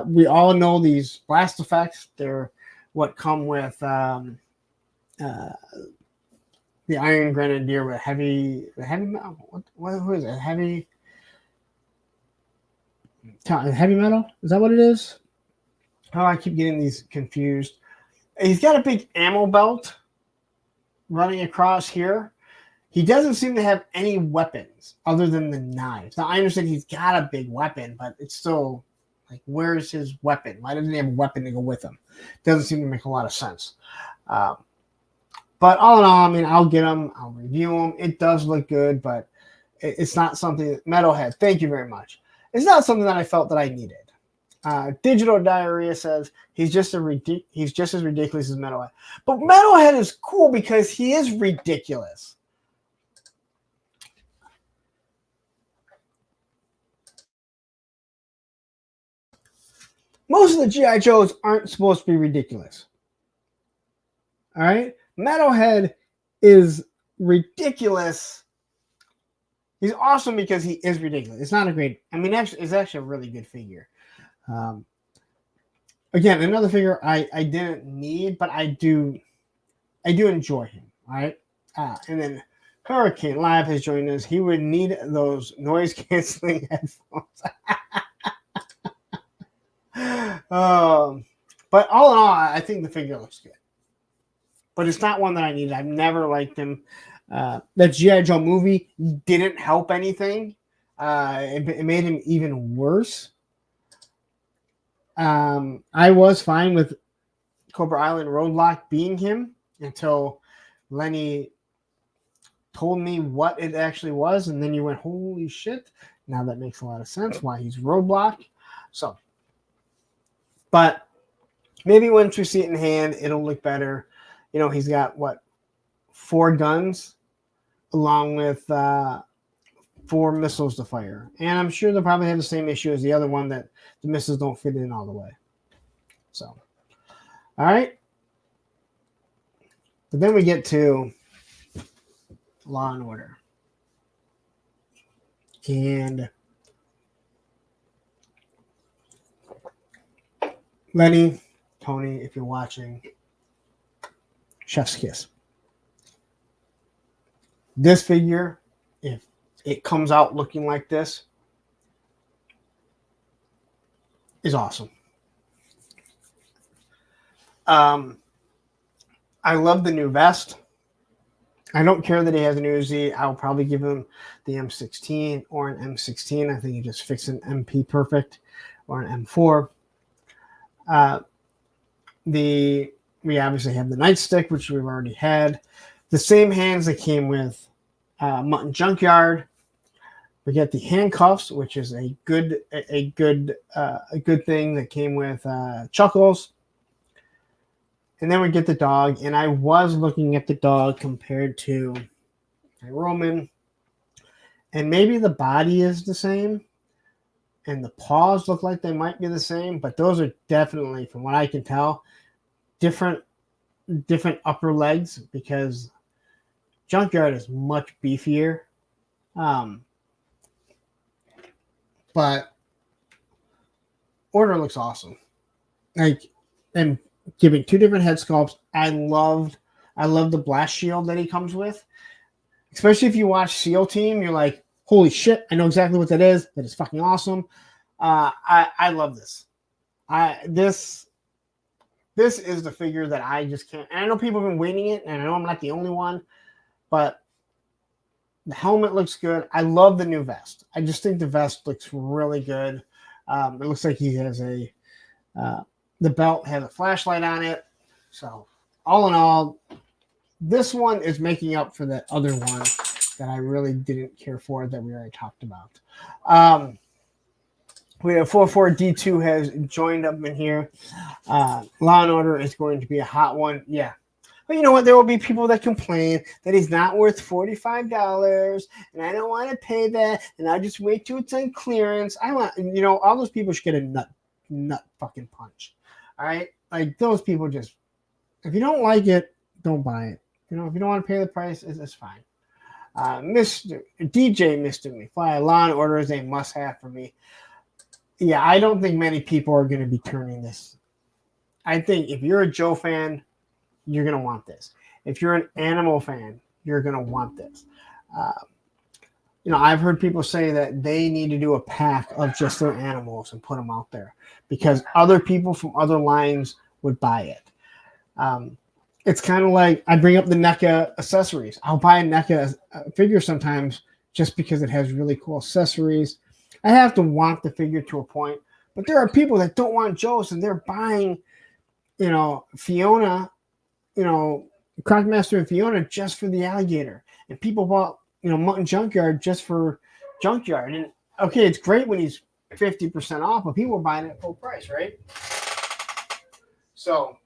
We all know these blast effects. They're what come with the Iron Grenadier with heavy metal. What is it? Heavy metal? Is that what it is? Oh, I keep getting these confused. He's got a big ammo belt running across here. He doesn't seem to have any weapons other than the knives. Now, I understand he's got a big weapon, but it's still like, where's his weapon? Why doesn't he have a weapon to go with him? Doesn't seem to make a lot of sense. But all in all, I mean, I'll get him. I'll review him. It does look good, but it's not something that Metalhead. Thank you very much. It's not something that I felt that I needed. Digital Diarrhea says he's just as ridiculous as Metalhead. But Metalhead is cool because he is ridiculous. Most of the G.I. Joes aren't supposed to be ridiculous. All right? Metalhead is ridiculous. He's awesome because he is ridiculous. It's not a great... I mean, actually, it's actually a really good figure. Again, another figure I didn't need, but I do enjoy him. All right? And then Hurricane Live has joined us. He would need those noise-canceling headphones. But all in all, I think the figure looks good. But it's not one that I needed. I've never liked him. The G.I. Joe movie didn't help anything. It made him even worse. I was fine with Cobra Island Roadblock being him until Lenny told me what it actually was, and then you went, holy shit. Now that makes a lot of sense why he's Roadblock. So, but maybe once we see it in hand, it'll look better. You know, he's got, 4 guns along with 4 missiles to fire. And I'm sure they'll probably have the same issue as the other one, that the missiles don't fit in all the way. So, all right. But then we get to Law and Order. And Lenny, Tony, if you're watching, chef's kiss. This figure, if it comes out looking like this, is awesome. I love the new vest. I don't care that he has an Uzi. I'll probably give him the M16 or an M16. I think he just fixed an MP perfect or an M4. We obviously have the nightstick, which we've already had. The same hands that came with Mutton Junkyard. We get the handcuffs, which is a good thing that came with Chuckles. And then we get the dog, and I was looking at the dog compared to Roman, and maybe the body is the same, and the paws look like they might be the same, but those are definitely, from what I can tell, different upper legs, because Junkyard is much beefier. But Order looks awesome. And giving 2 different head sculpts. I love the blast shield that he comes with. Especially if you watch SEAL Team, you're like, holy shit, I know exactly what that is. That is fucking awesome. I love this. This is the figure that I just can't. And I know people have been waiting it, and I know I'm not the only one, but the helmet looks good. I love the new vest. I just think the vest looks really good. It looks like he has the belt has a flashlight on it. So all in all, this one is making up for that other one that I really didn't care for that we already talked about. We have 44D2 has joined up in here. Law and Order is going to be a hot one. Yeah. But you know what? There will be people that complain that he's not worth $45, and I don't want to pay that, and I'll just wait till it's on clearance. I want, all those people should get a nut fucking punch. All right? Like, those people just, if you don't like it, don't buy it. If you don't want to pay the price, it's fine. Mr. McFly, Law and Order is a must-have for me. Yeah, I don't think many people are going to be turning this. I think if you're a Joe fan, you're going to want this. If you're an Animal fan, you're going to want this. I've heard people say that they need to do a pack of just their animals and put them out there because other people from other lines would buy it. It's kind of like I bring up the NECA accessories. I'll buy a NECA figure sometimes just because it has really cool accessories. I have to want the figure to a point, but there are people that don't want Joe's and they're buying, Fiona, Crockmaster and Fiona just for the alligator. And people bought, Mutton Junkyard just for Junkyard. And okay, it's great when he's 50% off, but people are buying it at full price, right? So,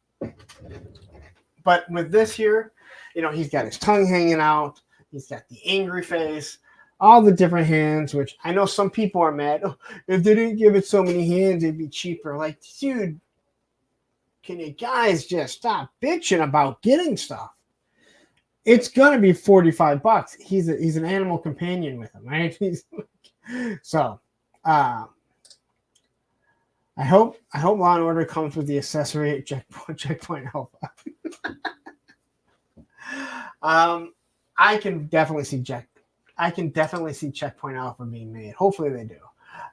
but with this here, he's got his tongue hanging out. He's got the angry face. All the different hands, which I know some people are mad. Oh, if they didn't give it so many hands, it'd be cheaper. Like, dude, can you guys just stop bitching about getting stuff? It's gonna be $45. He's an animal companion with him, right? So, I hope Law and Order comes with the accessory at Checkpoint Alpha. I can definitely see Checkpoint Alpha being made. Hopefully they do.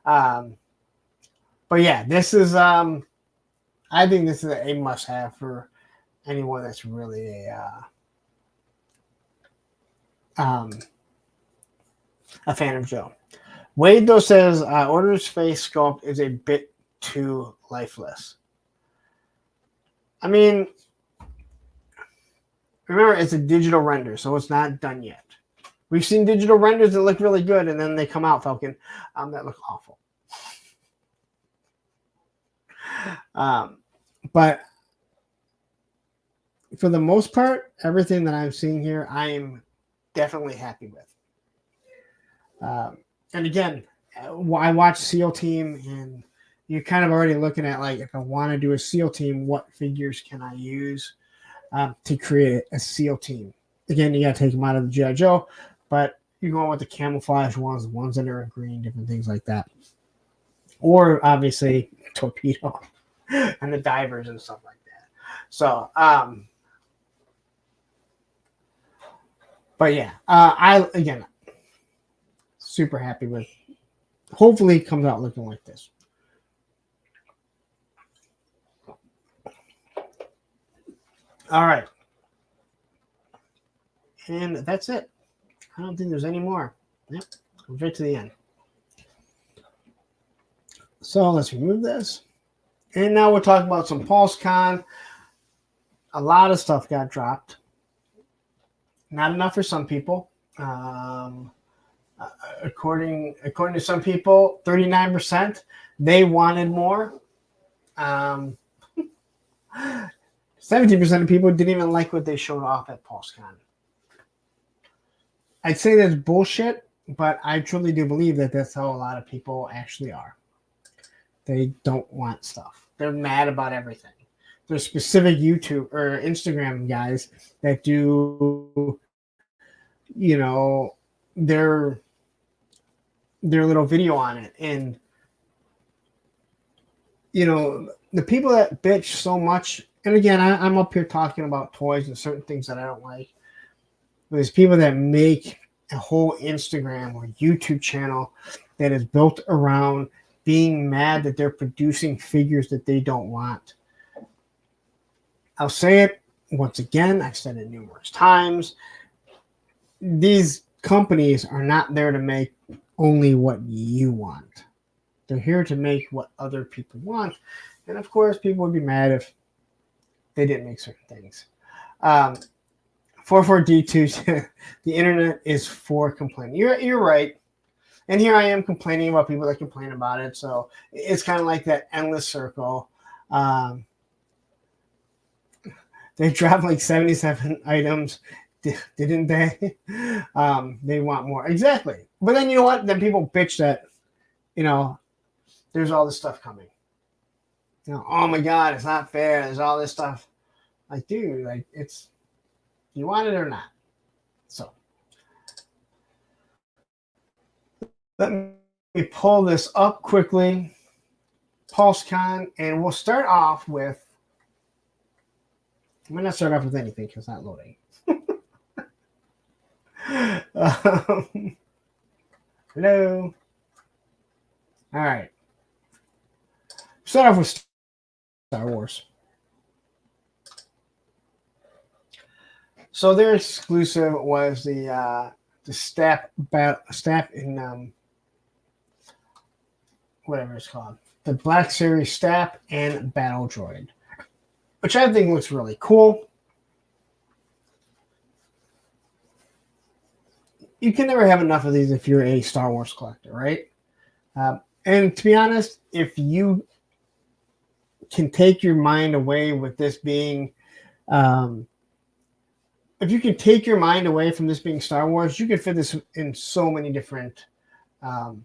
But yeah, this is I think this is a must-have for anyone that's really a fan of Joe. Wade though says Order's face sculpt is a bit too lifeless. I mean, remember it's a digital render, so it's not done yet. We've seen digital renders that look really good, and then they come out, Falcon, that look awful. But for the most part, everything that I'm seeing here, I am definitely happy with. And again, I watch SEAL Team, and you're kind of already looking at, like, if I want to do a SEAL Team, what figures can I use to create a SEAL Team? Again, you got to take them out of the G.I. Joe, but you're going with the camouflage ones, the ones that are in green, different things like that. Or, obviously, Torpedo and the divers and stuff like that. So, but yeah, again, super happy with. Hopefully, it comes out looking like this. All right, and that's it. I don't think there's any more. Yep, go right to the end. So let's remove this, and now we'll talk about some PulseCon. A lot of stuff got dropped. Not enough for some people. According to some people, 39%. They wanted more. 17% of people didn't even like what they showed off at PulseCon. I'd say that's bullshit, but I truly do believe that that's how a lot of people actually are. They don't want stuff. They're mad about everything. There's specific YouTube or Instagram guys that do, their little video on it. And, the people that bitch so much, and again, I'm up here talking about toys and certain things that I don't like. There's people that make a whole Instagram or YouTube channel that is built around being mad that they're producing figures that they don't want. I'll say it once again. I've said it numerous times. These companies are not there to make only what you want. They're here to make what other people want. And of course, people would be mad if they didn't make certain things. 44D2, the internet is for complaining. You're right. And here I am complaining about people that complain about it. So it's kind of like that endless circle. They dropped like 77 items, didn't they? They want more. Exactly. But then you know what? Then people bitch that, there's all this stuff coming. Oh my God, it's not fair. There's all this stuff. Like, dude, like it's, you want it or not? So let me pull this up quickly. PulseCon, and we'll start off with, I might not start off with anything because it's not loading. Hello. All right. Start off with Star Wars. So their exclusive was the step in whatever it's called, the Black Series Stap and Battle Droid, which I think looks really cool. You can never have enough of these if you're a Star Wars collector, right? And to be honest, if you can take your mind away with this being, if you can take your mind away from this being Star Wars, you can fit this in so many different lines.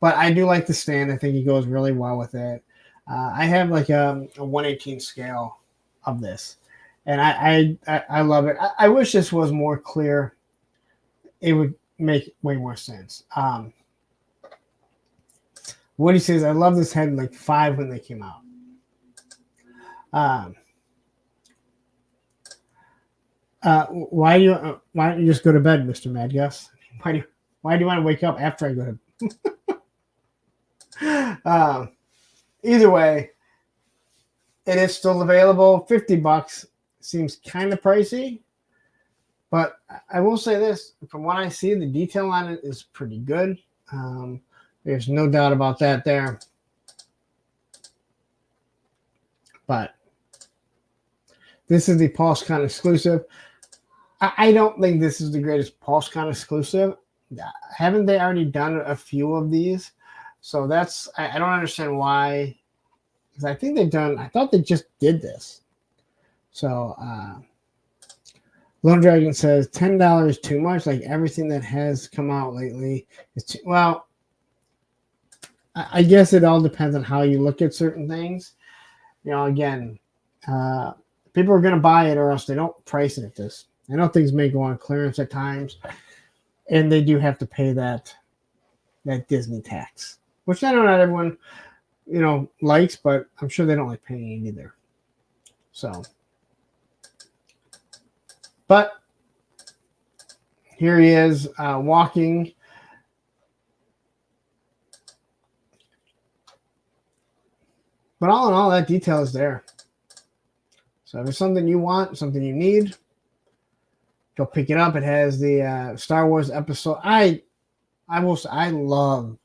But I do like the stand. I think he goes really well with it. I have like a 1/18 scale of this, and I love it. I wish this was more clear. It would make way more sense. What he says, I love this head like 5 when they came out. Why don't you just go to bed, Mr. Mad Gus? Why do you want to wake up after I go to either way, it is still available. $50 seems kind of pricey, but I will say this: from what I see, the detail on it is pretty good. There's no doubt about that there. But this is the PulseCon exclusive. I don't think this is the greatest PulseCon exclusive. Haven't they already done a few of these? So that's, I don't understand why, because I think I thought they just did this. So Lone Dragon says $10 too much, like everything that has come out lately. Well, I guess it all depends on how you look at certain things. Again, people are going to buy it or else they don't price it at this. I know things may go on clearance at times, and they do have to pay that Disney tax, which I know not everyone, likes, but I'm sure they don't like paying it either. So, but here he is walking. But all in all, that detail is there. So if it's something you want, something you need, go pick it up. It has the Star Wars episode. I will say I love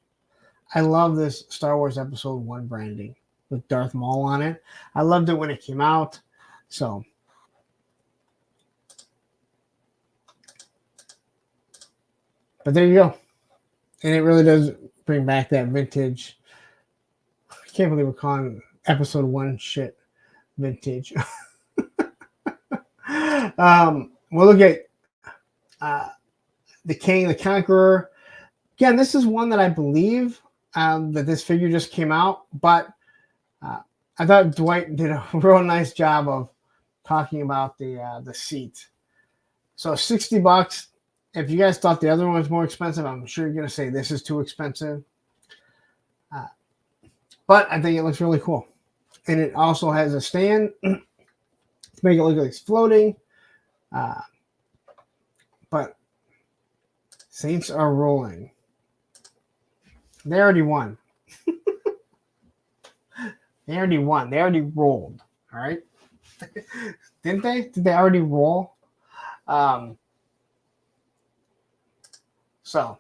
this Star Wars Episode 1 branding with Darth Maul on it. I loved it when it came out. So but there you go. And it really does bring back that vintage. I can't believe we're calling Episode 1 shit vintage. We'll look at the King, the Conqueror. Again, this is one that I believe that this figure just came out, but I thought Dwight did a real nice job of talking about the seat. So $60. If you guys thought the other one was more expensive, I'm sure you're going to say this is too expensive. But I think it looks really cool. And it also has a stand to make it look like it's floating. But Saints are rolling. They already won. They already won. They already rolled. All right. Didn't they? Did they already roll? So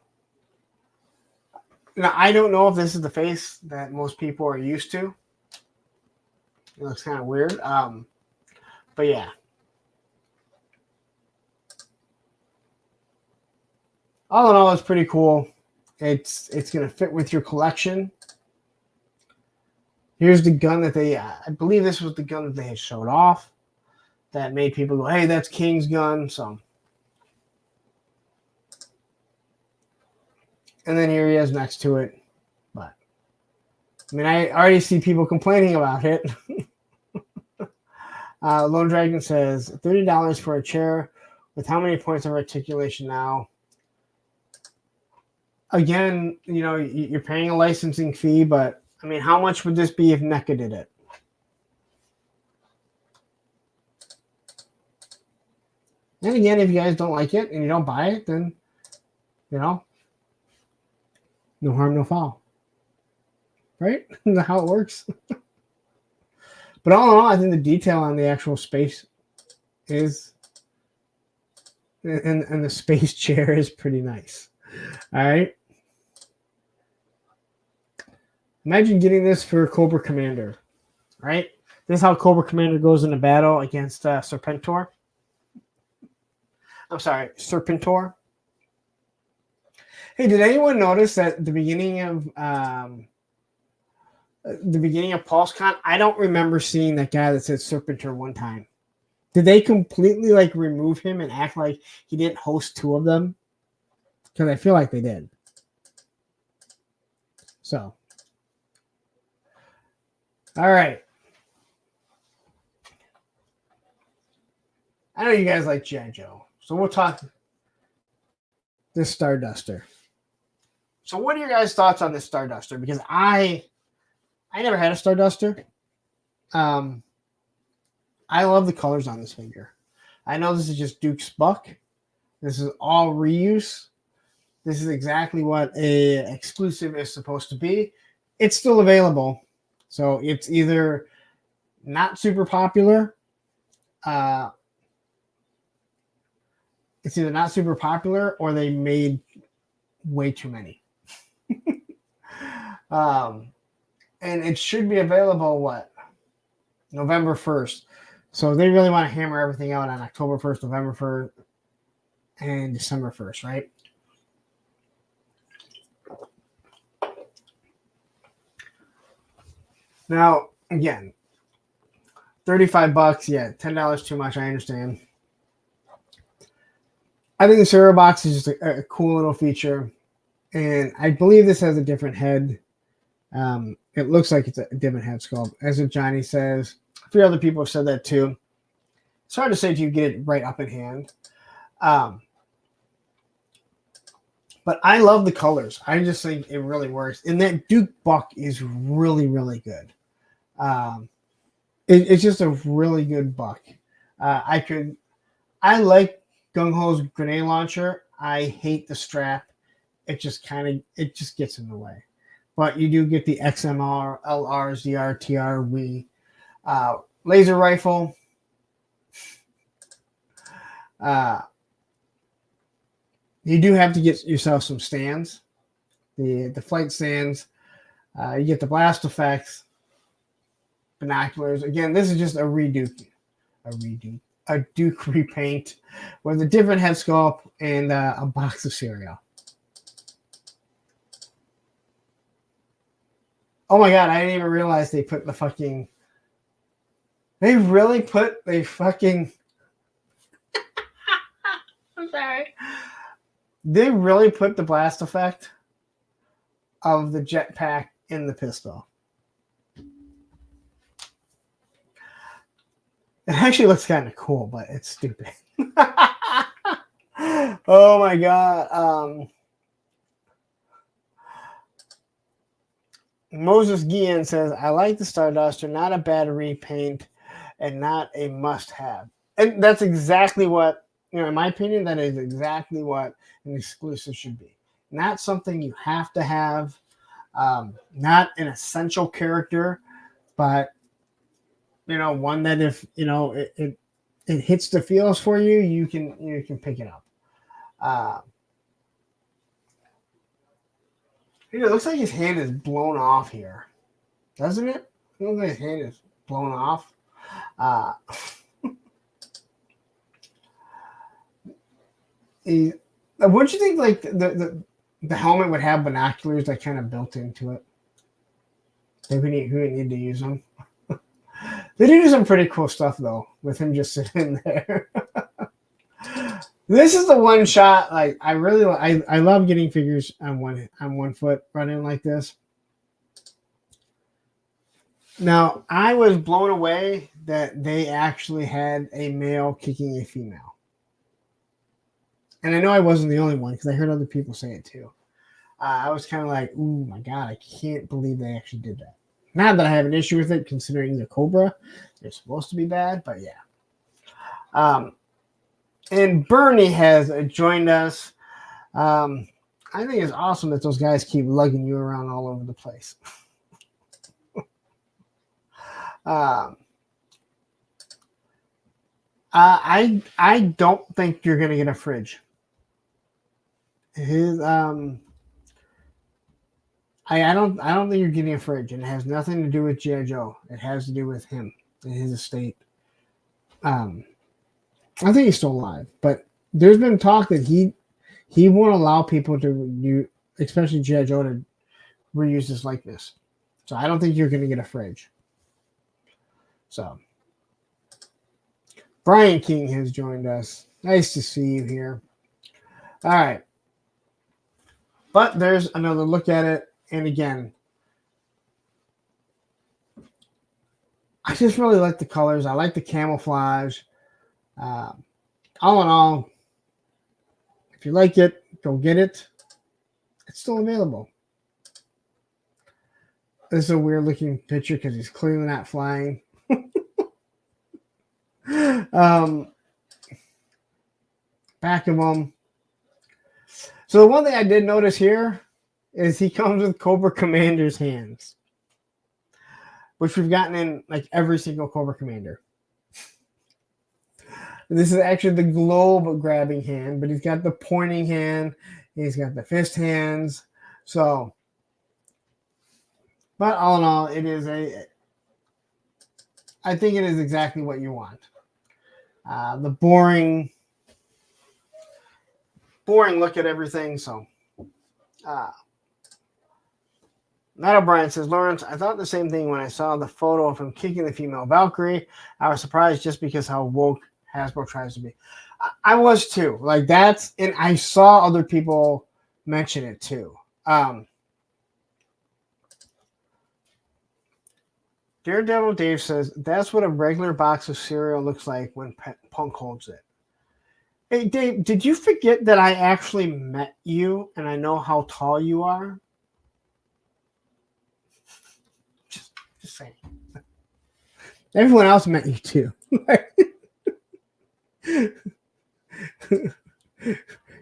now I don't know if this is the face that most people are used to. It looks kind of weird. But yeah. all in all, it's pretty cool. It's going to fit with your collection. Here's the gun that they, I believe this was the gun that they had showed off that made people go, hey, that's King's gun. So, and then here he is next to it. But, I mean, I already see people complaining about it. Lone Dragon says, $30 for a chair with how many points of articulation now? Again, you know, you're paying a licensing fee, but I mean, how much would this be if NECA did it? And again, if you guys don't like it and you don't buy it, then, you know, no harm, no foul. Right? That's how it works. But all in all, I think the detail on the actual space is, and the space chair is pretty nice. All right. Imagine getting this for Cobra Commander, right? This is how Cobra Commander goes into battle against Serpentor. I'm sorry, Serpentor. Hey, did anyone notice that at the beginning of PulseCon, I don't remember seeing that guy that said Serpentor one time. Did they completely like remove him and act like he didn't host two of them? Because I feel like they did. So. All right. I know you guys like G.I. Joe. So we'll talk this Starduster. So what are your guys' thoughts on this Starduster? Because I never had a Starduster. I love the colors on this figure. I know this is just Duke's Buck. This is all reuse. This is exactly what a exclusive is supposed to be. It's still available. So it's either not super popular. It's either not super popular or they made way too many. And it should be available, what? November 1st. So they really want to hammer everything out on October 1st, November 1st, and December 1st, right? Now, again, $35, yeah, $10 too much, I understand. I think the cereal box is just a cool little feature. And I believe this has a different head. It looks like it's a different head sculpt. As Johnny says, a few other people have said that too. It's hard to say if you get it right up in hand. But I love the colors. I just think it really works. And that Duke Buck is really, really good. It's just a really good buck. I like Gung Ho's grenade launcher. I hate the strap. It just gets in the way. But you do get the XMR, LR, ZR, TR, WE laser rifle. You do have to get yourself some stands. The flight stands. You get the blast effects. Binoculars. Again, this is just a Duke repaint with a different head sculpt and a box of cereal. Oh my god, I didn't even realize they put the fucking... They really put a fucking... I'm sorry. They really put the blast effect of the jetpack in the pistol. It actually looks kind of cool, but it's stupid. Oh my god. Moses Guillen says, I like the Starduster, not a bad repaint and not a must-have. And that's exactly what, in my opinion, that is exactly what an exclusive should be. Not something you have to have, not an essential character, but one that if it hits the feels for you, you can pick it up. It looks like his hand is blown off here, doesn't it? It looks like his hand is blown off. Wouldn't you think like the helmet would have binoculars like kind of built into it? Maybe who would need to use them. They do some pretty cool stuff though, with him just sitting there. This is the one shot. Like I love getting figures on one foot running like this. Now I was blown away that they actually had a male kicking a female, and I know I wasn't the only one because I heard other people say it too. I was kind of like, "Ooh, my God, I can't believe they actually did that." Not that I have an issue with it, considering the Cobra. They're supposed to be bad, but yeah. And Bernie has joined us. I think it's awesome that those guys keep lugging you around all over the place. I don't think you're gonna get a fridge. I don't think you're getting a fridge, and it has nothing to do with G.I. Joe. It has to do with him and his estate. I think he's still alive, but there's been talk that he won't allow people to use, especially G.I. Joe, to reuse his likeness. So I don't think you're going to get a fridge. So Brian King has joined us. Nice to see you here. All right. But there's another look at it. And again, I just really like the colors. I like the camouflage. All in all, if you like it, go get it. It's still available. This is a weird looking picture because he's clearly not flying. Back of him. So the one thing I did notice here is he comes with Cobra Commander's hands, which we've gotten in like every single Cobra Commander. This is actually the globe grabbing hand, but he's got the pointing hand. He's got the fist hands. So, but all in all, it is I think it is exactly what you want. The boring look at everything. So, Matt O'Brien says, Lawrence, I thought the same thing when I saw the photo of him kicking the female Valkyrie. I was surprised just because how woke Hasbro tries to be. I was too. Like that's, and I saw other people mention it too. Daredevil Dave says, that's what a regular box of cereal looks like when Punk holds it. Hey, Dave, did you forget that I actually met you and I know how tall you are? Just saying. Everyone else met you too.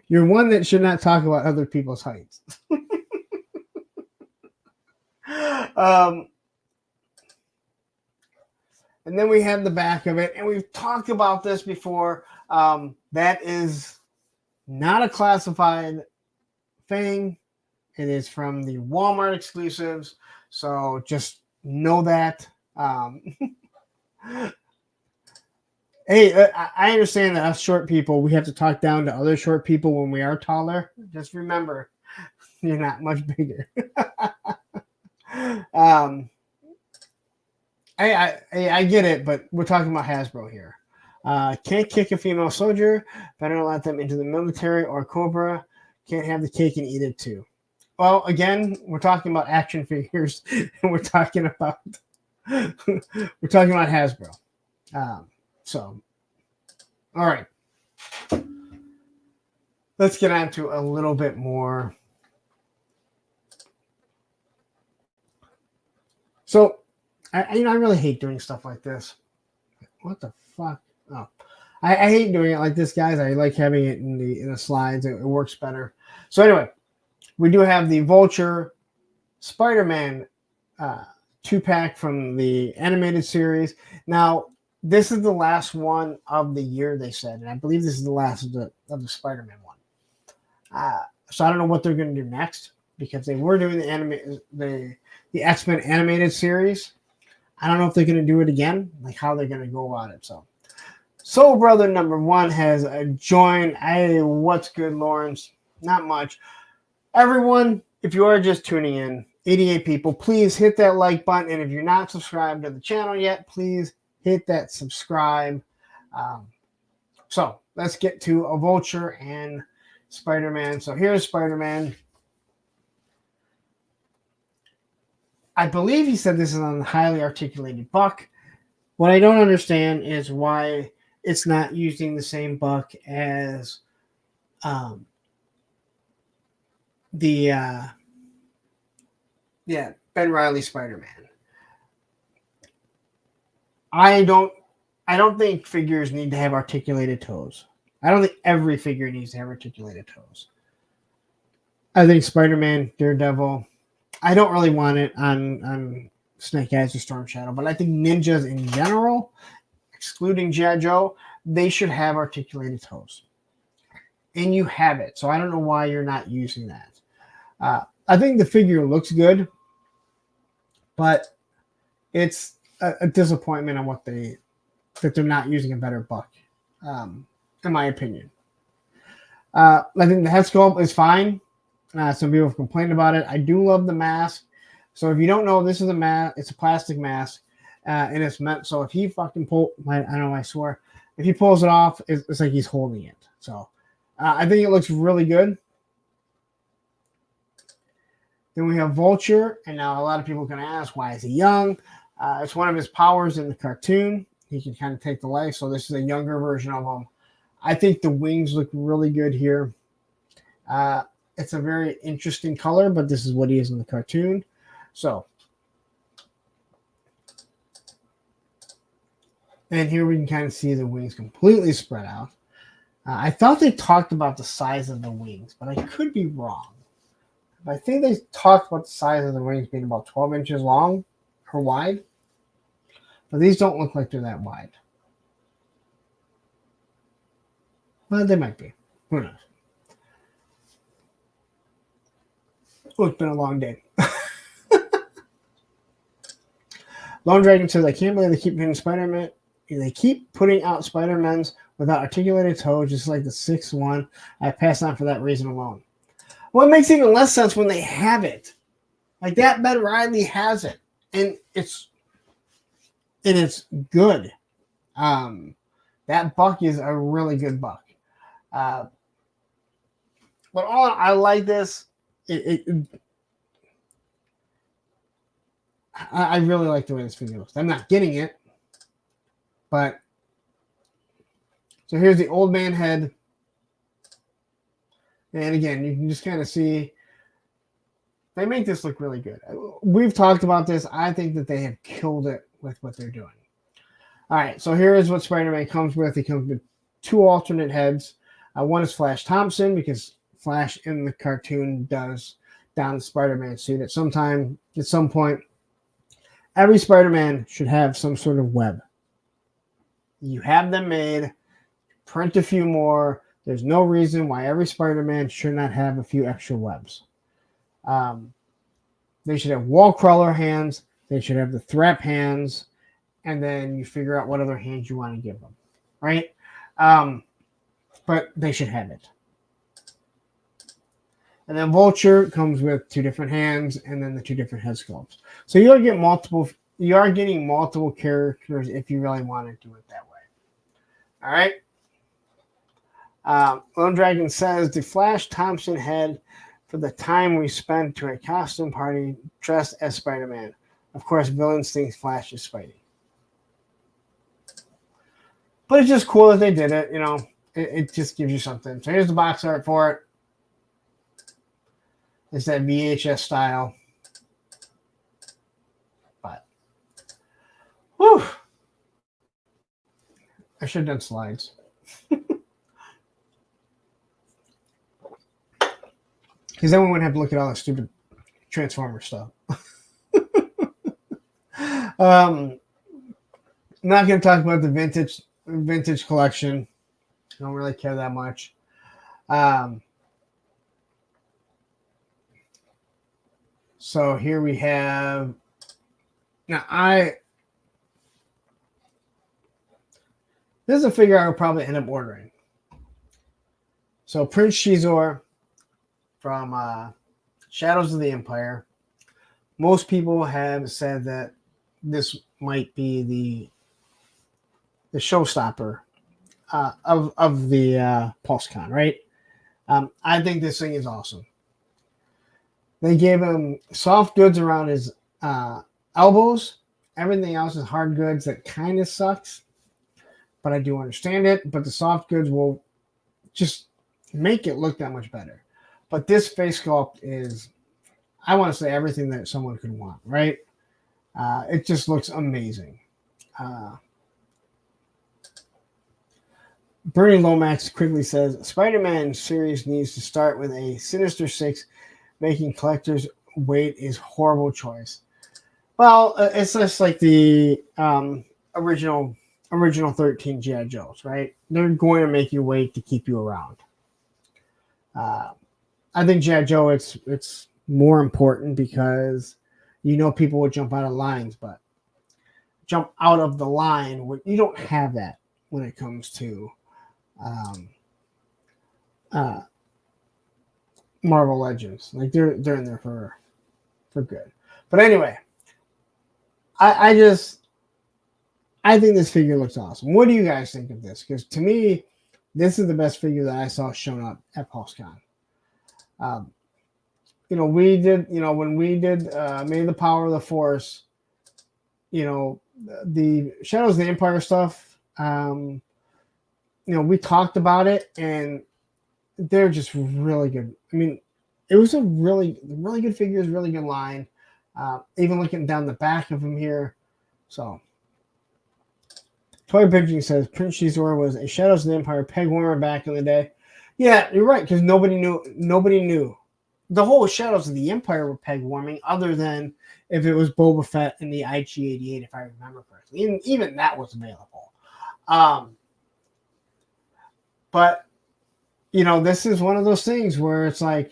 You're one that should not talk about other people's heights. And then we have the back of it, and we've talked about this before. That is not a classified thing. It is from the Walmart exclusives, so just know that. Hey, I understand that us short people, we have to talk down to other short people when we are taller. Just remember, you're not much bigger. I get it, but we're talking about Hasbro here. Can't kick a female soldier. Better let them into the military or Cobra. Can't have the cake and eat it too. Well, again, we're talking about action figures, and we're talking about Hasbro. So, all right. Let's get on to a little bit more. So, I really hate doing stuff like this. What the fuck? Oh, I hate doing it like this, guys. I like having it in the slides. It works better. So anyway, we do have the Vulture Spider-Man 2-pack from the animated series. Now, this is the last one of the year, they said, and I believe this is the last of the Spider-Man one. So I don't know what they're going to do next, because they were doing the X-Men animated series. I don't know if they're going to do it again, like how they're going to go about it. So Soul Brother number 1 has joined. What's good, Lawrence? Not much. Everyone, if you are just tuning in, 88 people, please hit that like button. And if you're not subscribed to the channel yet, please hit that subscribe. So let's get to a Vulture and Spider-Man. So here's Spider-Man. I believe he said this is on a highly articulated buck. What I don't understand is why it's not using the same buck as Ben Reilly Spider-Man. I don't think figures need to have articulated toes. I don't think every figure needs to have articulated toes. I think Spider-Man, Daredevil, I don't really want it on Snake Eyes or Storm Shadow, but I think ninjas in general, excluding G.I. Joe, they should have articulated toes. And you have it, so I don't know why you're not using that. I think the figure looks good, but it's a disappointment on that they're not using a better buck, in my opinion. I think the head sculpt is fine. Some people have complained about it. I do love the mask. So if you don't know, this is a mask. It's a plastic mask, and it's meant so if he fucking I swear, if he pulls it off, it's like he's holding it. So I think it looks really good. Then we have Vulture, and now a lot of people are going to ask, why is he young? It's one of his powers in the cartoon. He can kind of take the life, so this is a younger version of him. I think the wings look really good here. It's a very interesting color, but this is what he is in the cartoon. So, and here we can kind of see the wings completely spread out. I thought they talked about the size of the wings, but I could be wrong. I think they talked about the size of the wings being about 12 inches long or wide. But these don't look like they're that wide. Well, they might be. Who knows? Oh, it's been a long day. Lone Dragon says, I can't believe they keep putting Spider-Man. They keep putting out Spider-Mans without articulated toes, just like the 6-1. I pass on for that reason alone. Well, it makes even less sense when they have it. Like that Ben Reilly has it. And it's good. That buck is a really good buck. But I like this. I really like the way this figure looks. I'm not getting it, but so here's the old man head, and again, you can just kind of see they make this look really good. We've talked about this. I think that they have killed it with what they're doing. All right, so here is what Spider-Man comes with. He comes with 2 alternate heads. One is Flash Thompson, because Flash in the cartoon does don the Spider-Man suit at some point. Every Spider-Man should have some sort of web. You have them made, print a few more. There's no reason why every Spider-Man should not have a few extra webs. They should have wall crawler hands. They should have the thrap hands. And then you figure out what other hands you want to give them. Right? But they should have it. And then Vulture comes with 2 different hands and then the 2 different head sculpts. So you are getting multiple characters if you really want to do it that way. All right. Lone Dragon says the Flash Thompson head for the time we spent to a costume party dressed as Spider-Man. Of course, villains think Flash is Spidey. But it's just cool that they did it. You know, it just gives you something. So here's the box art for it. It's that VHS style. But, whew. I should have done slides. Because then we wouldn't have to look at all that stupid Transformer stuff. I'm not going to talk about the vintage collection. I don't really care that much. So here we have, now This is a figure I would probably end up ordering. So Prince Shizor from Shadows of the Empire. Most people have said that this might be the showstopper of the PulseCon, right? I think this thing is awesome. They gave him soft goods around his elbows. Everything else is hard goods that kind of sucks, but I do understand it. But the soft goods will just make it look that much better. But this face sculpt is, I want to say, everything that someone could want, right? It just looks amazing. Bernie Lomax quickly says, Spider-Man series needs to start with a Sinister Six. Making collectors wait is horrible choice. Well, it's just like the original 13 G.I. Joes, right? They're going to make you wait to keep you around. I think G.I. Joe, it's more important because people will jump out of lines, but jump out of the line, you don't have that when it comes to Marvel Legends. Like they're in there for good. But anyway, I think this figure looks awesome. What do you guys think of this? Because to me, this is the best figure that I saw shown up at PulseCon. We did, when we did May the Power of the Force, the Shadows of the Empire stuff, we talked about it, and they're just really good. I mean, it was a really good figure, really good line. Even looking down the back of him here. So, Toy Picking says Prince Shizor was a Shadows of the Empire peg warmer back in the day. Yeah, you're right, because nobody knew. The whole Shadows of the Empire were peg warming, other than if it was Boba Fett in the IG-88, if I remember correctly. Even that was available. But this is one of those things where it's like,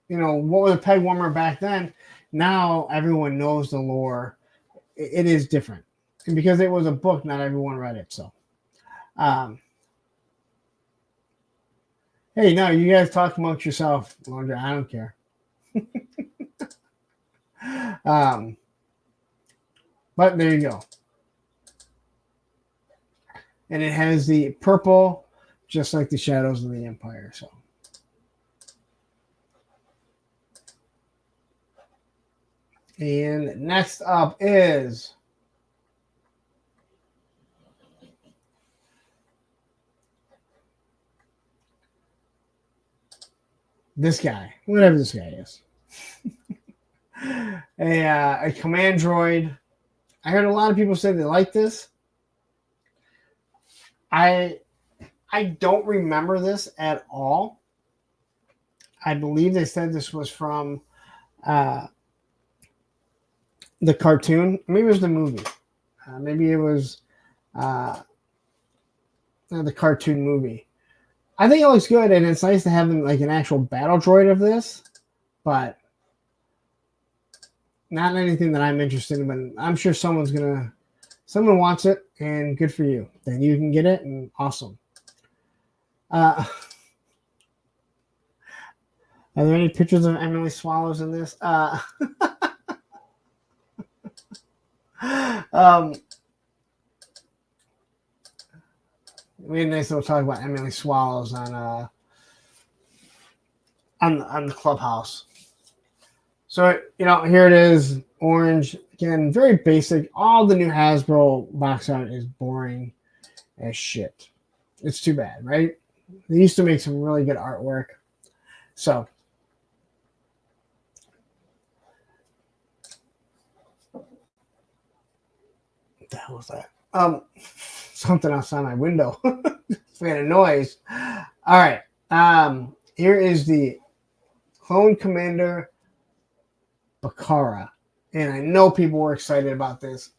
what was a peg warmer back then? Now everyone knows the lore. It is different. And because it was a book, not everyone read it. So, hey, no, you guys talk amongst yourself longer. I don't care. But there you go. And it has the purple, just like the Shadows of the Empire. So, and next up is this guy, whatever this guy is. a command droid. I heard a lot of people say they like this. I don't remember this at all. I believe they said this was from the cartoon. Maybe it was the movie. Maybe it was the cartoon movie. I think it looks good, and it's nice to have like an actual battle droid of this, but not anything that I'm interested in. But I'm sure someone wants it, and good for you. Then you can get it, and awesome. Are there any pictures of Emily Swallows in this? We had a nice little talk about Emily Swallows on the Clubhouse. So here it is, orange again, very basic. All the new Hasbro box art is boring as shit. It's too bad, right? They used to make some really good artwork. So what the hell was that? Something outside my window. It's made a noise. All right. Here is the Clone Commander Bakara. And I know people were excited about this.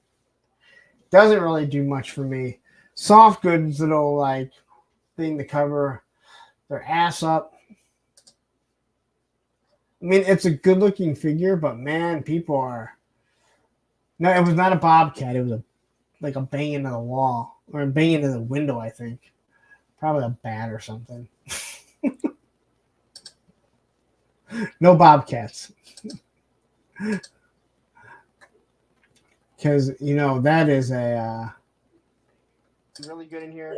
Doesn't really do much for me. Soft goods that'll like thing to cover their ass up. I mean, it's a good looking figure, but man, people are. No, it was not a bobcat. It was a like a bang into the wall or a bang into the window, I think. Probably a bat or something. No bobcats. Because, you know, that is a really good in here.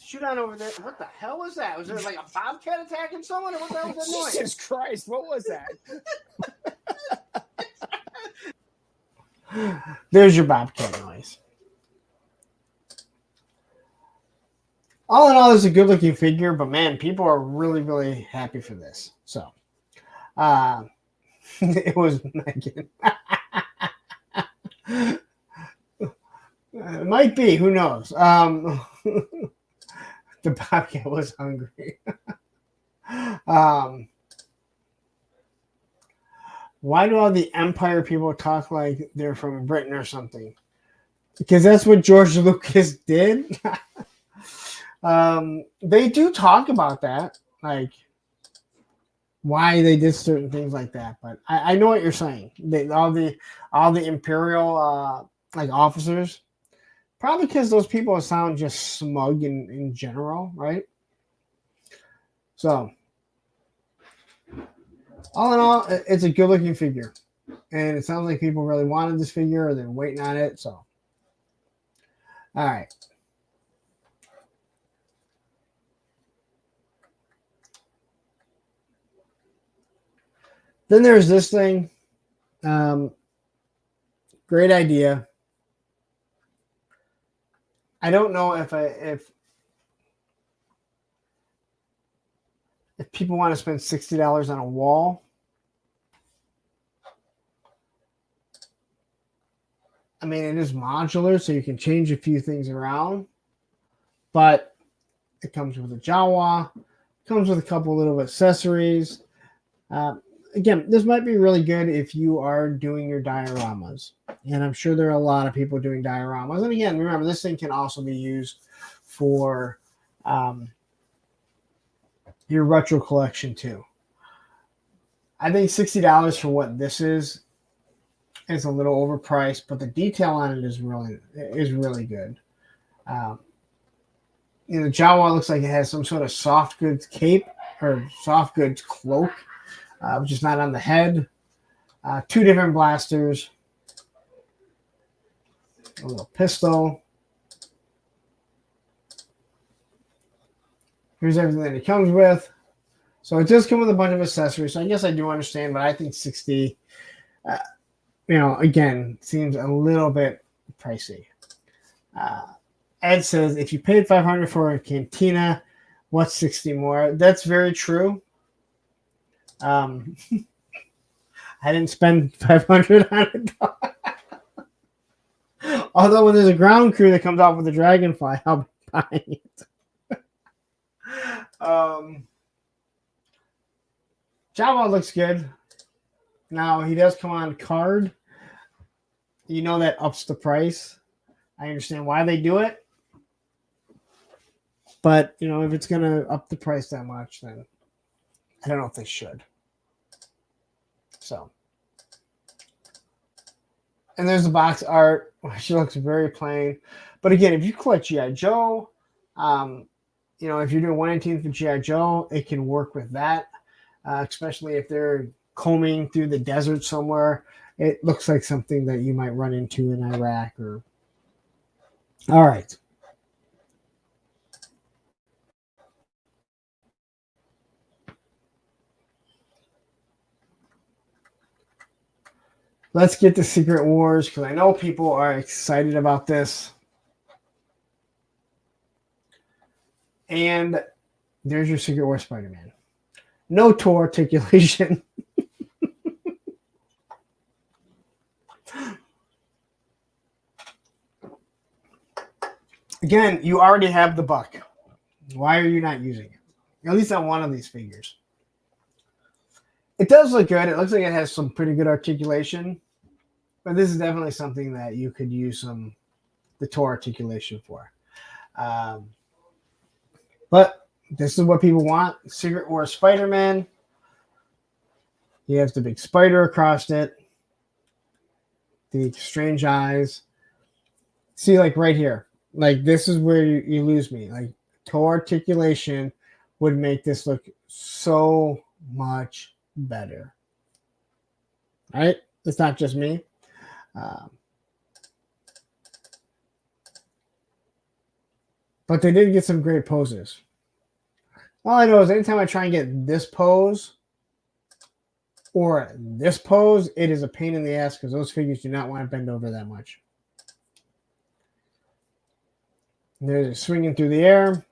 Shoot on over there. What the hell was that? Was there like a bobcat attacking someone? Or what the hell was that noise? Jesus Christ, what was that? There's your bobcat noise. All in all, it's a good looking figure, but man, people are really, really happy for this. So, it was Megan. It might be, who knows? The bobcat was hungry. Why do all the Empire people talk like they're from Britain or something? Because that's what George Lucas did. They do talk about that, like why they did certain things like that. But I know what you're saying. All the Imperial like officers, probably because those people sound just smug in general, right? So, all in all, it's a good looking figure, and it sounds like people really wanted this figure or they're waiting on it. So, all right. Then there's this thing. Great idea. I don't know if people want to spend $60 on a wall. I mean, it is modular, so you can change a few things around. But it comes with a Jawa. Comes with a couple little accessories. Again, this might be really good if you are doing your dioramas. And I'm sure there are a lot of people doing dioramas. And again, remember, this thing can also be used for your retro collection too. I think $60 for what this is a little overpriced, but the detail on it is really good. You know, Jawa looks like it has some sort of soft goods cape or soft goods cloak. Which is not on the head. 2 different blasters. A little pistol. Here's everything that it comes with. So it does come with a bunch of accessories. So I guess I do understand, but I think 60, you know, again, seems a little bit pricey. Ed says, if you paid $500 for a Cantina, what's 60 more? That's very true. I didn't spend $500 on it. Although when there's a ground crew that comes out with a Dragonfly, I'll be buying it. Jawa looks good. Now he does come on card. You know that ups the price. I understand why they do it. But, you know, if it's going to up the price that much, then I don't know if they should. So. And there's the box art. She looks very plain. But again, if you collect G.I. Joe, you know, if you're doing 1/18 for G.I. Joe, it can work with that. Especially if they're combing through the desert somewhere. It looks like something that you might run into in Iraq or. All right. Let's get to Secret Wars because I know people are excited about this. And there's your Secret Wars Spider-Man. No toe articulation. Again, you already have the buck. Why are you not using it? At least on one of these figures. It does look good. It looks like it has some pretty good articulation. But this is definitely something that you could use the toe articulation for. But this is what people want. Secret Wars Spider-Man. He has the big spider across it. The strange eyes. See, like right here, like this is where you lose me. Like toe articulation would make this look so much better. Right? It's not just me. But they did get some great poses. All I know is anytime I try and get this pose or this pose, it is a pain in the ass because those figures do not want to bend over that much. And there's swinging through the air.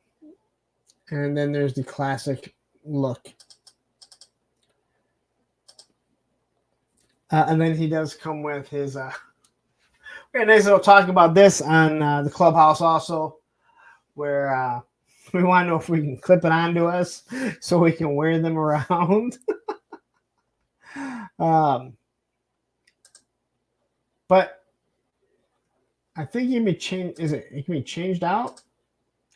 And then there's the classic look. And then he does come with his... we had a nice little talk about this on the Clubhouse also, where we want to know if we can clip it onto us so we can wear them around. But I think it can be changed. It can be changed out?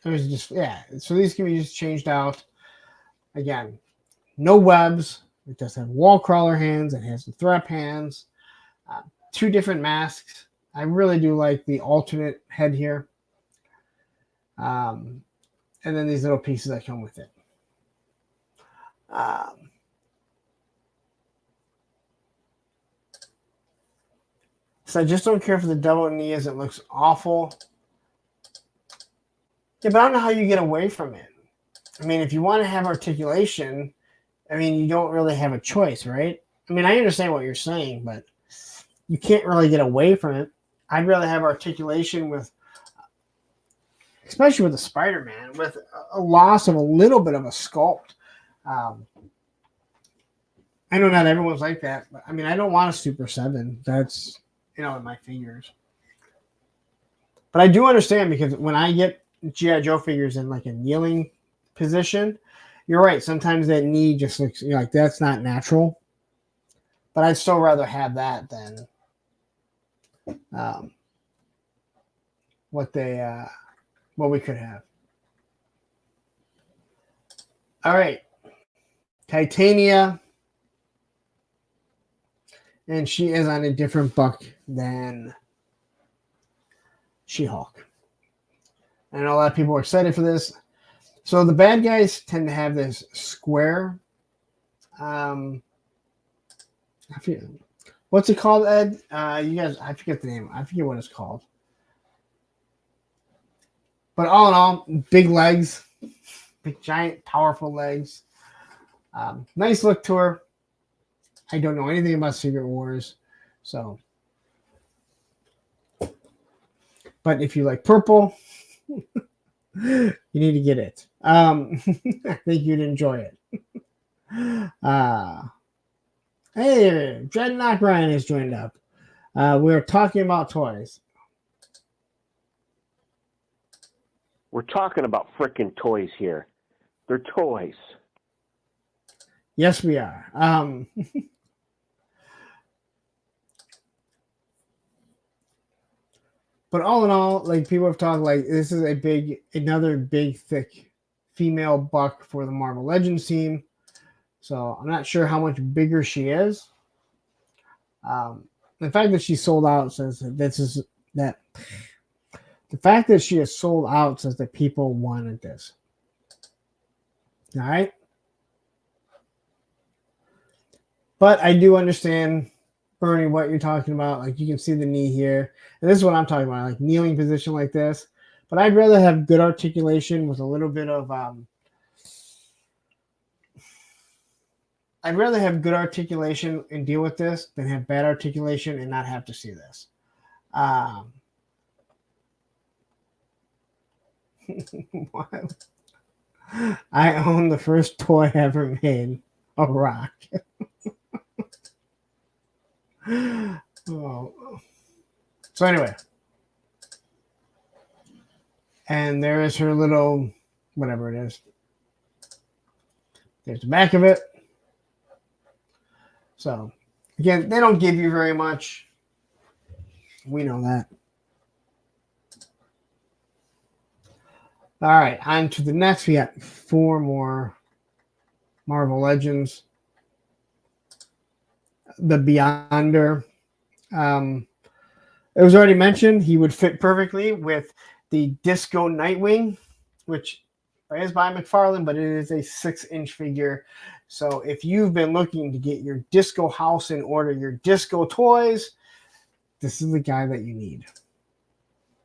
Or is it just, yeah. So these can be just changed out. Again, no webs. It does have wall crawler hands. It has the threp hands. 2 different masks. I really do like the alternate head here. And then these little pieces that come with it. So I just don't care for the double knees. It looks awful. Yeah, but I don't know how you get away from it. I mean, if you want to have articulation, I mean, you don't really have a choice, right? I mean, I understand what you're saying, but you can't really get away from it. I'd rather have articulation with, especially with the Spider-Man, with a loss of a little bit of a sculpt. I know not everyone's like that, but I mean, I don't want a Super 7. That's, in my fingers. But I do understand because when I get G.I. Joe figures in like a kneeling position, you're right. Sometimes that knee just looks like that's not natural. But I'd still rather have that than what we could have. All right. Titania. And she is on a different buck than She-Hulk. And a lot of people are excited for this. So the bad guys tend to have this square. What's it called, Ed? You guys, I forget the name. I forget what it's called. But all in all, big legs. Big, giant, powerful legs. Nice look to her. I don't know anything about Secret Wars, so. But if you like purple, you need to get it. I think you'd enjoy it. Hey, Dreadnought Ryan has joined up. We're talking about toys. We're talking about frickin' toys here. They're toys. Yes, we are. But all in all, like people have talked, like this is another big, thick female buck for the Marvel Legends team. So I'm not sure how much bigger she is. The fact that she sold out says that the fact that she is sold out says that people wanted this. All right. But I do understand, Bernie, what you're talking about. Like you can see the knee here. And this is what I'm talking about, like kneeling position like this. But I'd rather have good articulation with a little bit of I'd rather have good articulation and deal with this than have bad articulation and not have to see this. What? I own the first toy ever made, a rock. Oh. So anyway, and there is her little whatever it is. There's the back of it. So again, they don't give you very much. We know that. All right, on to the next. We got 4 more Marvel Legends. The Beyonder. it was already mentioned he would fit perfectly with the Disco Nightwing, which is by McFarlane, but it is a 6-inch figure. So if you've been looking to get your disco house in order, your disco toys, this is the guy that you need.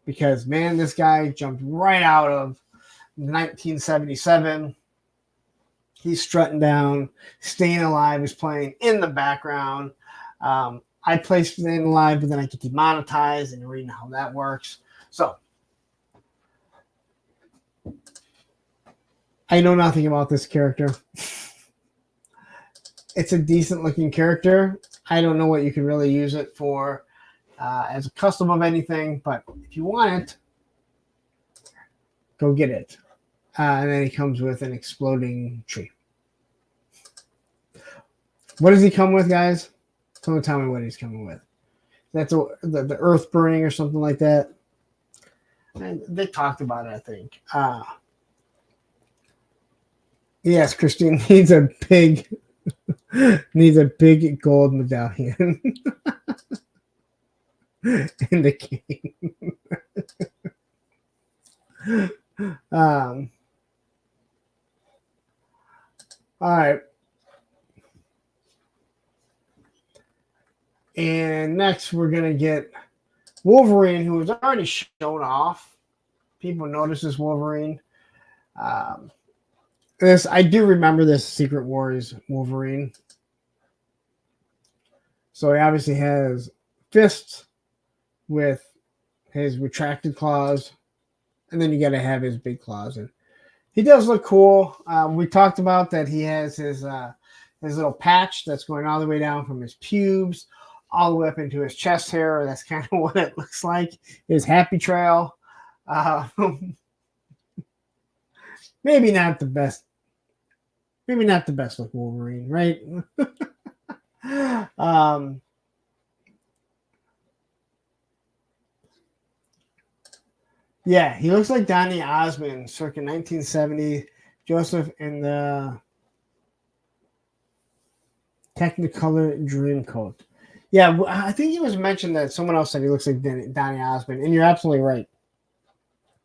Because, man, this guy jumped right out of 1977. He's strutting down. Staying Alive is playing in the background. I play Staying Alive, but then I get demonetized, and you're reading how that works. So, I know nothing about this character. It's a decent-looking character. I don't know what you can really use it for as a custom of anything, but if you want it, go get it. And then he comes with an exploding tree. What does he come with, guys? Someone tell me what he's coming with. That's the earth burning or something like that. And they talked about it, I think. Yes, Christine needs a big gold medallion in the game. All right. And next we're going to get Wolverine, who was already shown off. People notice this Wolverine. I do remember this Secret Wars Wolverine. So he obviously has fists with his retracted claws, and then you got to have his big claws. And he does look cool. We talked about that he has his little patch that's going all the way down from his pubes all the way up into his chest hair. That's kind of what it looks like. His happy trail. Maybe not the best. Maybe not the best look Wolverine, right? Yeah, he looks like Donny Osmond, circa 1970. Joseph in the Technicolor Dreamcoat. Yeah, I think it was mentioned that someone else said he looks like Donny Osmond, and you're absolutely right.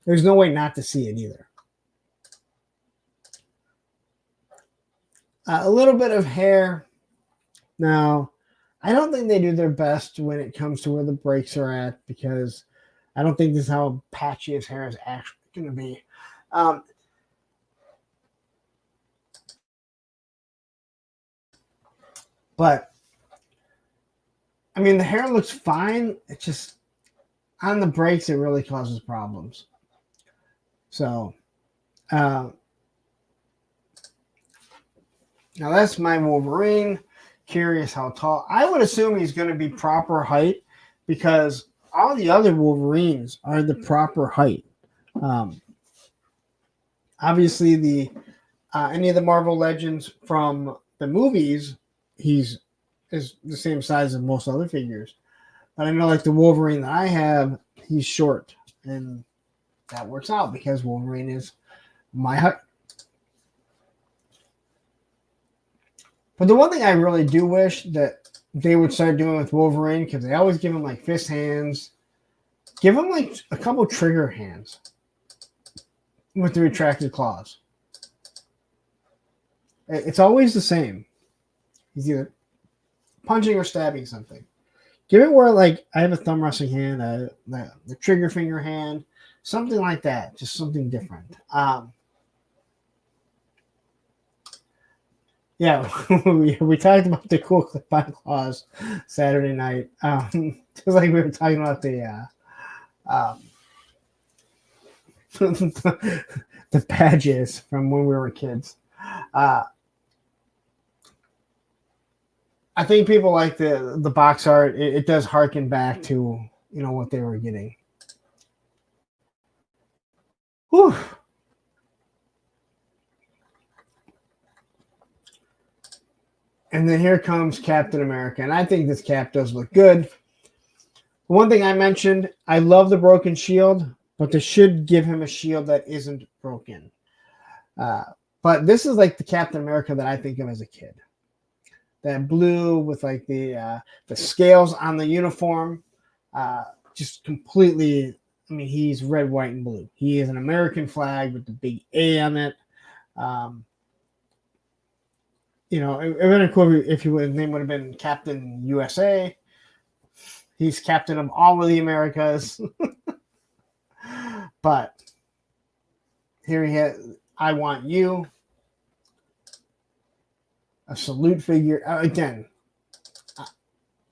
There's no way not to see it either. A little bit of hair. Now, I don't think they do their best when it comes to where the breaks are at, because I don't think this is how patchy his hair is actually going to be. But, I mean, the hair looks fine. It's just, on the breaks, it really causes problems. So, now that's my Wolverine. Curious how tall. I would assume he's going to be proper height, because all the other Wolverines are the proper height. Obviously, any of the Marvel Legends from the movies, is the same size as most other figures. But I know, like the Wolverine that I have, he's short, and that works out because Wolverine is my height. But the one thing I really do wish that they would start doing with Wolverine, because they always give him like fist hands, give him like a couple trigger hands with the retracted claws. It's always the same. He's either punching or stabbing something. Give it where, like, I have a thumb wrestling hand, the trigger finger hand, something like that. Just something different. Yeah, we talked about the cool clip-on claws Saturday night. Just like we were talking about the the badges from when we were kids. I think people like the box art. It does harken back to, you know, what they were getting. Whew. And then here comes Captain America. And I think this cap does look good. One thing I mentioned, I love the broken shield, but they should give him a shield that isn't broken. But this is like the Captain America that I think of as a kid. That blue with like the scales on the uniform. just completely. I mean, he's red, white, and blue. He is an American flag with the big A on it. You know, it would have been cool if his name would have been Captain USA. He's captain of all of the Americas. But here he has, I want you. A salute figure. Again,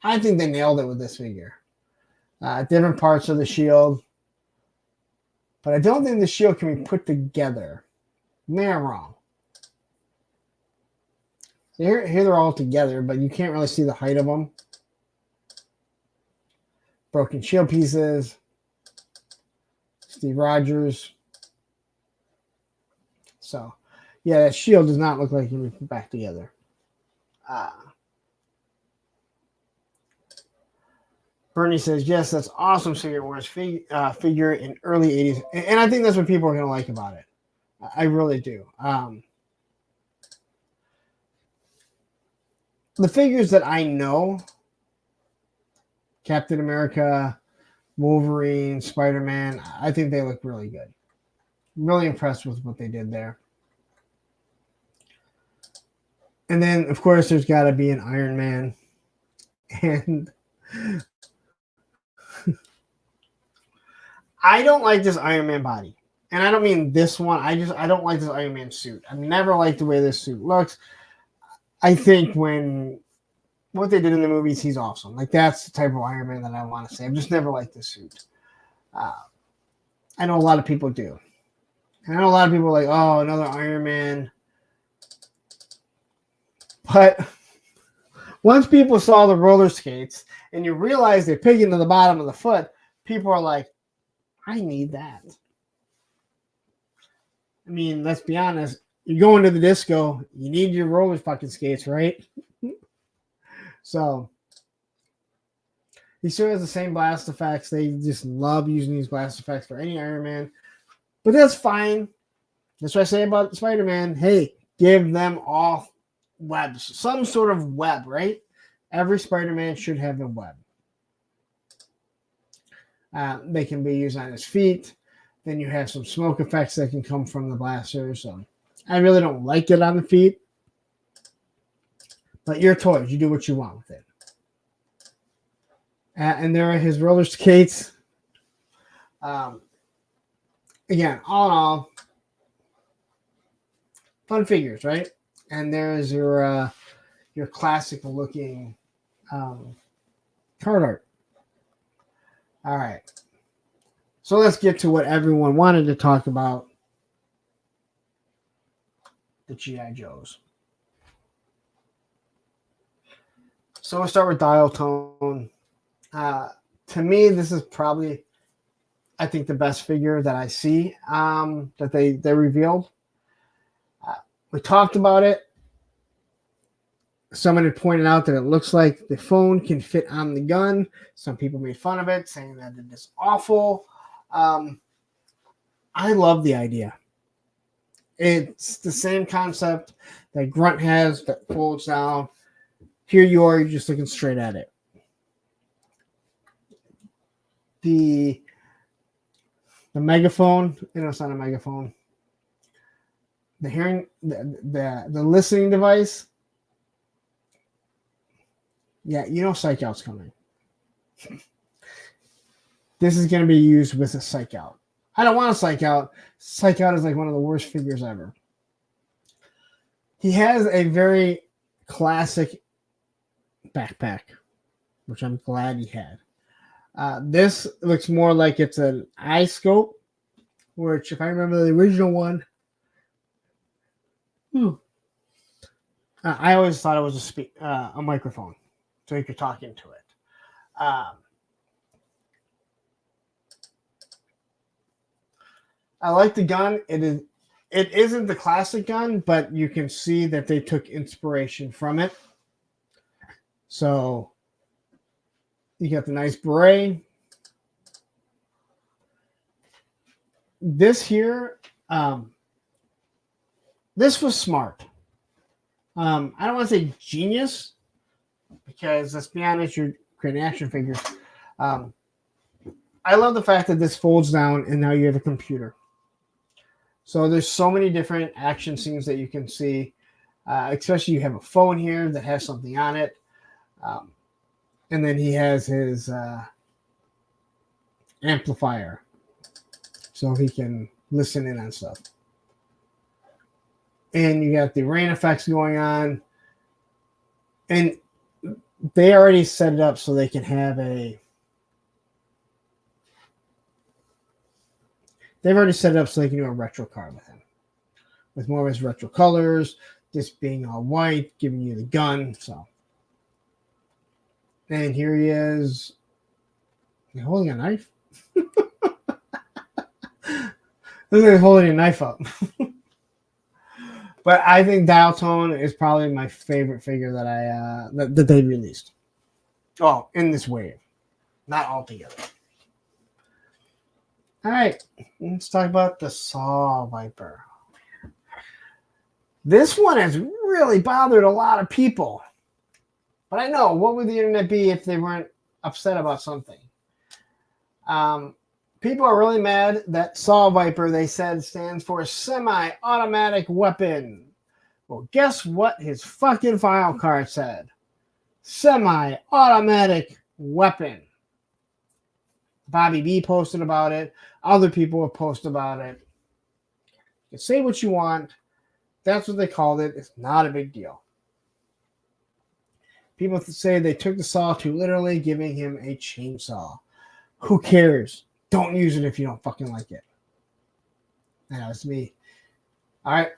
I think they nailed it with this figure. Different parts of the shield. But I don't think the shield can be put together. Maybe I'm wrong. Here they're all together, but you can't really see the height of them. Broken shield pieces. Steve Rogers. So, yeah, that shield does not look like it can be put back together. Bernie says, yes, that's awesome. Secret Wars figure in early 80s. And I think that's what people are going to like about it. I really do. The figures that I know, Captain America, Wolverine, Spider-Man, I think they look really good. Really impressed with what they did there. And then, of course, there's got to be an Iron Man. And I don't like this Iron Man body. And I don't mean this one. I don't like this Iron Man suit. I've never liked the way this suit looks. I think what they did in the movies, he's awesome. Like, that's the type of Iron Man that I want to say. I've just never liked this suit. I know a lot of people do. And I know a lot of people are like, oh, another Iron Man. But once people saw the roller skates and you realize they're picking to the bottom of the foot, people are like, I need that. I mean, let's be honest. You're going to the disco. You need your roller fucking skates, right? So he still has the same blast effects. They just love using these blast effects for any Iron Man. But that's fine. That's what I say about Spider-Man. Hey, give them all webs. Some sort of web, right? Every Spider-Man should have a web. They can be used on his feet. Then you have some smoke effects that can come from the blasters. So I really don't like it on the feet. But your toys, you do what you want with it. And there are his roller skates. Again, all in all, fun figures, right? And there's your classic looking card art. All right. So let's get to what everyone wanted to talk about. The G.I. Joes. So we'll start with Dial Tone. To me, this is probably, I think, the best figure that I see that they revealed. We talked about it. Someone had pointed out that it looks like the phone can fit on the gun. Some people made fun of it, saying that it is awful. I love the idea. It's the same concept that Grunt has that folds down. Here you are, you're just looking straight at it. The megaphone, it's not a megaphone. The hearing, the listening device. Yeah, Psych Out's coming. This is going to be used with a Psych Out. I don't want a Psych Out. Psych Out is like one of the worst figures ever. He has a very classic backpack, which I'm glad he had. This looks more like it's an eye scope, which, if I remember the original one, I always thought it was a microphone, so you could talk into it. I like the gun. It isn't the classic gun, but you can see that they took inspiration from it. So you got the nice beret. This here, this was smart. I don't want to say genius, because let's be honest, you're creating action figures. I love the fact that this folds down and now you have a computer. So there's so many different action scenes that you can see. Especially you have a phone here that has something on it. And then he has his amplifier so he can listen in on stuff. And you got the rain effects going on. And they already set it up so they can have a... They've already set it up so they can do a retro car with him. With more of his retro colors, this being all white, giving you the gun, so... And here he is. He's holding a knife. Looks like he's holding a knife up. But I think Dial Tone is probably my favorite figure that that they released. Oh, in this wave, not all together. All right, let's talk about the Saw Viper. This one has really bothered a lot of people. But I know, what would the internet be if they weren't upset about something? People are really mad that Saw Viper, they said, stands for semi-automatic weapon. Well, guess what his fucking file card said? Semi-automatic weapon. Bobby B posted about it. Other people have posted about it. You can say what you want. That's what they called it. It's not a big deal. People say they took the saw too literally, giving him a chainsaw. Who cares? Don't use it if you don't fucking like it. That was me. All right.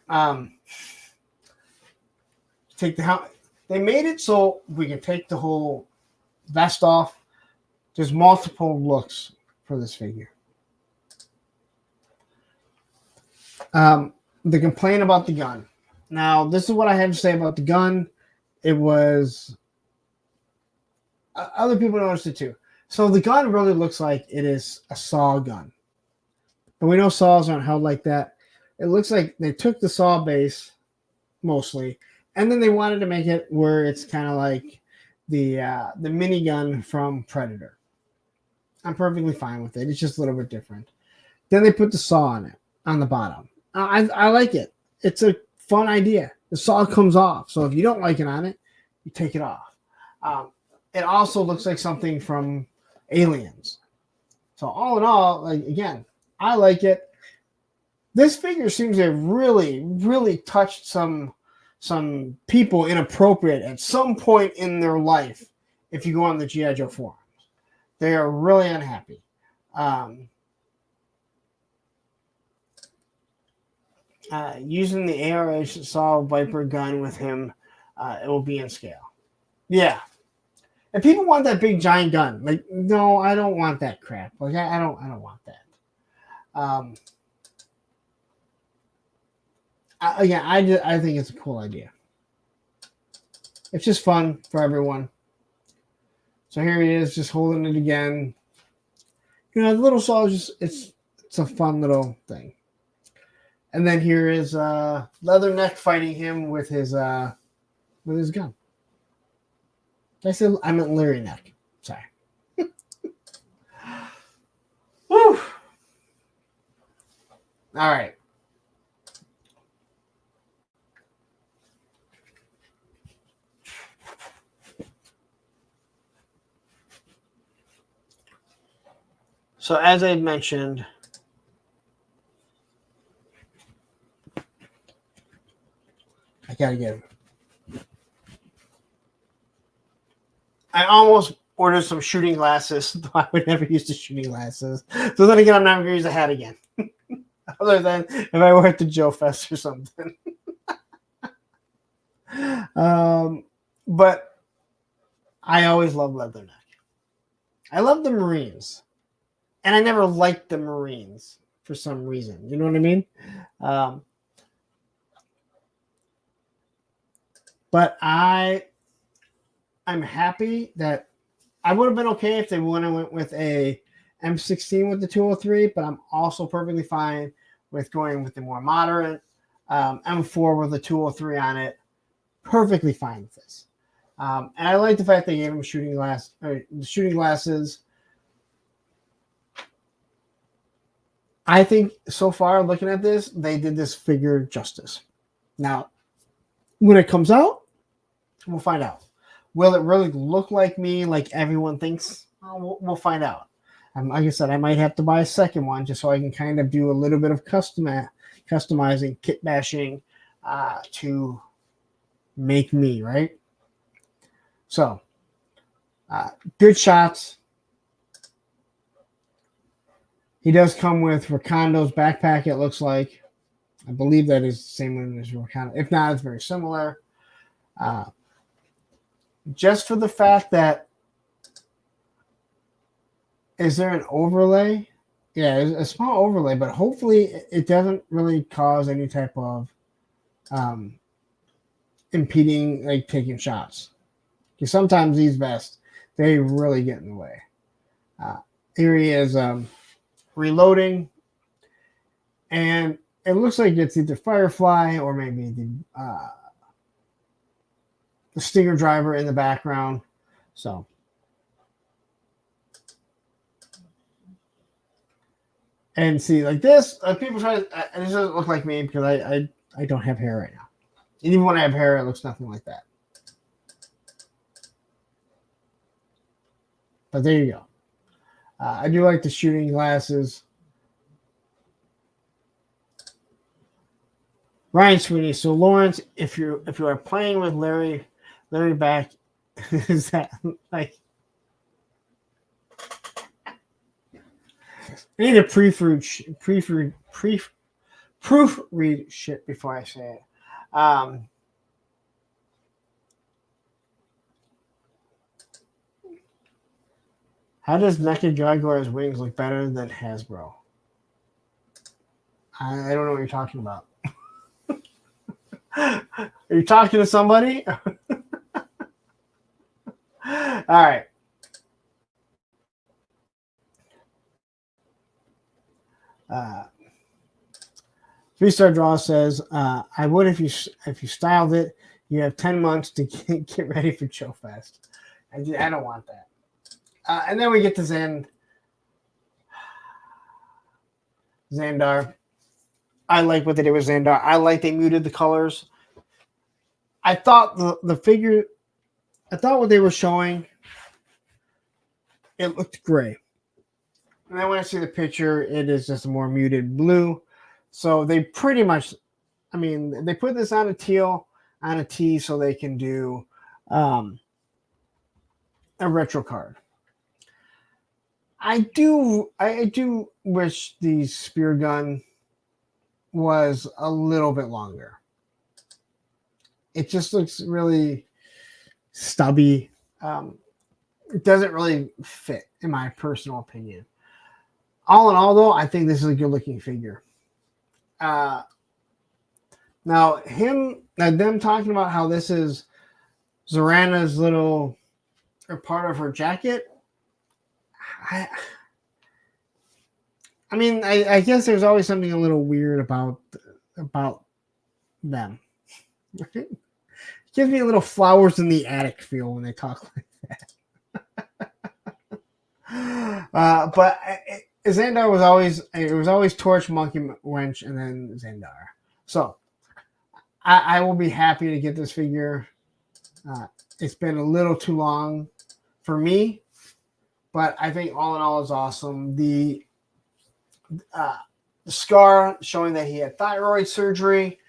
Take the helmet. They made it so we can take the whole vest off. There's multiple looks for this figure. The complaint about the gun. Now, this is what I have to say about the gun. It was... other people noticed it too. So the gun really looks like it is a saw gun. But we know saws aren't held like that. It looks like they took the saw base, mostly, and then they wanted to make it where it's kind of like the minigun from Predator. I'm perfectly fine with it. It's just a little bit different. Then they put the saw on it, on the bottom. I like it. It's a fun idea. The saw comes off. So if you don't like it on it, you take it off. It also looks like something from Aliens. So all in all, like, again, I like it. This figure seems to have really, really touched some people inappropriate at some point in their life. If you go on the G.I. Joe forums, they are really unhappy. Using the ARH Saw Viper gun with him, it will be in scale. Yeah. And people want that big giant gun. Like, no, I don't want that crap. Like, I don't want that. I think it's a cool idea. It's just fun for everyone. So here he is, just holding it again. You know, the little saw is just it's a fun little thing. And then here is Leatherneck fighting him with his gun. I meant Larry Neck. Sorry. Woo! All right. So as I mentioned, I gotta get him. I almost ordered some shooting glasses, though I would never use the shooting glasses. So then again, I'm not going to use a hat again. Other than if I wear it to Joe Fest or something. But I always love Leatherneck. I love the Marines. And I never liked the Marines for some reason. You know what I mean? But I'm happy that I would have been okay if they went with a M16 with the 203, but I'm also perfectly fine with going with the more moderate M4 with the 203 on it. Perfectly fine with this. And I like the fact they gave him shooting glasses. I think so far, looking at this, they did this figure justice. Now, when it comes out, we'll find out. Will it really look like me, like everyone thinks? We'll find out. Like I said, I might have to buy a second one just so I can kind of do a little bit of customizing, kit bashing to make me, right? So, good shots. He does come with Rakondo's backpack, it looks like. I believe that is the same one as Rakondo. If not, it's very similar. Just for the fact that, is there an overlay? Yeah, a small overlay, but hopefully it doesn't really cause any type of impeding, like taking shots. Because sometimes these vests, they really get in the way. Here he is reloading, and it looks like it's either Firefly or maybe the Stinger driver in the background. So, and see, like this, people try to, this doesn't look like me because I don't have hair right now. And even when I have hair, it looks nothing like that. But there you go. I do like the shooting glasses. Ryan Sweeney. So Lawrence, if you are playing with Larry back, is that like? I need to proofread shit before I say it. How does NECA Jaguar's wings look better than Hasbro? I don't know what you're talking about. Are you talking to somebody? All right. Three-star draw says, I would if you styled it. You have 10 months to get ready for Chill Fest. I don't want that. And then we get to Xandar. I like what they did with Xandar. I like they muted the colors. I thought the figure, I thought what they were showing, it looked gray. And then when I see the picture, it is just a more muted blue. So they pretty much, I mean, they put this on a teal, on a T, so they can do a retro card. I do wish the spear gun was a little bit longer. It just looks really stubby. It doesn't really fit, in my personal opinion. All in all, though, I think this is a good-looking figure. Now, them talking about how this is Zorana's little, or part of her jacket. I mean, I guess there's always something a little weird about them. It gives me a little flowers in the attic feel when they talk like that. But Xandar was always Torch, Monkey Wench, and then Xandar. So I will be happy to get this figure. It's been a little too long for me, but I think all in all is awesome. The scar showing that he had thyroid surgery,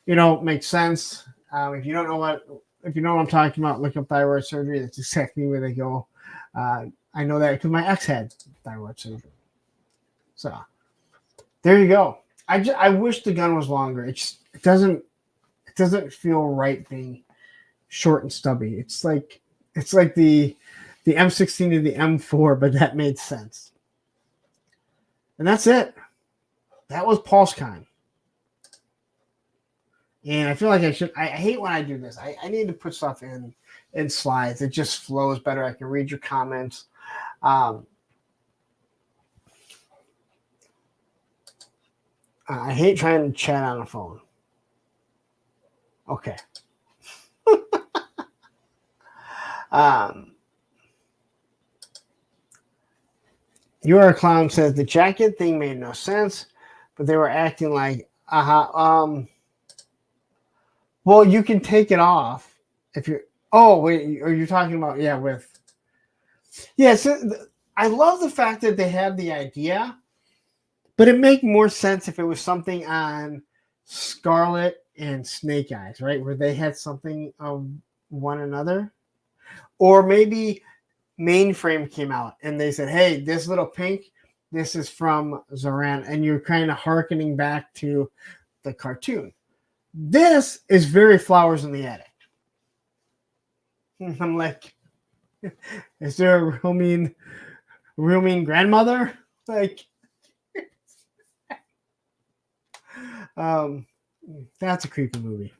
makes sense. If you know what I'm talking about, look up thyroid surgery. That's exactly where they go. I know that because my ex had thyroid surgery. So there you go. I wish the gun was longer. It doesn't feel right being short and stubby. It's like the M16 to the M4, but that made sense. And that's it. That was Pulscon. And I feel like I hate when I do this. I need to put stuff in slides. It just flows better. I can read your comments. I hate trying to chat on the phone. Okay. You Are a Clown says the jacket thing made no sense, but they were acting like, well, you can take it off if you're. Oh wait, are you talking about So I love the fact that they had the idea, but it make more sense if it was something on Scarlet and Snake Eyes, right, where they had something of one another, or maybe Mainframe came out and they said, "Hey, this little pink, this is from Zoran," and you're kind of hearkening back to the cartoon. This is very Flowers in the Attic. I'm like, is there a real mean grandmother? Like, that's a creepy movie.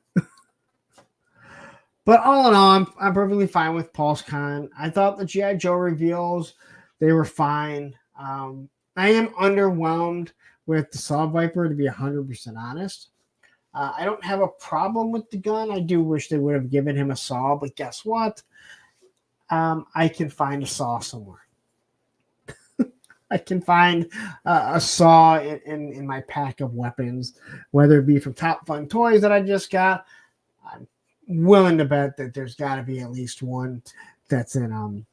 But all in all, I'm perfectly fine with Pulscon. I thought the G.I. Joe reveals, they were fine. I am underwhelmed with the Saw Viper, to be 100% honest. I don't have a problem with the gun. I do wish they would have given him a saw, but guess what? I can find a saw somewhere. I can find a saw in my pack of weapons, whether it be from Top Fun Toys that I just got. I'm willing to bet that there's got to be at least one that's in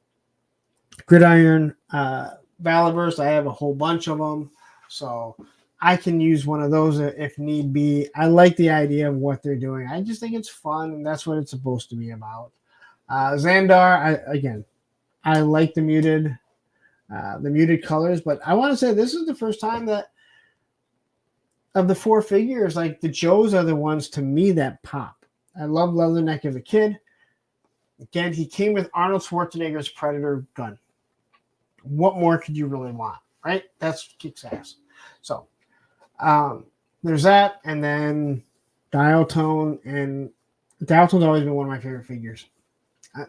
Gridiron Valiverse. I have a whole bunch of them, so I can use one of those if need be. I like the idea of what they're doing. I just think it's fun, and that's what it's supposed to be about. Xandar, I like the muted colors, but I want to say this is the first time that of the four figures, like the Joes are the ones to me that pop. I love Leatherneck as a kid. Again, he came with Arnold Schwarzenegger's Predator gun. What more could you really want, right? That's kicks ass. So there's that, and then Dialtone, and Dialtone's always been one of my favorite figures.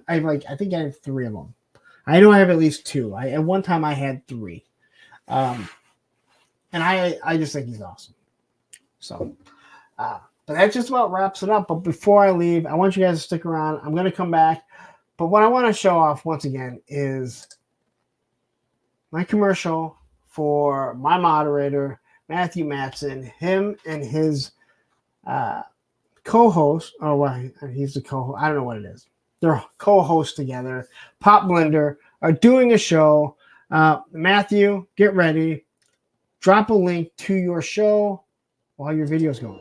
I think I have three of them. I know I have at least two. At one time I had three, and I just think he's awesome. So, but that just about wraps it up. But before I leave, I want you guys to stick around. I'm going to come back, but what I want to show off once again is my commercial for my moderator, Matthew Matson. Him and his co-host, he's the co-host. I don't know what it is. They're co-hosts together. Pop Blender are doing a show. Matthew, get ready. Drop a link to your show while your video's going.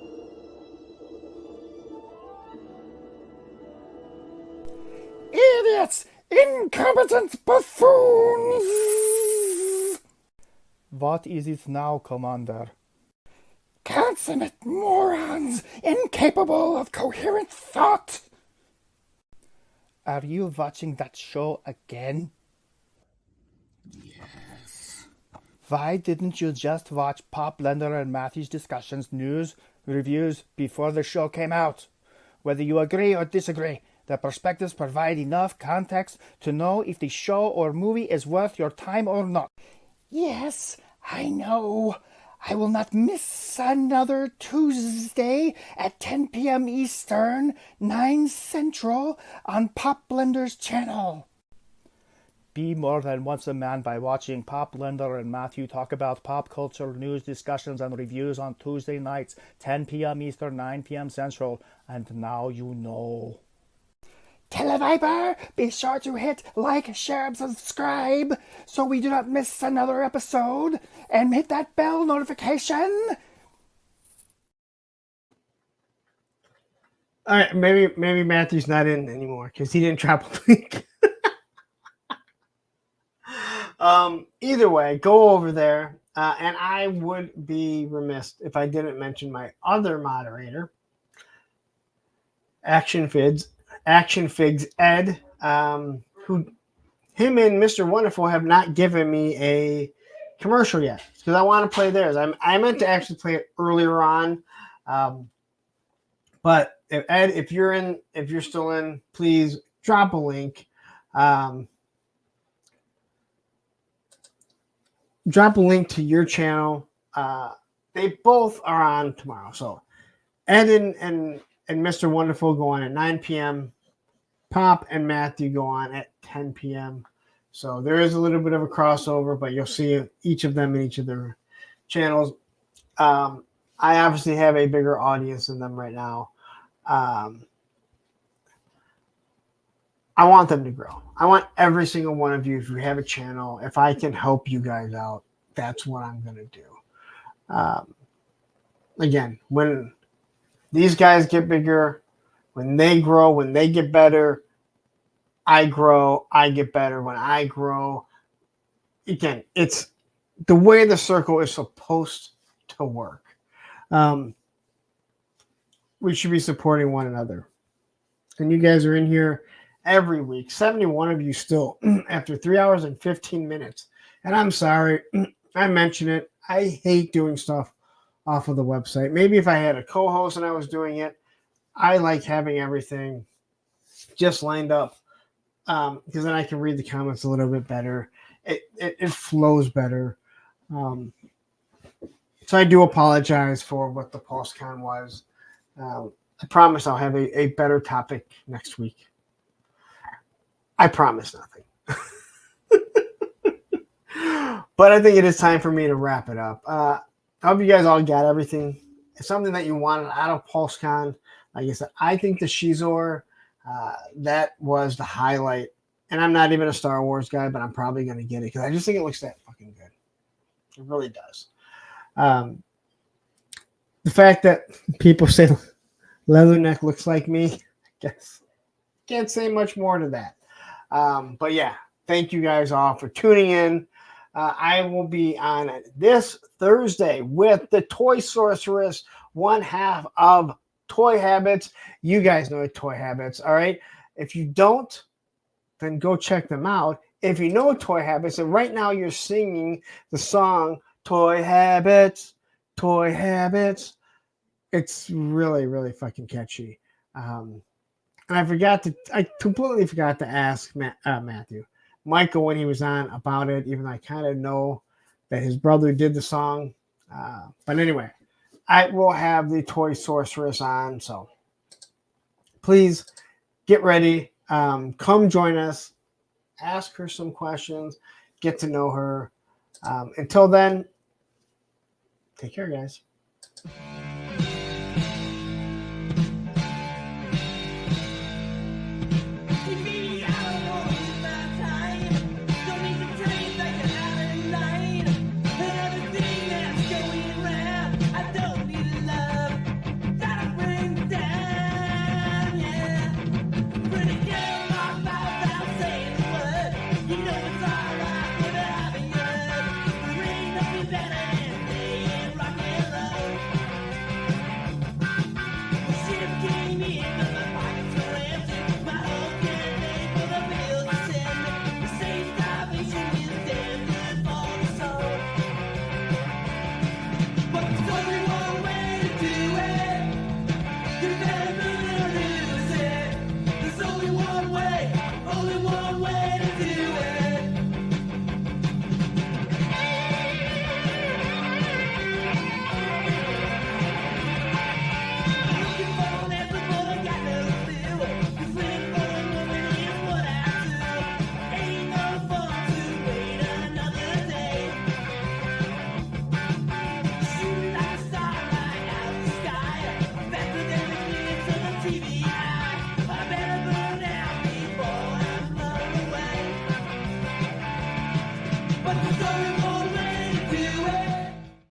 Idiots! Incompetent buffoons! What is it now, Commander? Consummate morons, incapable of coherent thought! Are you watching that show again? Yes. Why didn't you just watch Pop Blender and Matthew's discussions, news, reviews before the show came out? Whether you agree or disagree, the perspectives provide enough context to know if the show or movie is worth your time or not. Yes, I know. I will not miss another Tuesday at 10 p.m. Eastern, 9 Central on Pop Blender's channel. Be more than once a man by watching Pop Blender and Matthew talk about pop culture news, discussions, and reviews on Tuesday nights, 10 p.m. Eastern, 9 p.m. Central. And now you know. Televiper, be sure to hit like, share, and subscribe so we do not miss another episode, and hit that bell notification. All right, maybe Matthew's not in anymore because he didn't drop a link. Either way, go over there, and I would be remiss if I didn't mention my other moderator, Action Figs Ed, who him and Mr. Wonderful have not given me a commercial yet because I want to play theirs. I meant to actually play it earlier on, but Ed, if you're still in, please drop a link. Drop a link to your channel. They both are on tomorrow, so Ed and Mr. Wonderful go on at 9 p.m. Pop and Matthew go on at 10 p.m. So there is a little bit of a crossover, but you'll see each of them in each of their channels. I obviously have a bigger audience than them right now. I want them to grow. I want every single one of you, if you have a channel, if I can help you guys out, that's what I'm going to do. Again, when these guys get bigger, when they grow, when they get better, I grow, I get better. When I grow, again, it's the way the circle is supposed to work. We should be supporting one another. And you guys are in here every week. 71 of you still after 3 hours and 15 minutes. And I'm sorry, I mention it. I hate doing stuff off of the website. Maybe if I had a co-host and I was doing it, I like having everything just lined up because then I can read the comments a little bit better. It flows better. So I do apologize for what the Pulscon was. I promise I'll have a better topic next week. I promise nothing. But I think it is time for me to wrap it up. I hope you guys all got everything. It's something that you wanted out of PulseCon. Like I said, I think the Shizor, that was the highlight. And I'm not even a Star Wars guy, but I'm probably going to get it because I just think it looks that fucking good. It really does. The fact that people say Leatherneck looks like me, I guess can't say much more to that. But yeah, thank you guys all for tuning in. I will be on this Thursday with the Toy Sorceress, one half of Toy Habits. You guys know Toy Habits, all right? If you don't, then go check them out. If you know Toy Habits, and right now you're singing the song Toy Habits, Toy Habits. It's really, really fucking catchy. And I completely forgot to ask Michael when he was on about it, even though I kind of know that his brother did the song. But anyway, I will have the Toy Sorceress on. So please get ready. Come join us. Ask her some questions. Get to know her. Until then, take care, guys.